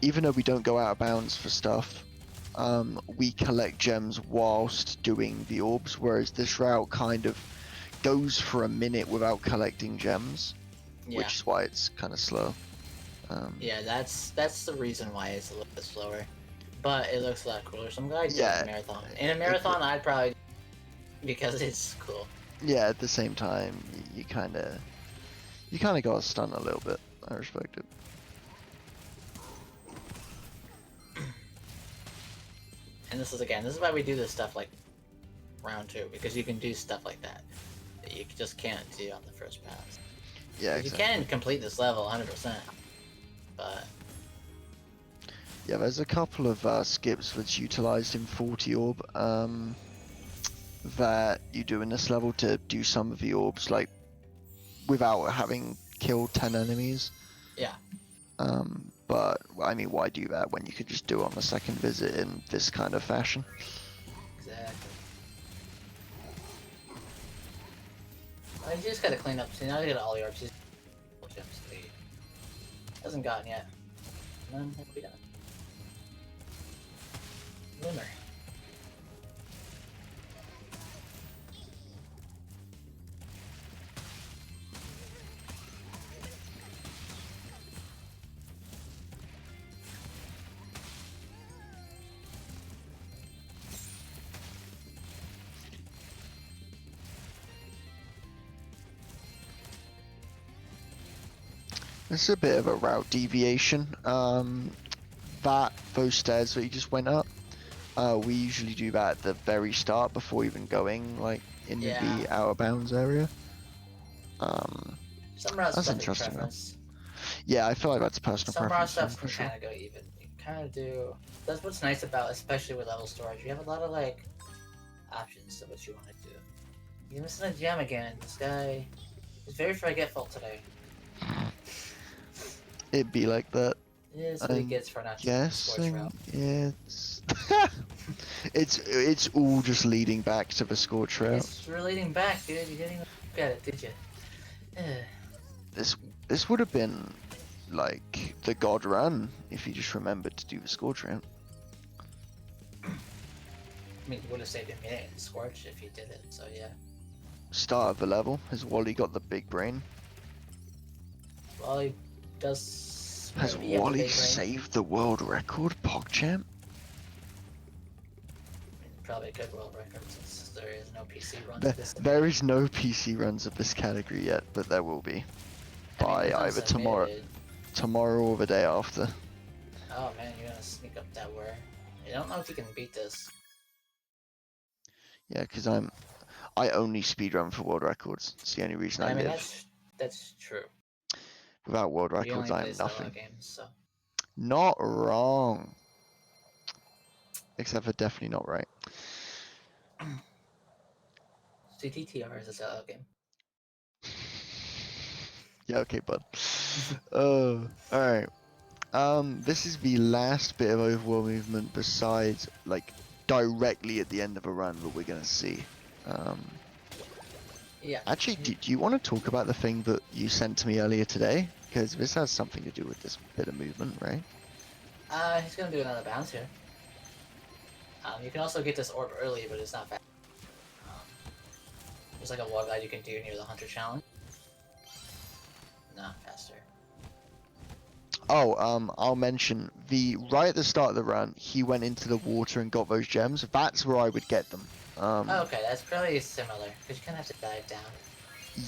even though we don't go out of bounds for stuff, we collect gems whilst doing the orbs, whereas this route kind of goes for a minute without collecting gems, Yeah. which is why it's kind of slow. Yeah, that's the reason why it's a little bit slower. But it looks a lot cooler, so I'm glad I did Yeah. a marathon. In a marathon, I'd probably because it's cool. Yeah, at the same time, you kind of got stunned a little bit. I respect it. And this is why we do this stuff like round 2, because you can do stuff like that you just can't do on the first pass. Yeah, You exactly. can complete this level 100%, but Yeah, there's a couple of skips that's utilized in 40 orb that you do in this level to do some of the orbs like without having killed 10 enemies. yeah. But I mean, why do that when you could just do it on the second visit in this kind of fashion? Exactly. You just gotta clean up. See, now you got all the orbs. Gems to eat. Hasn't gotten yet. And then it'll be done. Glimmer. This is a bit of a route deviation. Those stairs that you just went up, we usually do that at the very start before even going like into the out of bounds area. Some routes That's depend on interesting, preference. Yeah, I feel like that's personal Some route preference stuff for can sure. kind of go even. You can kind of do. That's what's nice about, especially with level storage. You have a lot of like options of what you want to do. You're missing a gem again. This guy is very forgetful today. It'd be like that. It is what he gets for not taking the Scorch Guessing route. it's it's all just leading back to the Scorch route. It's relating back, dude. You didn't even look at it, did you? This would have been like the God run if you just remembered to do the Scorch route. I mean, you would have saved a minute in Scorch if you did it, so yeah. Start of the level. Has Wally got the big brain? Wally does. Has maybe have a Wally big brain. saved the world record, PogChamp? Probably a good world record since there is no PC run. of this. There is no PC runs of this category yet, but there will be. I mean, By it's not either submitted. tomorrow or the day after. Oh man, you're gonna sneak up that where? I don't know if you can beat this. Yeah, because I only speedrun for world records. It's the only reason I I mean, live. that's true. Without world You records, only I play am solo nothing. games, so. Not wrong. Except for definitely not right. CTTR is a solo game. Yeah, okay, bud. Alright. This is the last bit of overworld movement besides, like, directly at the end of a run that we're gonna see. Yeah. Actually, do you want to talk about the thing that you sent to me earlier today? Because this has something to do with this bit of movement, right? He's gonna do another bounce here. You can also get this orb early, but it's not fast. There's like a wall guide you can do near the Hunter Challenge. Not faster. Oh, I'll mention right at the start of the run, he went into the water and got those gems. That's where I would get them. Oh, okay, that's probably similar, because you kind of have to dive down.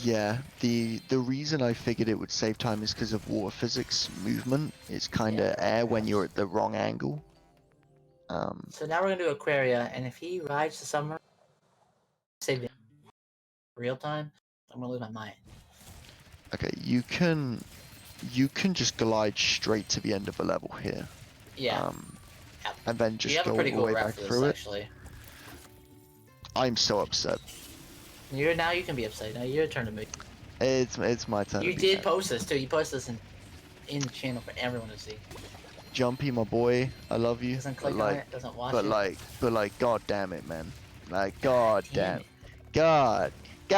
Yeah, the reason I figured it would save time is because of water physics movement. It's kind of air when you're at the wrong angle. So now we're gonna do Aquaria, and if he rides the summer, save it real time, I'm gonna lose my mind. Okay, you can just glide straight to the end of the level here. Yeah. And then just you have go a pretty all the cool way rep back for this, through it. actually. I'm so upset. Now you can be upset. Now your turn to move. It's my turn. You did post this too. You posted this in the channel for everyone to see. Jumpy, my boy, I love you. Doesn't click on it. Doesn't watch but it. But like, god damn it, man. Like, god damn it. God. Do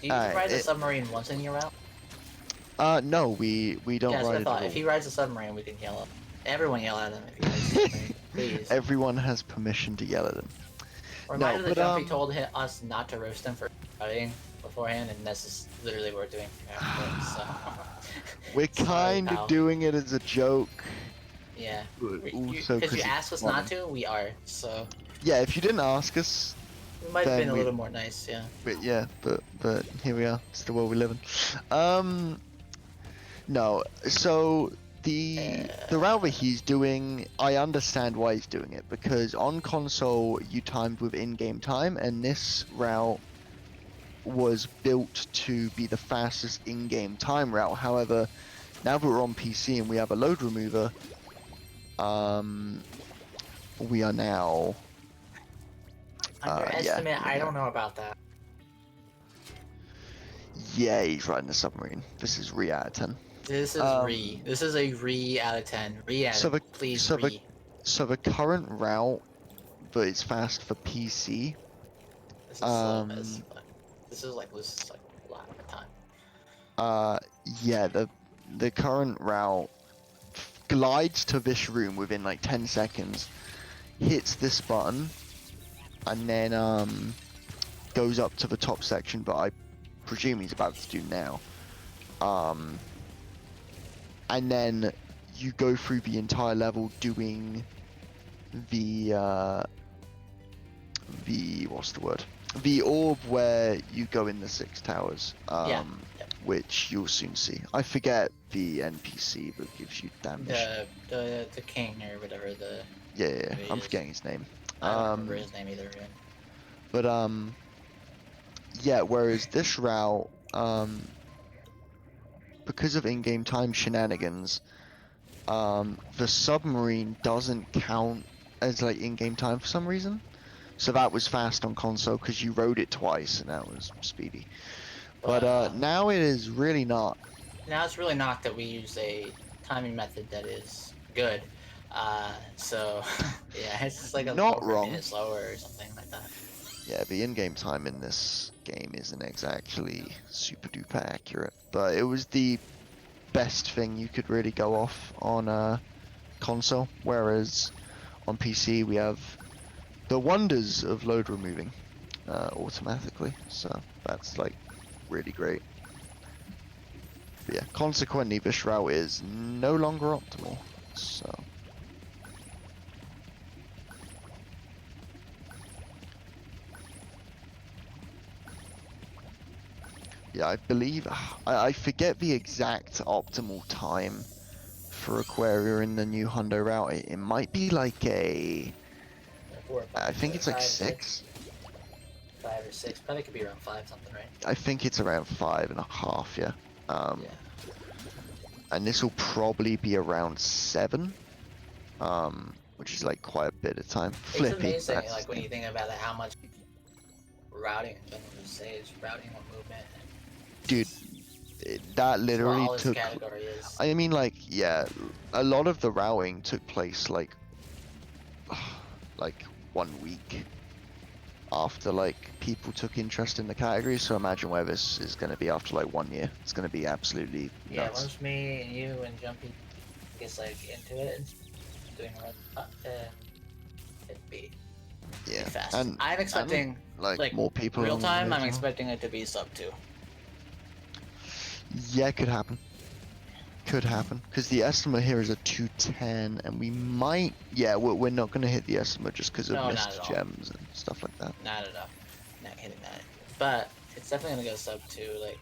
you ride the submarine once in your route? No, we don't ride it at all. If he rides the submarine, we can yell at him. Everyone yell at him if he rides the submarine. Please. Everyone has permission to yell at him. Reminder that Jumpy told us not to roast him for riding beforehand, and this is literally what we're doing after, so. We're kind of doing it as a joke. Yeah. Also, because you asked us not to, we are, so. Yeah, if you didn't ask us, we might have been a little more nice, yeah. But yeah, but here we are. It's the world we live in. No, so the route that he's doing, I understand why he's doing it, because on console you timed with in-game time, and this route was built to be the fastest in-game time route. However, now that we're on PC and we have a load remover, we are now underestimate. I don't know about that. Yeah, he's riding the submarine. This is re out of 10. This is This is a re out of 10. Re out of please re. So the current route, but it's fast for PC. This is slow as fuck. This is like a lot of time. Yeah, the current route glides to this room within like 10 seconds, hits this button, and then goes up to the top section, but I presume he's about to do now. And then you go through the entire level doing the what's the word? The orb where you go in the 6 towers. Which you'll soon see. I forget the NPC that gives you damage. The king or whatever the. Yeah, I'm forgetting his name. I don't remember his name either. Yeah. But yeah. Whereas this route, because of in-game time shenanigans, the submarine doesn't count as like in-game time for some reason. So that was fast on console because you rode it twice and that was speedy. But But now it is really not. now it's really not that we use a timing method that is good. So yeah, it's just like Not over a wrong. minute slower or something like that. Yeah, the in-game time in this game isn't exactly super duper accurate, but it was the best thing you could really go off on console, whereas on PC we have the wonders of load removing automatically, so that's like really great. But yeah, consequently this route is no longer optimal, so... Yeah, I believe, I forget the exact optimal time for Aquaria in the new Hondo route. It might be like a... Like 4 or 5, I think it's like 6, 6. 5 or 6. Probably could be around 5 something, right? I think it's around 5.5, yeah. Yeah. And this will probably be around 7, which is like quite a bit of time. It's Flippy, amazing, that's like his when name. you think about it, how much routing in general just saves routing or movement. Dude, that That's what literally all this took... category is. I mean, like, yeah, a lot of the routing took place like 1 week after like people took interest in the category. So imagine where this is going to be after like 1 year. It's going to be absolutely Yeah, nuts. once me and you and Jumpy gets like into it and doing it'd be fast. and I'm expecting like more people real along the way time. as I'm well. expecting it to be sub 2. Yeah, could happen. Could happen because the estimate here is a 210, and we might. Yeah, we're not going to hit the estimate just because of No, not missed at all. gems and stuff like that. Not at all. Not hitting that. But it's definitely gonna go sub 2, like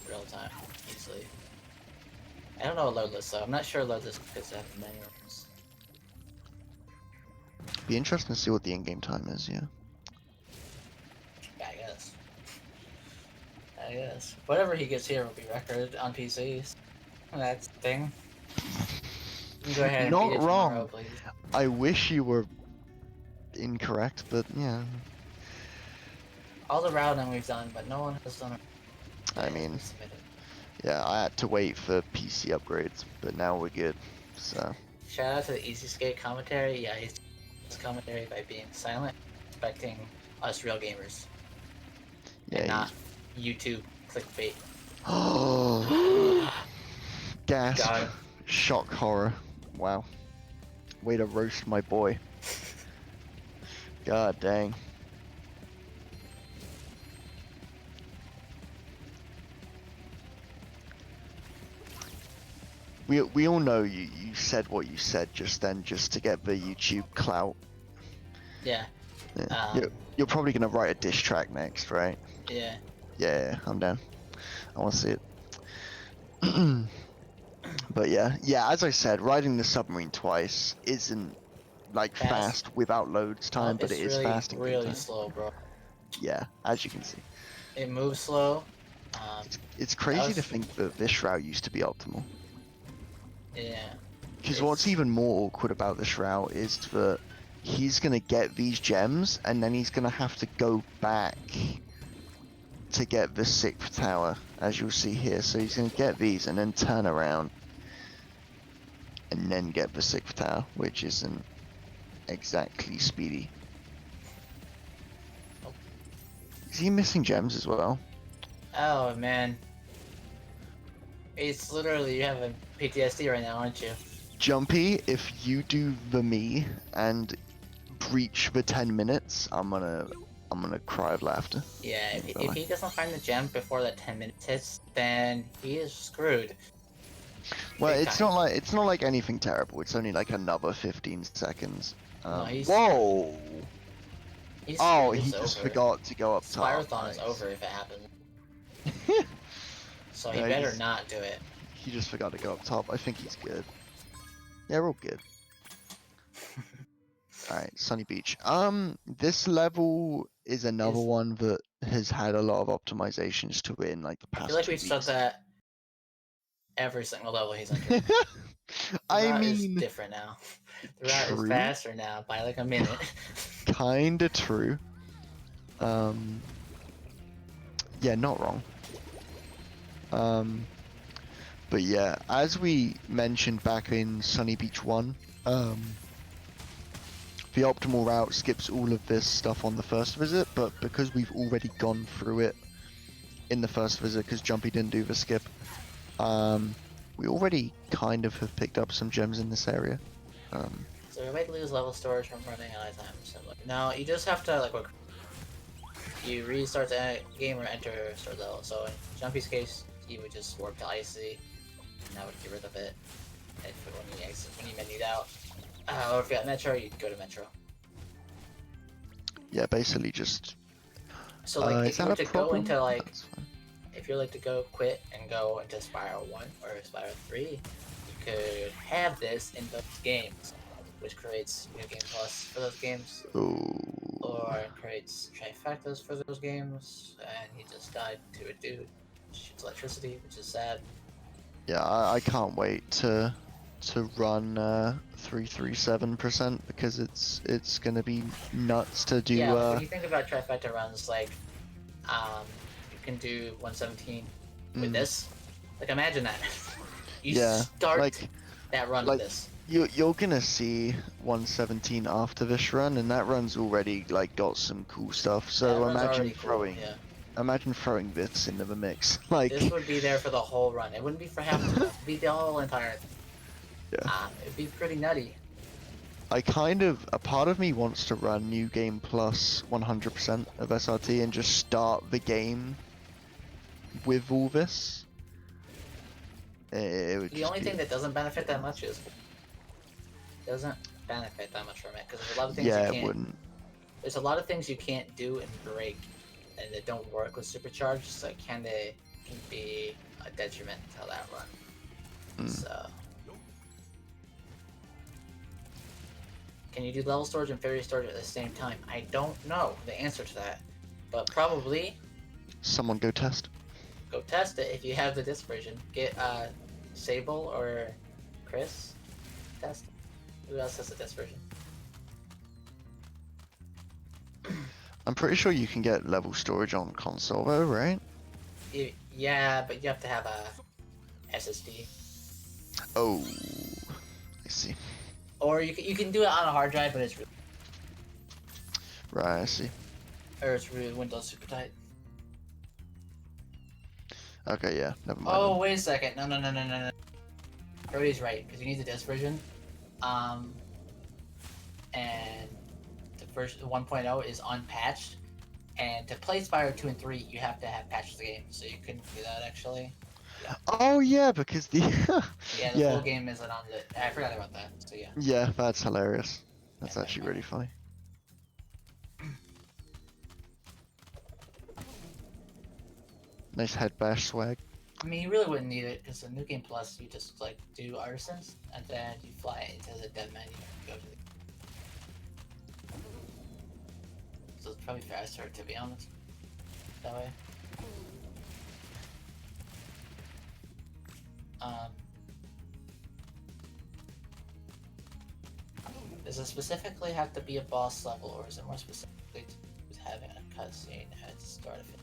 real time, easily. I don't know loadless though. I'm not sure loadless because I have many rooms. Be interesting to see what the in-game time is. Yeah. I guess. I guess. Whatever he gets here will be record on PCs. That's the thing. You can go ahead and beat Not it tomorrow, wrong. please. I wish you were incorrect, but yeah. All the routing we've done, but no one has done it. I mean, submitted. yeah, I had to wait for PC upgrades, but now we're good. So Shout out to the Easy Skate commentary. Yeah, he's commentary by being silent, expecting us real gamers, yeah, and not YouTube clickbait. Oh, gasp! Got him. Shock horror! Wow, way to roast my boy. God dang. We all know you said what you said just then just to get the YouTube clout. Yeah. Yeah. You're probably gonna write a diss track next, right? Yeah. Yeah, I'm down. I want to see it. But yeah, as I said, riding the submarine twice isn't like fast without loads time, but it It's is really, fast in game really time. slow, bro. Yeah, as you can see. It moves slow. It's crazy to think that this route used to be optimal. Yeah. Because what's even more awkward about this route is that he's gonna get these gems and then he's gonna have to go back to get the 6th tower, as you'll see here. So he's gonna get these and then turn around and then get the 6th tower, which isn't exactly speedy. Oh. Is he missing gems as well? Oh man. It's literally, you have a PTSD right now, aren't you? Jumpy, if you do the me and breach the 10 minutes, I'm gonna cry of laughter. Yeah, if he doesn't find the gem before that 10 minutes hits, then he is screwed. Well, it's not like anything terrible. It's only like another 15 seconds. No, whoa! Oh, he just over. forgot to go up top. Spyrothon is over if it happens. So he No, better not do it. He just forgot to go up top. I think he's good. Yeah, we're all good. Alright, Sunny Beach. This level is another one that has had a lot of optimizations to it in like the past 2 weeks. I feel like we've said that every single level he's entered. I route mean, is different now. The route is faster now by like a minute. kinda true. Yeah, not wrong. But yeah, as we mentioned back in Sunny Beach 1, the optimal route skips all of this stuff on the first visit, but because we've already gone through it in the first visit, because Jumpy didn't do the skip, we already kind of have picked up some gems in this area. So you might lose level storage from running out of time. So no, you just have to like you restart the game or enter start level. So in Jumpy's case, he would just warp to Icy, and that would get rid of it. And when you menued out, or if you got Metro, you'd go to Metro. Yeah, basically just. So like if you were to go problem? into like, if you're like to go quit and go into Spyro 1 or Spyro 3, you could have this in those games, which creates New Game Plus for those games. Ooh. Or creates trifectas for those games, and he just died to a dude. Shoots electricity, which is sad. Yeah, I can't wait to run 337% because it's gonna be nuts to do. Yeah, when you think about trifecta runs, like, you can do 117 with this. Like, imagine that. You start like, that run with this. You're gonna see 117 after this run, and that run's already like got some cool stuff. So imagine throwing, cool, yeah. imagine throwing this into the mix. Like this would be there for the whole run. It wouldn't be for half the run. It'd be the whole entire thing. Yeah. It'd be pretty nutty. A part of me wants to run New Game Plus 100% of SRT and just start the game with all this. The only thing that doesn't benefit that much is doesn't benefit that much from it because there's a lot of things you can't. It wouldn't. There's a lot of things you can't do and break, and that don't work with supercharged. So can be a detriment to that run. So can you do level storage and fairy storage at the same time? I don't know the answer to that, but probably. Someone go test. Go test it if you have the disc version. Get Sable or Chris test. Who else has the disc version? I'm pretty sure you can get level storage on console though, right? Yeah, but you have to have a SSD. Oh, I see. Or you can do it on a hard drive, but it's really... Right, I see. Or it's really Windows super tight. Okay, yeah, never mind. Oh, wait a second. No. Brody's right, because you need the disc version. And the first 1.0 is unpatched. And to play Spyro 2 and 3, you have to have patched the game, so you couldn't do that actually. Yeah. Oh yeah, because the the full game isn't on the... I forgot about that, so yeah. Yeah, that's hilarious. That's actually really funny. Nice head bash swag. I mean, you really wouldn't need it, because the New Game Plus, you just, like, do Artisans, and then you fly into the dev menu and go to the... So it's probably faster, to be honest. That way. Does it specifically have to be a boss level, or is it more specifically to having a cutscene at the start of it?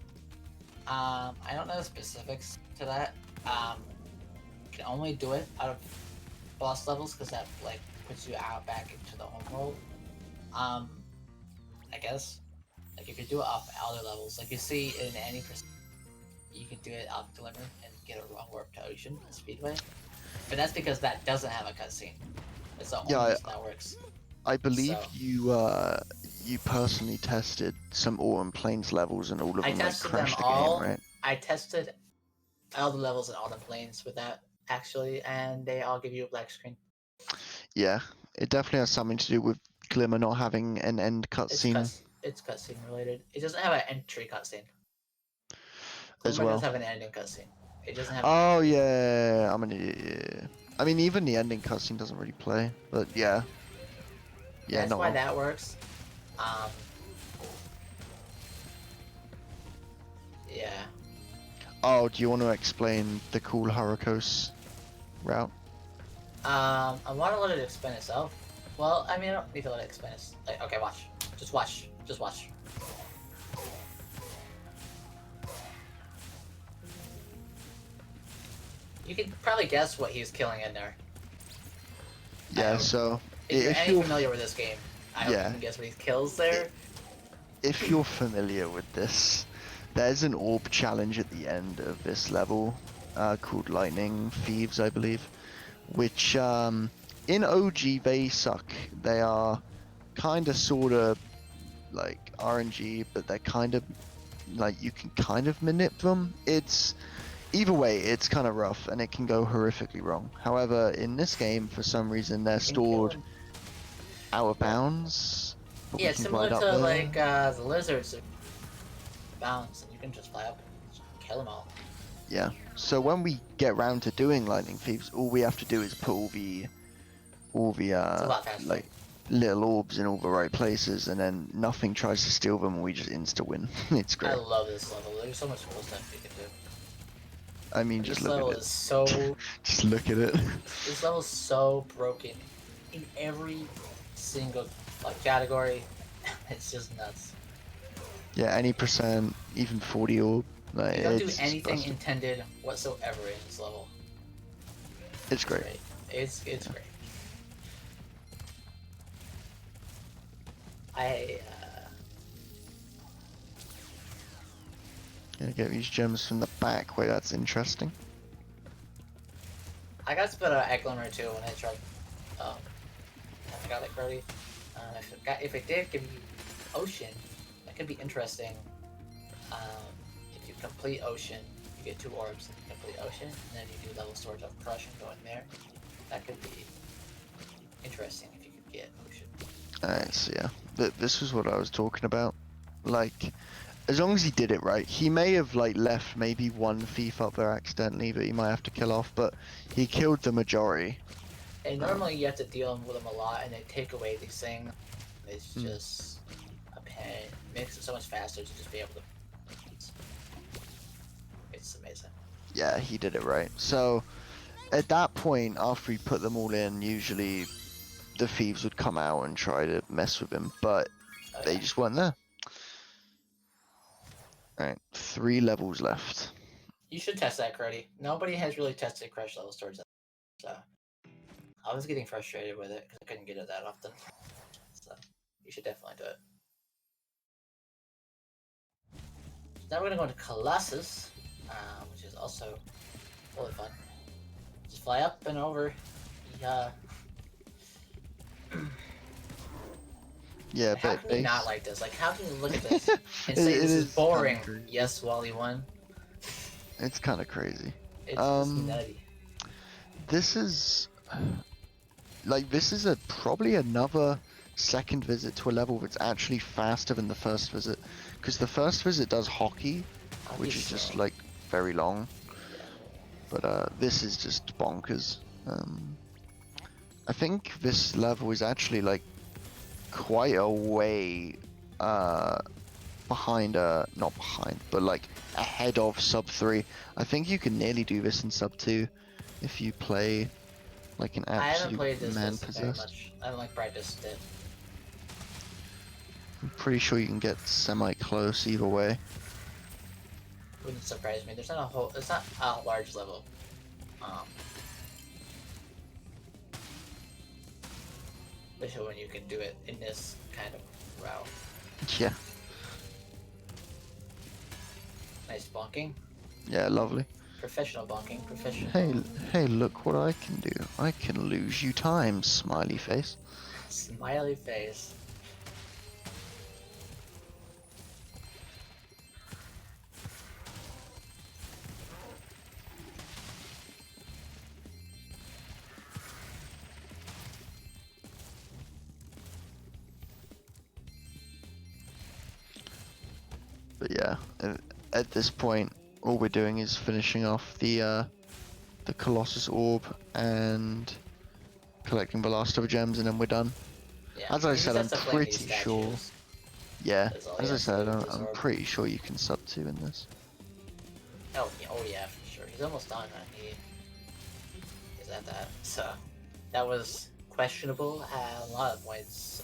I don't know the specifics to that. You can only do it out of boss levels because that like puts you out back into the home world. I guess like if you do it off outer levels, like you see in any you can do it off Glimmer and get a wrong warp to Ocean Speedway, but that's because that doesn't have a cutscene. It's the only reason that works. I believe you personally tested some Autumn Plains levels and all of them like crashed the game, right? I tested all the levels in Autumn Plains with that actually, and they all give you a black screen. Yeah, it definitely has something to do with Glimmer not having an end cutscene. It's cutscene related. It doesn't have an entry cutscene. As well. It does have an ending cutscene. It doesn't have. Oh yeah, I'm an idiot. Yeah. I mean, even the ending cutscene doesn't really play, but yeah. Yeah, that's why that works. Yeah. Oh, do you want to explain the cool Haruko's route? I want to let it explain itself. Well, I mean, I don't need to let it explain it. Like, okay, watch. Just watch. Just watch. You can probably guess what he's killing in there. Yeah, so if you're if any you're familiar with this game, I hope you yeah, can guess what he kills there. if you're familiar with this, there's an orb challenge at the end of this level called Lightning Thieves, I believe, which in OG they suck. They are kind of sort of like RNG, but they're kind of like you can kind of manip them. It's either way, it's kind of rough and it can go horrifically wrong. However, in this game, for some reason, they're You can kill stored him. out of bounds, but Yeah, we it's can similar glide up to there. like the lizards bounce, and you can just fly up and just kill them all. Yeah. So when we get round to doing lightning thieves, all we have to do is put all the It's a lot faster. like little orbs in all the right places, and then nothing tries to steal them, and we just insta win. It's I great. love this level. There's so much cool stuff you can do. I mean, And just this look level at it. is so. Just look at it. This level is so broken in every single like category. It's just nuts. Yeah, any percent, even 40 orb. Like, You don't do it's anything busted. intended whatsoever in this level. It's great. It's Yeah. great. I Gonna get these gems from the back way, that's interesting. I got to put an egg glimmer too when I tried. I got like Brody. If it did give you ocean, that could be interesting. If you complete ocean, you get 2 orbs. If you complete ocean, and then you do level storage of crush and go in there. That could be interesting if you could get ocean. Alright, so yeah, this was what I was talking about. Like, as long as he did it right, he may have like left maybe one thief up there accidentally that he might have to kill off, but he killed the majority. And normally you have to deal with them a lot, and they take away these things. It's just a pain. It makes it so much faster to just be able to. It's amazing. Yeah, he did it right. So at that point, after he put them all in, usually the thieves would come out and try to mess with him, but they just weren't there. Alright, 3 levels left. You should test that, Cruddy. Nobody has really tested crush levels towards that, so I was getting frustrated with it because I couldn't get it that often. So you should definitely do it. Now we're gonna go into Colossus, which is also really fun. Just fly up and over. Yeah. Yeah, How but can you not like this? Like, how can you look at this and say this is boring? Yes, Wally won. It's kind of crazy. It's just nutty. This is like probably another second visit to a level that's actually faster than the first visit, because the first visit does hockey, which is just like very long. Yeah. But this is just bonkers. I think this level is actually like quite a way behind, not behind, but like ahead of sub 3. I think you can nearly do this in sub 2 if you play like an I haven't played absolute this man very possessed. much. I haven't like practiced it. I'm pretty sure you can get semi close either way. Wouldn't surprise me. There's not a whole. It's not a large level. Especially when you can do it in this kind of route. Yeah. Nice bonking. Yeah, lovely. Professional bonking. Professional. Hey, look what I can do. I can lose you time, smiley face. Smiley face. But yeah, at this point, all we're doing is finishing off the Colossus Orb and collecting the last of the gems, and then we're done. Yeah. As I You just said, I'm have to claim these pretty sure. statues. Yeah, That's all as you I have to said, do with this I'm orb. pretty sure you can sub 2 in this. Oh yeah, for sure. He's almost done. He is at that. So that was questionable at a lot of points.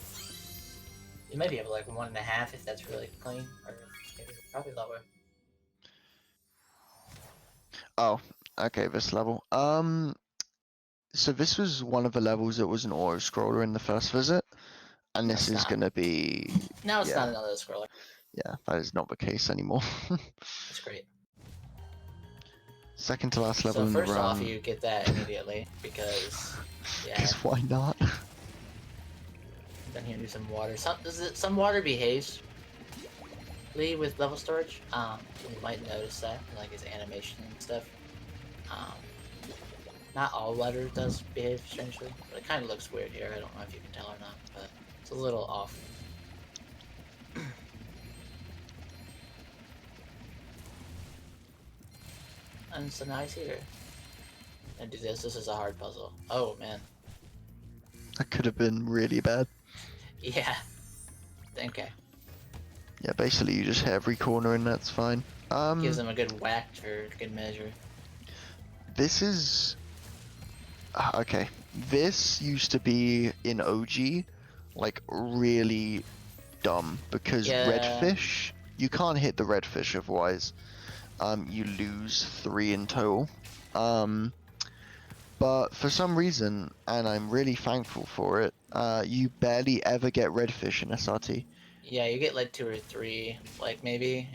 You might be able to like 1.5 if that's really clean, or maybe probably lower. Oh, okay, this level. So this was one of the levels that was an auto scroller in the first visit, and No, this it's is not. gonna be No, it's not yeah, another scroller. yeah, that is not the case anymore. That's great. Second to last level So in the first off, run. you get that immediately because, yeah. Because why not? Down here, do some water. Some water behaves with level storage. You might notice that, like his animation and stuff. Um, not all water does behave strangely, but it kind of looks weird here. I don't know if you can tell or not, but it's a little off. And so now he's here. And do this. This is a hard puzzle. Oh man. That could have been really bad. Yeah. Okay. Yeah, basically you just hit every corner and that's fine. Gives him a good whack for good measure. This is okay. This used to be in OG, like really dumb because Yeah. redfish, you can't hit the redfish otherwise. You lose 3 in total. But for some reason, and I'm really thankful for it, you barely ever get redfish in SRT. Yeah, you get like 2 or 3, like maybe.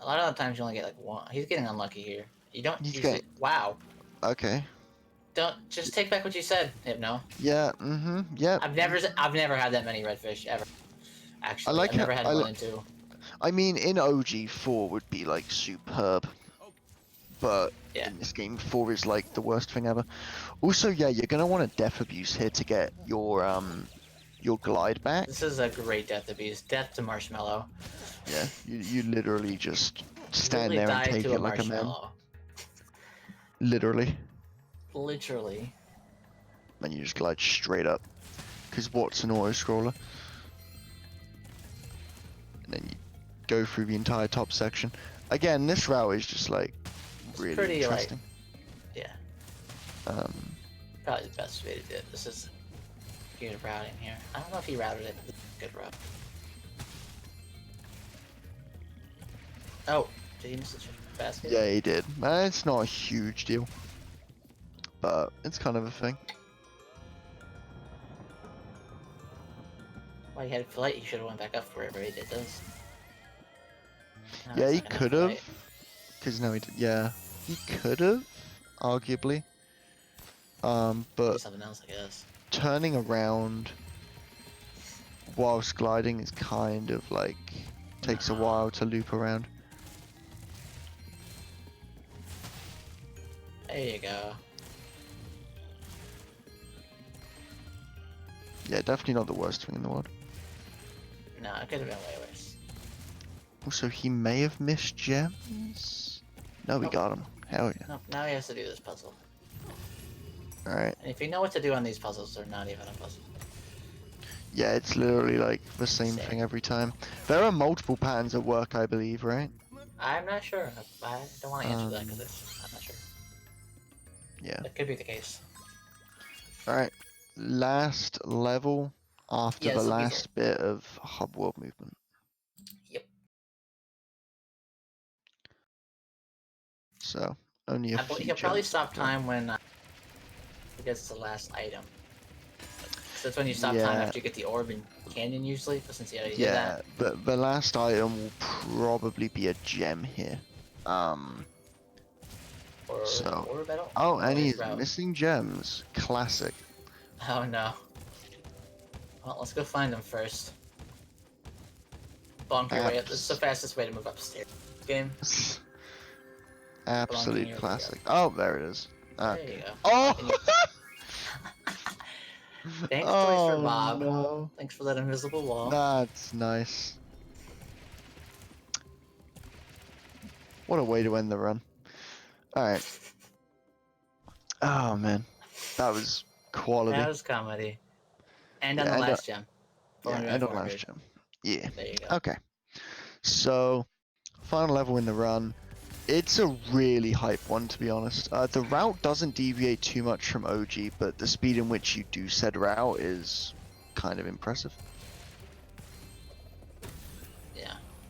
A lot of the times you only get like 1. He's getting unlucky here. You don't He's usually. getting Wow. okay. Don't just take back what you said, Hypno. Yeah. Yep. I've never had that many redfish ever. I Actually, like I've how never had 1 and 2. I mean, in OG 4 would be like superb, but Yeah. in this game 4 is like the worst thing ever. Also, yeah, you're gonna want a death abuse here to get your glide back. This is a great death abuse. Death to marshmallow. Yeah, you literally just stand Literally there and die take to a it like a man. marshmallow. Literally. Literally. And you just glide straight up. Because what's an auto scroller? And then you go through the entire top section. Again, this route is just like really pretty, interesting. Yeah. Um, Probably the best way to do it. This is good routing here. I don't know if he routed it, but this is a good route. Oh, did he miss the basket? yeah, he did. It's not a huge deal, but it's kind of a thing. Well, he had flight. He should have went back up wherever he did those. No, Yeah, he's he not gonna could have. flight. Because no, he did. Yeah, he could have, arguably. Do But something else, I guess. turning around whilst gliding is kind of like takes a while to loop around. There you go. Yeah, definitely not the worst thing in the world. No, it could have been way worse. Also, he may have missed gems. No, we Nope. got him. Hell yeah. Nope, now he has to do this puzzle. Alright. And if you know what to do on these puzzles, they're not even a puzzle. Yeah, it's literally like the same thing every time. There are multiple patterns at work, I believe, right? I'm not sure. I don't want to answer that because I'm not sure. Yeah. That could be the case. Alright. Last level after Yeah, the this will be last bit of hub world movement. Yep. So, only a few He'll probably gems stop to go. time when because it's the last item. So that's when you stop time Yeah. after you get the orb in Canyon usually, but since you already did Yeah, that. the last item will probably be a gem here. Or So, orb, I don't oh, know and his he's route. missing gems. Classic. Oh no. Well, let's go find him first. Bonk your way up. This is the fastest way to move upstairs. Game. Absolute your way classic. Oh, there it is. There you go. Oh! Thanks, Toys for Oh Bob. no. Thanks for that invisible wall. That's nice. What a way to end the run. Alright. Oh man. That was quality. That was comedy. And on Yeah, the last gem. Yeah, and on 400. last gem. Yeah. There you go. Okay. So, final level in the run. It's a really hype one, to be honest. The route doesn't deviate too much from OG, but the speed in which you do said route is kind of impressive.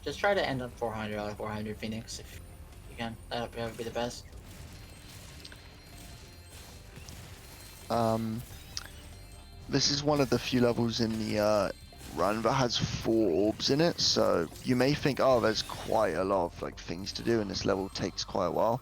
Just try to end up 400 out of 400 Phoenix if you can. That would be the best. This is one of the few levels in the run that has 4 orbs in it, so you may think, oh, there's quite a lot of like things to do, and this level takes quite a while.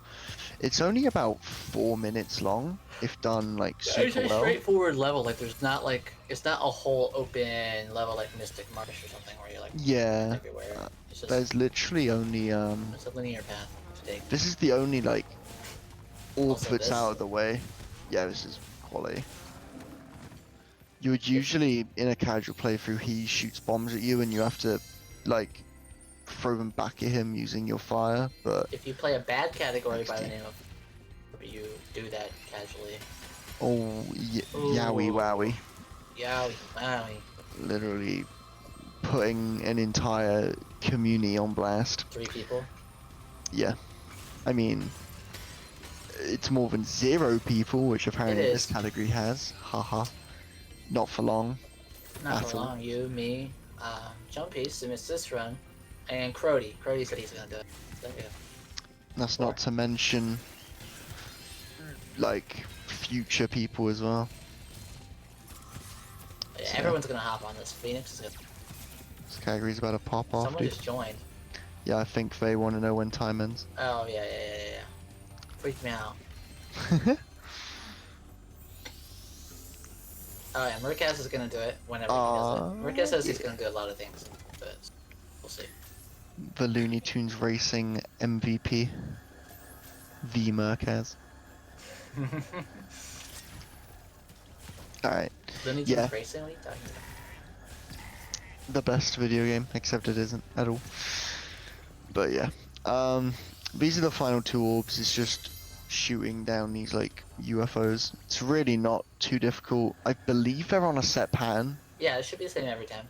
It's only about 4 minutes long, if done like It's super a well. straightforward level. Like there's not like it's not a whole open level like Mystic Marsh or something where you're like Yeah, everywhere. It's just there's literally only it's a linear path to take. this is the only like orb Also that's this. out of the way. Yeah, this is quality. You would usually, in a casual playthrough, he shoots bombs at you and you have to, like, throw them back at him using your fire, but... If you play a bad category by the name of... you do that casually. Oh, yowie wowie. Yowie wowie. Literally putting an entire community on blast. 3 people? Yeah. I mean, it's more than 0 people, which apparently this category has. Haha. Not for long. Not for long. You, me, Jumpy, who missed this run, and Crody. Crody said he's gonna do it. So, yeah. That's not to mention, like, future people as well. Yeah, so everyone's gonna hop on this. Phoenix is gonna... This category's about to pop off, Someone dude. just joined. Yeah, I think they want to know when time ends. Oh, yeah. Freaked me out. Oh yeah, Murkaz is gonna do it whenever he does it. Murkaz says he's gonna do a lot of things, but we'll see. The Looney Tunes Racing MVP. The Murkaz. Alright. Looney Tunes Racing? What are you talking about? The best video game, except it isn't at all. But yeah. These are the final 2 orbs. It's just shooting down these like UFOs. It's really not too difficult. I believe they're on a set pattern. Yeah, it should be the same every time.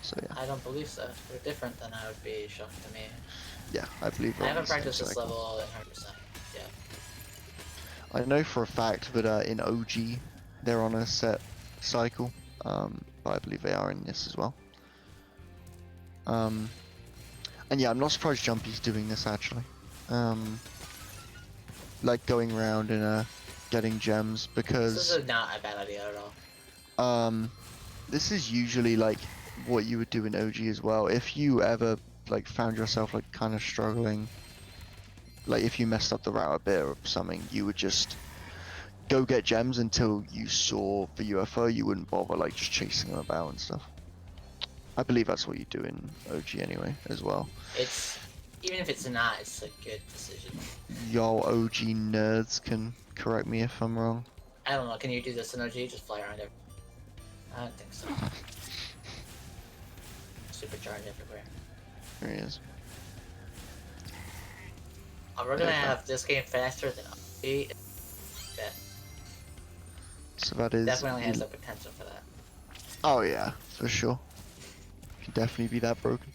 So yeah. I don't believe so. If they're different, then I would be shocked to me. Yeah, I believe. I haven't practiced this level 100%. Yeah. I know for a fact that in OG they're on a set cycle, but I believe they are in this as well. And yeah, I'm not surprised Jumpy's doing this actually. Like going around and getting gems, because this is not a bad idea at all. This is usually like what you would do in OG as well. If you ever like found yourself like kind of struggling, like if you messed up the route a bit or something, you would just go get gems until you saw the UFO. You wouldn't bother like just chasing them about and stuff. I believe that's what you do in OG anyway as well. It's even if it's not, it's a good decision. Y'all OG nerds can correct me if I'm wrong. I don't know. Can you do this in OG? Just fly around everywhere? I don't think so. Supercharge everywhere. There he is. We're gonna have this game faster than OG. Bet. So that is definitely has the potential for that. Oh yeah, for sure. Can definitely be that broken.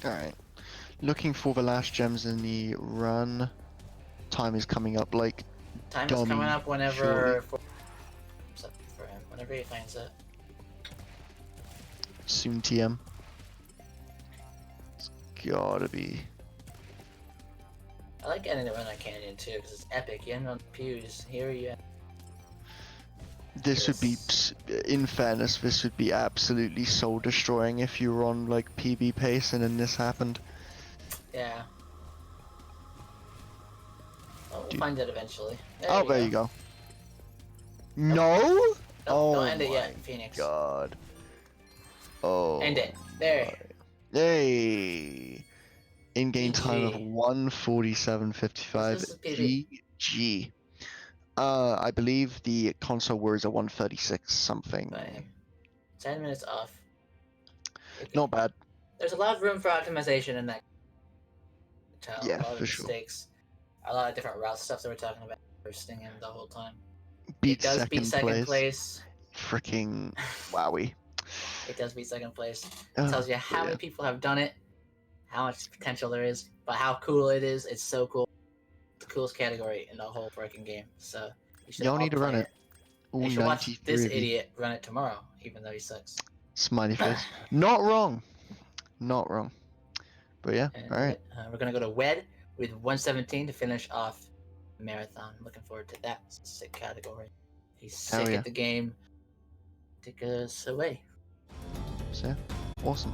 Alright. Looking for the last gems in the run. Time is coming up like time is coming up whenever for him. Whenever he finds it. Soon TM. It's gotta be. I like ending it on a canyon too, because it's epic. You end on pews. Here you end. This would be, in fairness, this would be absolutely soul destroying if you were on like PB pace and then this happened. Yeah. Well, we'll find it eventually. There you go. No? Nope, Oh don't end it yet, Phoenix. God. Oh. End it. There. Hey. In-game time of 1:47:55. GG. I believe the console words are 1:36 something. 10 minutes off. Not bad. There's a lot of room for optimization in that. Yeah, a lot of for sure. Mistakes. A lot of different route stuff that we're talking about. We're stinging the whole time. Beat second place. Freaking wowie. It does beat second place. It tells you how many people have done it, how much potential there is, but how cool it is. It's so cool. The coolest category in the whole freaking game. So you should Y'all need to run it. Ooh, You should watch 93 this of you. idiot run it tomorrow, even though he sucks. Smiley face. Not wrong. Not wrong. But yeah, And alright. we're gonna go to WED with 117 to finish off the marathon. Looking forward to that sick category. He's sick yeah. at the game. Take us away. So, yeah, awesome.